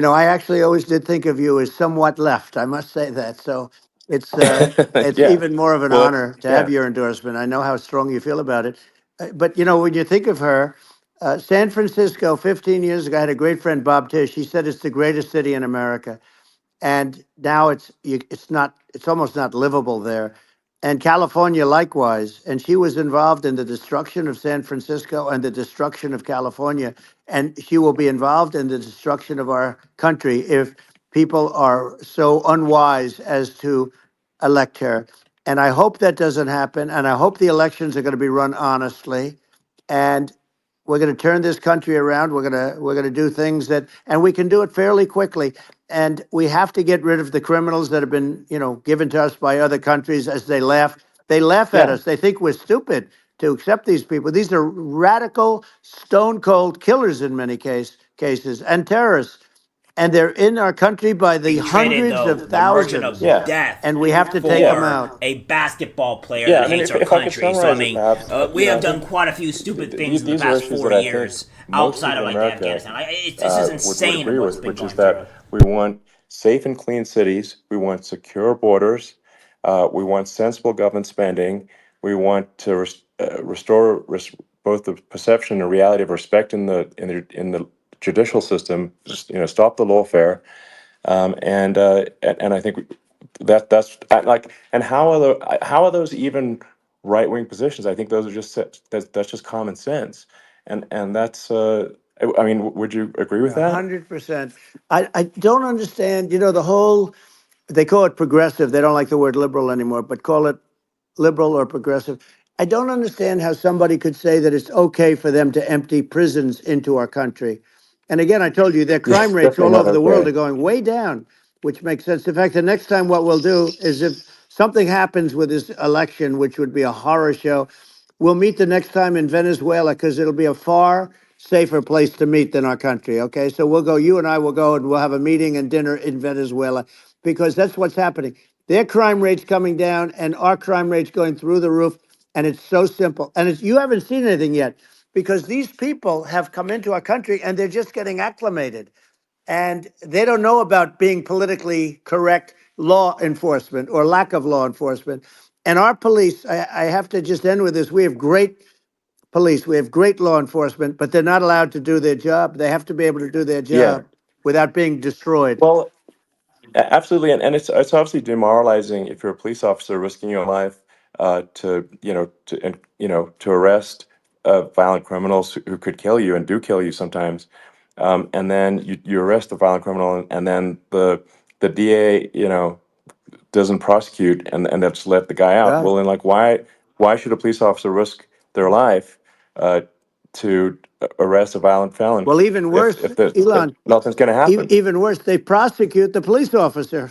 I actually always did think of you as somewhat left. I must say that. So it's Yeah. even more of an Well, honor to have yeah. your endorsement. I know how strong you feel about it. But, when you think of her, San Francisco, 15 years ago, I had a great friend, Bob Tish. He said it's the greatest city in America, and now it's almost not livable there. And California likewise. And she was involved in the destruction of San Francisco and the destruction of California, and she will be involved in the destruction of our country if people are so unwise as to elect her. And I hope that doesn't happen, and I hope the elections are going to be run honestly, and we're going to turn this country around. We're going to do things that, and we can do it fairly quickly. And we have to get rid of the criminals that have been, given to us by other countries as they laugh. They laugh at Yeah. us. They think we're stupid to accept these people. These are radical, stone cold killers in many cases and terrorists. And they're in our country by the They traded hundreds of the merchant thousands. of Yeah. death And we have to take them for out. a basketball player Yeah. that I mean, hates our if I could country. So I summarize it, mean, perhaps, we I have done think quite a few stupid things in the these are past issues 4 that I think years most outside people of in like America Afghanistan. This is would insane agree what's with, been which is going through. that we want safe and clean cities, we want secure borders, we want sensible government spending, we want to restore both the perception and reality of respect in the judicial system, just stop the lawfare, and I think like, and how are those even right wing positions? I think those are that's just common sense, and that's I mean, would you agree with Yeah, that? 100%. I don't understand, the whole, they call it progressive. They don't like the word liberal anymore, but call it liberal or progressive. I don't understand how somebody could say that it's okay for them to empty prisons into our country. And again, I told you their Yeah, crime it's rates definitely all not over the world okay. are going way down, which makes sense. In fact, the next time what we'll do is if something happens with this election, which would be a horror show, we'll meet the next time in Venezuela because it'll be a far safer place to meet than our country. Okay. So we'll go, you and I will go and we'll have a meeting and dinner in Venezuela because that's what's happening. Their crime rate's coming down and our crime rate's going through the roof. And it's so simple. And you haven't seen anything yet because these people have come into our country and they're just getting acclimated and they don't know about being politically correct law enforcement or lack of law enforcement. And our police, I have to just end with this. We have great police, we have great law enforcement, but they're not allowed to do their job. They have to be able to do their Yeah. job without being destroyed. Well, absolutely, and it's obviously demoralizing if you're a police officer risking your life to arrest violent criminals who could kill you and do kill you sometimes, and then you arrest the violent criminal, and then the DA doesn't prosecute, and they just let the guy out. Yeah. Well, then, like, why should a police officer risk their life uh, to arrest a violent felon Well, even if worse, if Elon, nothing's going to happen? even worse, they prosecute the police officer.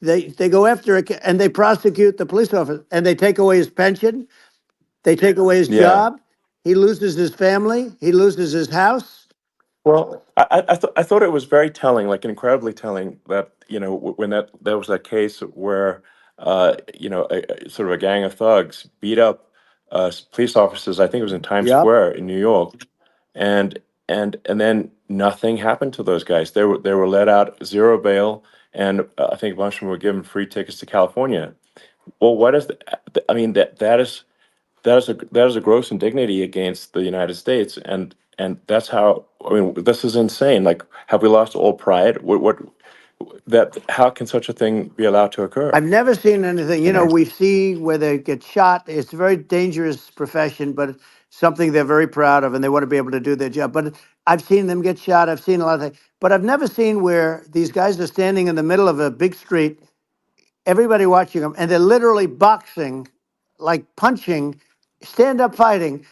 They go after it and they prosecute the police officer and they take away his pension. They take away his Yeah. job. He loses his family. He loses his house. Well, I thought it was very telling, like incredibly telling, that when there was that case where sort of a gang of thugs beat up police officers. I think it was in Times Yep. Square in New York, and and then nothing happened to those guys. They were let out, zero bail, and I think a bunch of them were given free tickets to California. Well, what is I mean, that is a gross indignity against the United States, and that's how, I mean, this is insane. Like, have we lost all pride? What that how can such a thing be allowed to occur I've never seen anything. in our We see where they get shot. It's a very dangerous profession, but it's something they're very proud of and they want to be able to do their job. But I've seen them get shot. I've seen a lot of things. But I've never seen where these guys are standing in the middle of a big street, everybody watching them, and they're literally boxing, like punching, stand up fighting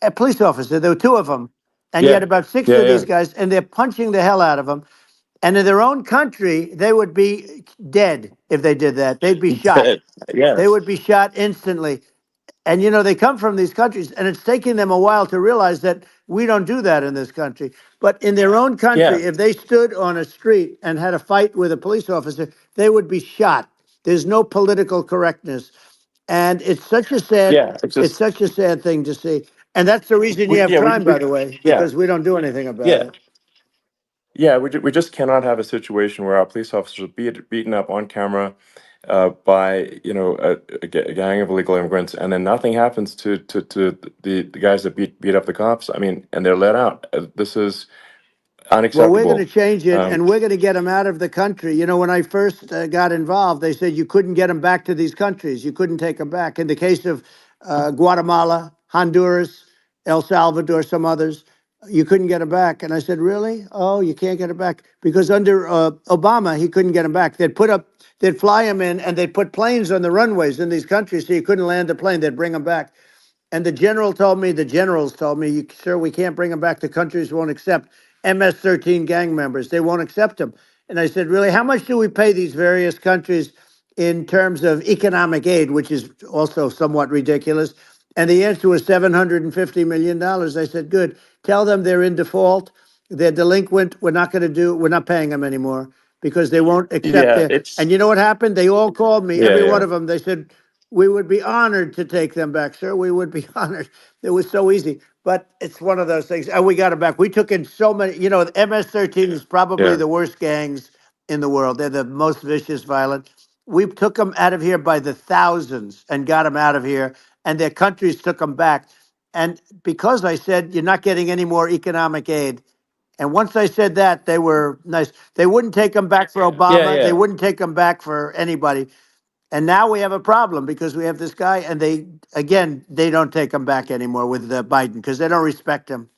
a police officer. There were two of them, and you had Yeah, about six yeah, of these yeah. guys, and they're punching the hell out of them. And in their own country, they would be dead if they did that. They'd be shot. They Yes. would be shot instantly. And they come from these countries, and it's taking them a while to realize that we don't do that in this country. But in their own Yeah. country, if they stood on a street and had a fight with a police officer, they would be shot. There's no political correctness, and Yeah. It's it's just such a sad thing to see. And that's the reason you we have yeah crime, we by the way, yeah because we don't do anything about yeah it. yeah we just cannot have a situation where our police officers are beaten up on camera by a gang of illegal immigrants, and then nothing happens to the guys that beat up the cops. I mean, and they're let out. This is Well, we're going to unacceptable. change it, Um, and we're going to get them out of the country. When I first got involved, they said you couldn't get them back to these countries. You couldn't take them back. In the case of Guatemala, Honduras, El Salvador, some others, you couldn't get them back. And I said, really? Oh, you can't get them back because under Obama, he couldn't get them back. They'd fly them in, and they'd put planes on the runways in these countries, so you couldn't land a plane. They'd bring them back. And the generals told me, sir, we can't bring them back. The countries won't accept MS-13 gang members. They won't accept them. And I said, really, how much do we pay these various countries in terms of economic aid, which is also somewhat ridiculous? And the answer was $750 million. I said, good. Tell them they're in default. They're delinquent. We're not paying them anymore because they won't accept yeah, their. it's And you know what happened? They all called me, yeah, every one yeah, of them. They said, we would be honored to take them back, sir. We would be honored. It was so easy. But it's one of those things. And we got them back. We took in so many, the MS-13 is probably yeah, the worst gangs in the world. They're the most vicious, violent. We took them out of here by the thousands and got them out of here. And their countries took them back. And because I said, you're not getting any more economic aid. And once I said that, they were nice. They wouldn't take them back for yeah, Obama. They yeah. wouldn't take them back for anybody. And now we have a problem because we have this guy, and they don't take him back anymore with Biden because they don't respect him.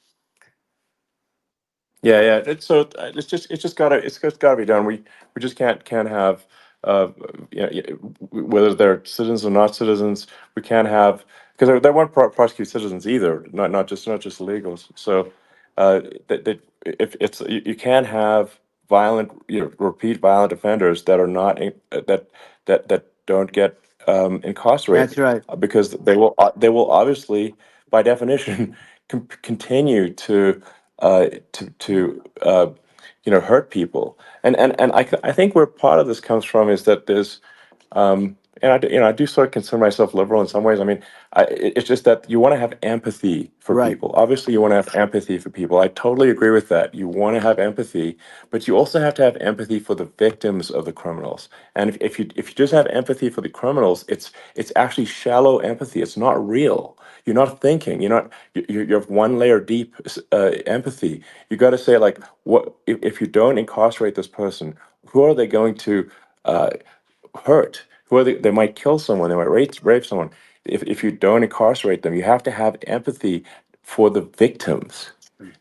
Yeah, yeah. It's just gotta be done. We just can't have whether they're citizens or not citizens. We can't have because they won't prosecute citizens either. Not just illegals. So that if it's you can't have violent repeat violent offenders that are not that don't get That's incarcerated right. because they will obviously by definition continue to hurt people. And I think where part of this comes from is that there's and I do sort of consider myself liberal in some ways. I mean, it's just that you want to have empathy for Right. people. Obviously, you want to have empathy for people. I totally agree with that. You want to have empathy, but you also have to have empathy for the victims of the criminals. And if you just have empathy for the criminals, it's actually shallow empathy. It's not real. You're not thinking. You have one layer deep empathy. You got to say like, what if you don't incarcerate this person? Who are they going to hurt? Who are they might kill someone. They might rape someone. If you don't incarcerate them, you have to have empathy for the victims.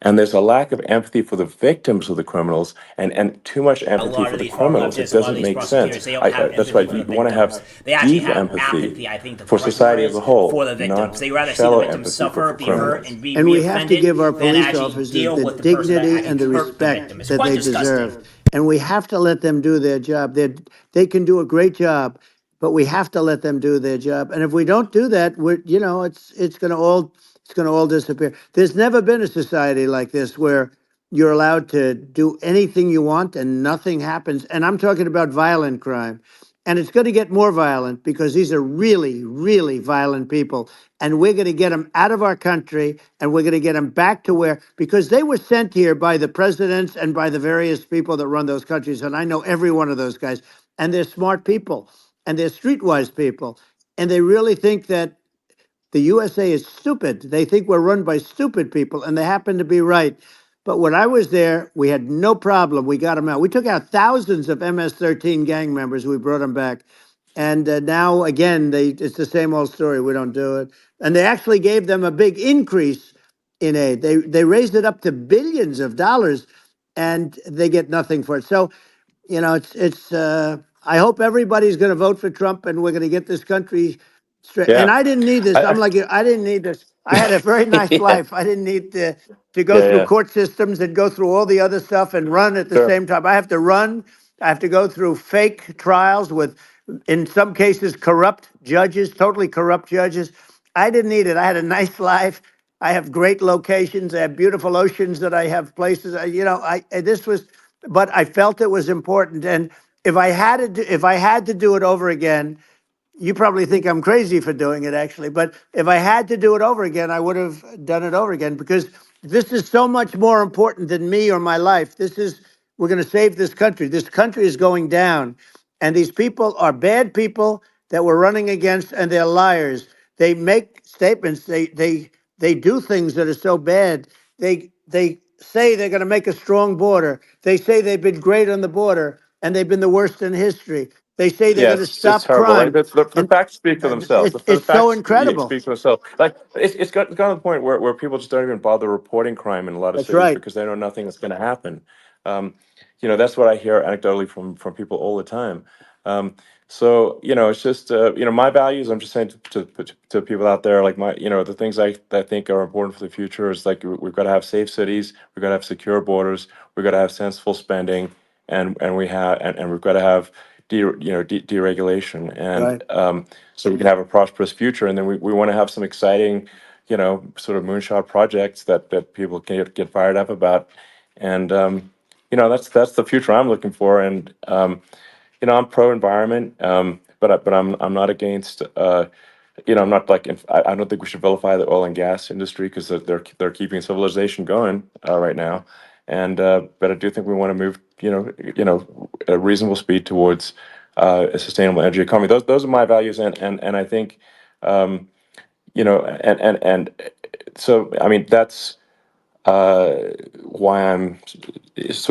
And there's a lack of empathy for the victims of the criminals, and too much A empathy lot for of the these far criminals. It leftists, a lot of doesn't these make sense. prosecutors, they don't have That's empathy why for the you want to have victims. They actually deep have empathy apathy. I think the for correct word society as is a whole, for the victims. not They rather see the shallow victims empathy suffer, for be hurt, criminals. and be And we have to reoffended give our than police actually officers deal the with the person that dignity actually and the hurt the respect victim. It's that quite they disgusting. deserve. And we have to let them do their job. They can do a great job, but we have to let them do their job. And if we don't do that, it's going to all disappear. There's never been a society like this where you're allowed to do anything you want and nothing happens. And I'm talking about violent crime. And it's going to get more violent because these are really, really violent people. And we're going to get them out of our country and we're going to get them back to because they were sent here by the presidents and by the various people that run those countries. And I know every one of those guys. And they're smart people and they're streetwise people. And they really think that the USA is stupid. They think we're run by stupid people, and they happen to be right. But when I was there, we had no problem. We got them out. We took out thousands of MS-13 gang members. We brought them back. And now, again, it's the same old story. We don't do it. And they actually gave them a big increase in aid. They raised it up to billions of dollars, and they get nothing for it. So, it's I hope everybody's going to vote for Trump, and we're going to get this country And Yeah. I didn't need this. I'm I like you. I didn't need this. I had a very nice yeah. life. I didn't need to go Yeah. through Yeah. court systems and go through all the other stuff and run at the Sure. same time. I have to run. I have to go through fake trials with, in some cases, corrupt judges, totally corrupt judges. I didn't need it. I had a nice life. I have great locations. I have beautiful oceans that I have places. This was, but I felt it was important. And if I had to do it over again, you probably think I'm crazy for doing it, actually. But if I had to do it over again, I would have done it over again because this is so much more important than me or my life. We're going to save this country. This country is going down. And these people are bad people that we're running against, and they're liars. They make statements. They do things that are so bad. They say they're going to make a strong border. They say they've been great on the border, and they've been the worst in history. They say they're Yeah, going to it's stop horrible. Like crime, the and facts speak for themselves. The it's so facts incredible. speak for themselves. Like it's gotten to the point where people just don't even bother reporting crime in a lot of That's cities right. because they know nothing is going to happen. Um, that's what I hear anecdotally from people all the time. So it's just my values. I'm just saying to people out there, like the things I think are important for the future is like we've got to have safe cities, we've got to have secure borders, we've got to have sensible spending, and we've got to have deregulation, and Right. so we can have a prosperous future. And then we want to have some exciting, sort of moonshot projects that people can get fired up about. And that's the future I'm looking for. And I'm pro environment, but I'm not against. I'm not like I don't think we should vilify the oil and gas industry because they're keeping civilization going right now, and but I do think we want to move at a reasonable speed towards a sustainable energy economy. Those are my values, and I think um, and so I mean that's uh, why I'm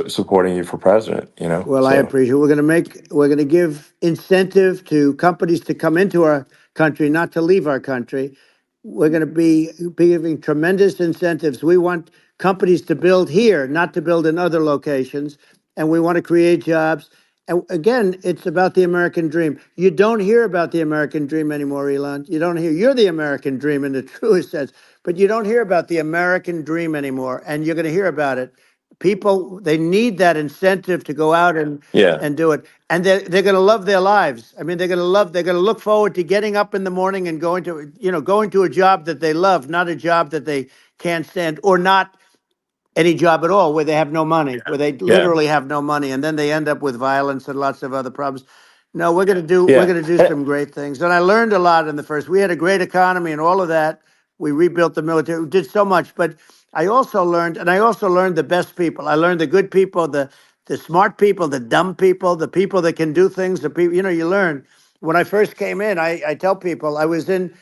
supporting you for president. Well, I So appreciate it. We're going to give incentive to companies to come into our country, not to leave our country. We're going to be giving tremendous incentives. We want companies to build here, not to build in other locations. And we want to create jobs. And again, it's about the American dream. You don't hear about the American dream anymore, Elon. You don't hear, you're the American dream in the truest sense, but you don't hear about the American dream anymore. And you're going to hear about it. People, they need that incentive to go out yeah, and do it, and they're going to love their lives. I mean, they're going to look forward to getting up in the morning and going to a job that they love, not a job that they can't stand, or not any job at all where they have no money, where they yeah, literally have no money, and then they end up with violence and lots of other problems. No, we're yeah. going to do some great things, and I learned a lot in the first. We had a great economy and all of that. We rebuilt the military, we did so much, but I also learned the best people. I learned the good people, the smart people, the dumb people, the people that can do things. The people, you learn. When I first came in, I tell people I was in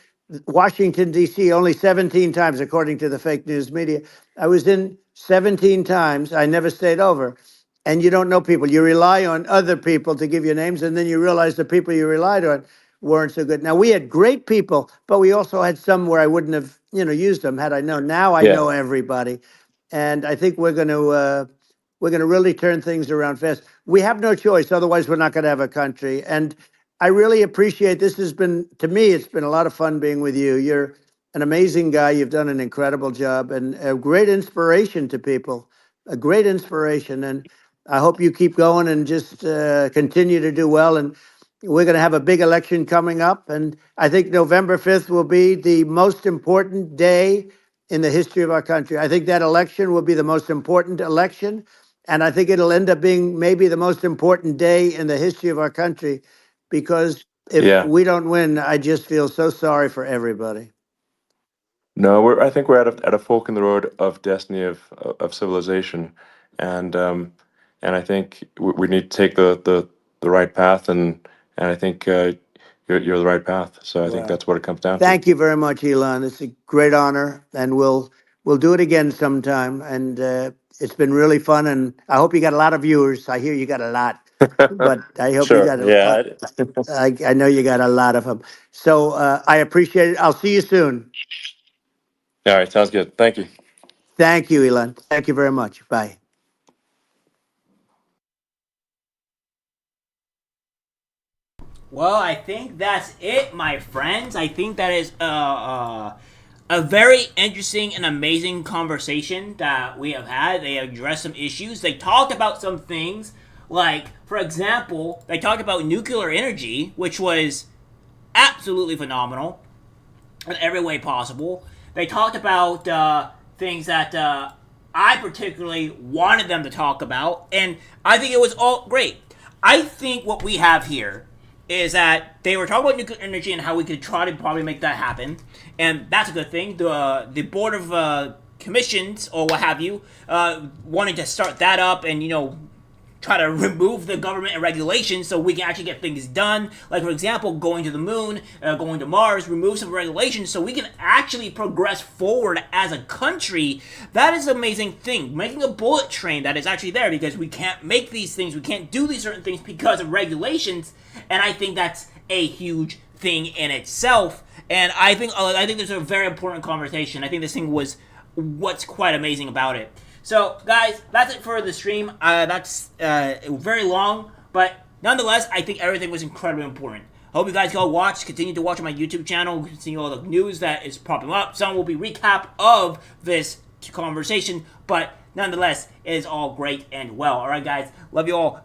Washington, D.C. only 17 times, according to the fake news media. I was in 17 times. I never stayed over. And you don't know people. You rely on other people to give you names, and then you realize the people you relied on weren't so good. Now, we had great people, but we also had some where I wouldn't have, used them had I known. Now I Yeah. know everybody. And I think we're going to really turn things around fast. We have no choice. Otherwise, we're not going to have a country. And I really appreciate this. Has been, to me, it's been a lot of fun being with you. You're an amazing guy. You've done an incredible job and a great inspiration to people, a great inspiration. And I hope you keep going and just continue to do well. And we're going to have a big election coming up. And I think November 5th will be the most important day in the history of our country. I think that election will be the most important election. And I think it'll end up being maybe the most important day in the history of our country because if Yeah. we don't win, I just feel so sorry for everybody. No, I think we're at a fork in the road of destiny of civilization, and I think we need to take the right path, and I think you're the right path. So I think Well, that's what it comes down to. thank you very much, Elon. It's a great honor, and we'll do it again sometime. And it's been really fun, and I hope you got a lot of viewers. I hear you got a lot, but I hope you Sure. got Yeah. I know you got a lot of them. So I appreciate it. I'll see you soon. All right. Sounds good. Thank you. Thank you, Elon. Thank you very much. Bye. Well, I think that's it, my friends. I think that is a very interesting and amazing conversation that we have had. They addressed some issues. They talked about some things, like, for example, they talked about nuclear energy, which was absolutely phenomenal in every way possible. They talked about things that I particularly wanted them to talk about, and I think it was all great. I think what we have here is that they were talking about nuclear energy and how we could try to probably make that happen, and that's a good thing. The board of commissions or what have you wanting to start that up and try to remove the government and regulations so we can actually get things done. Like, for example, going to the moon, going to Mars, remove some regulations so we can actually progress forward as a country. That is an amazing thing. Making a bullet train that is actually there because we can't make these things, we can't do these certain things because of regulations, and I think that's a huge thing in itself. And I think there's a very important conversation. I think this thing was what's quite amazing about it. So, guys, that's it for the stream. That's very long, but nonetheless, I think everything was incredibly important. I hope you guys go watch, continue to watch on my YouTube channel, continue all the news that is popping up. Some will be recap of this conversation, but nonetheless, it is all great and well. All right, guys, love you all.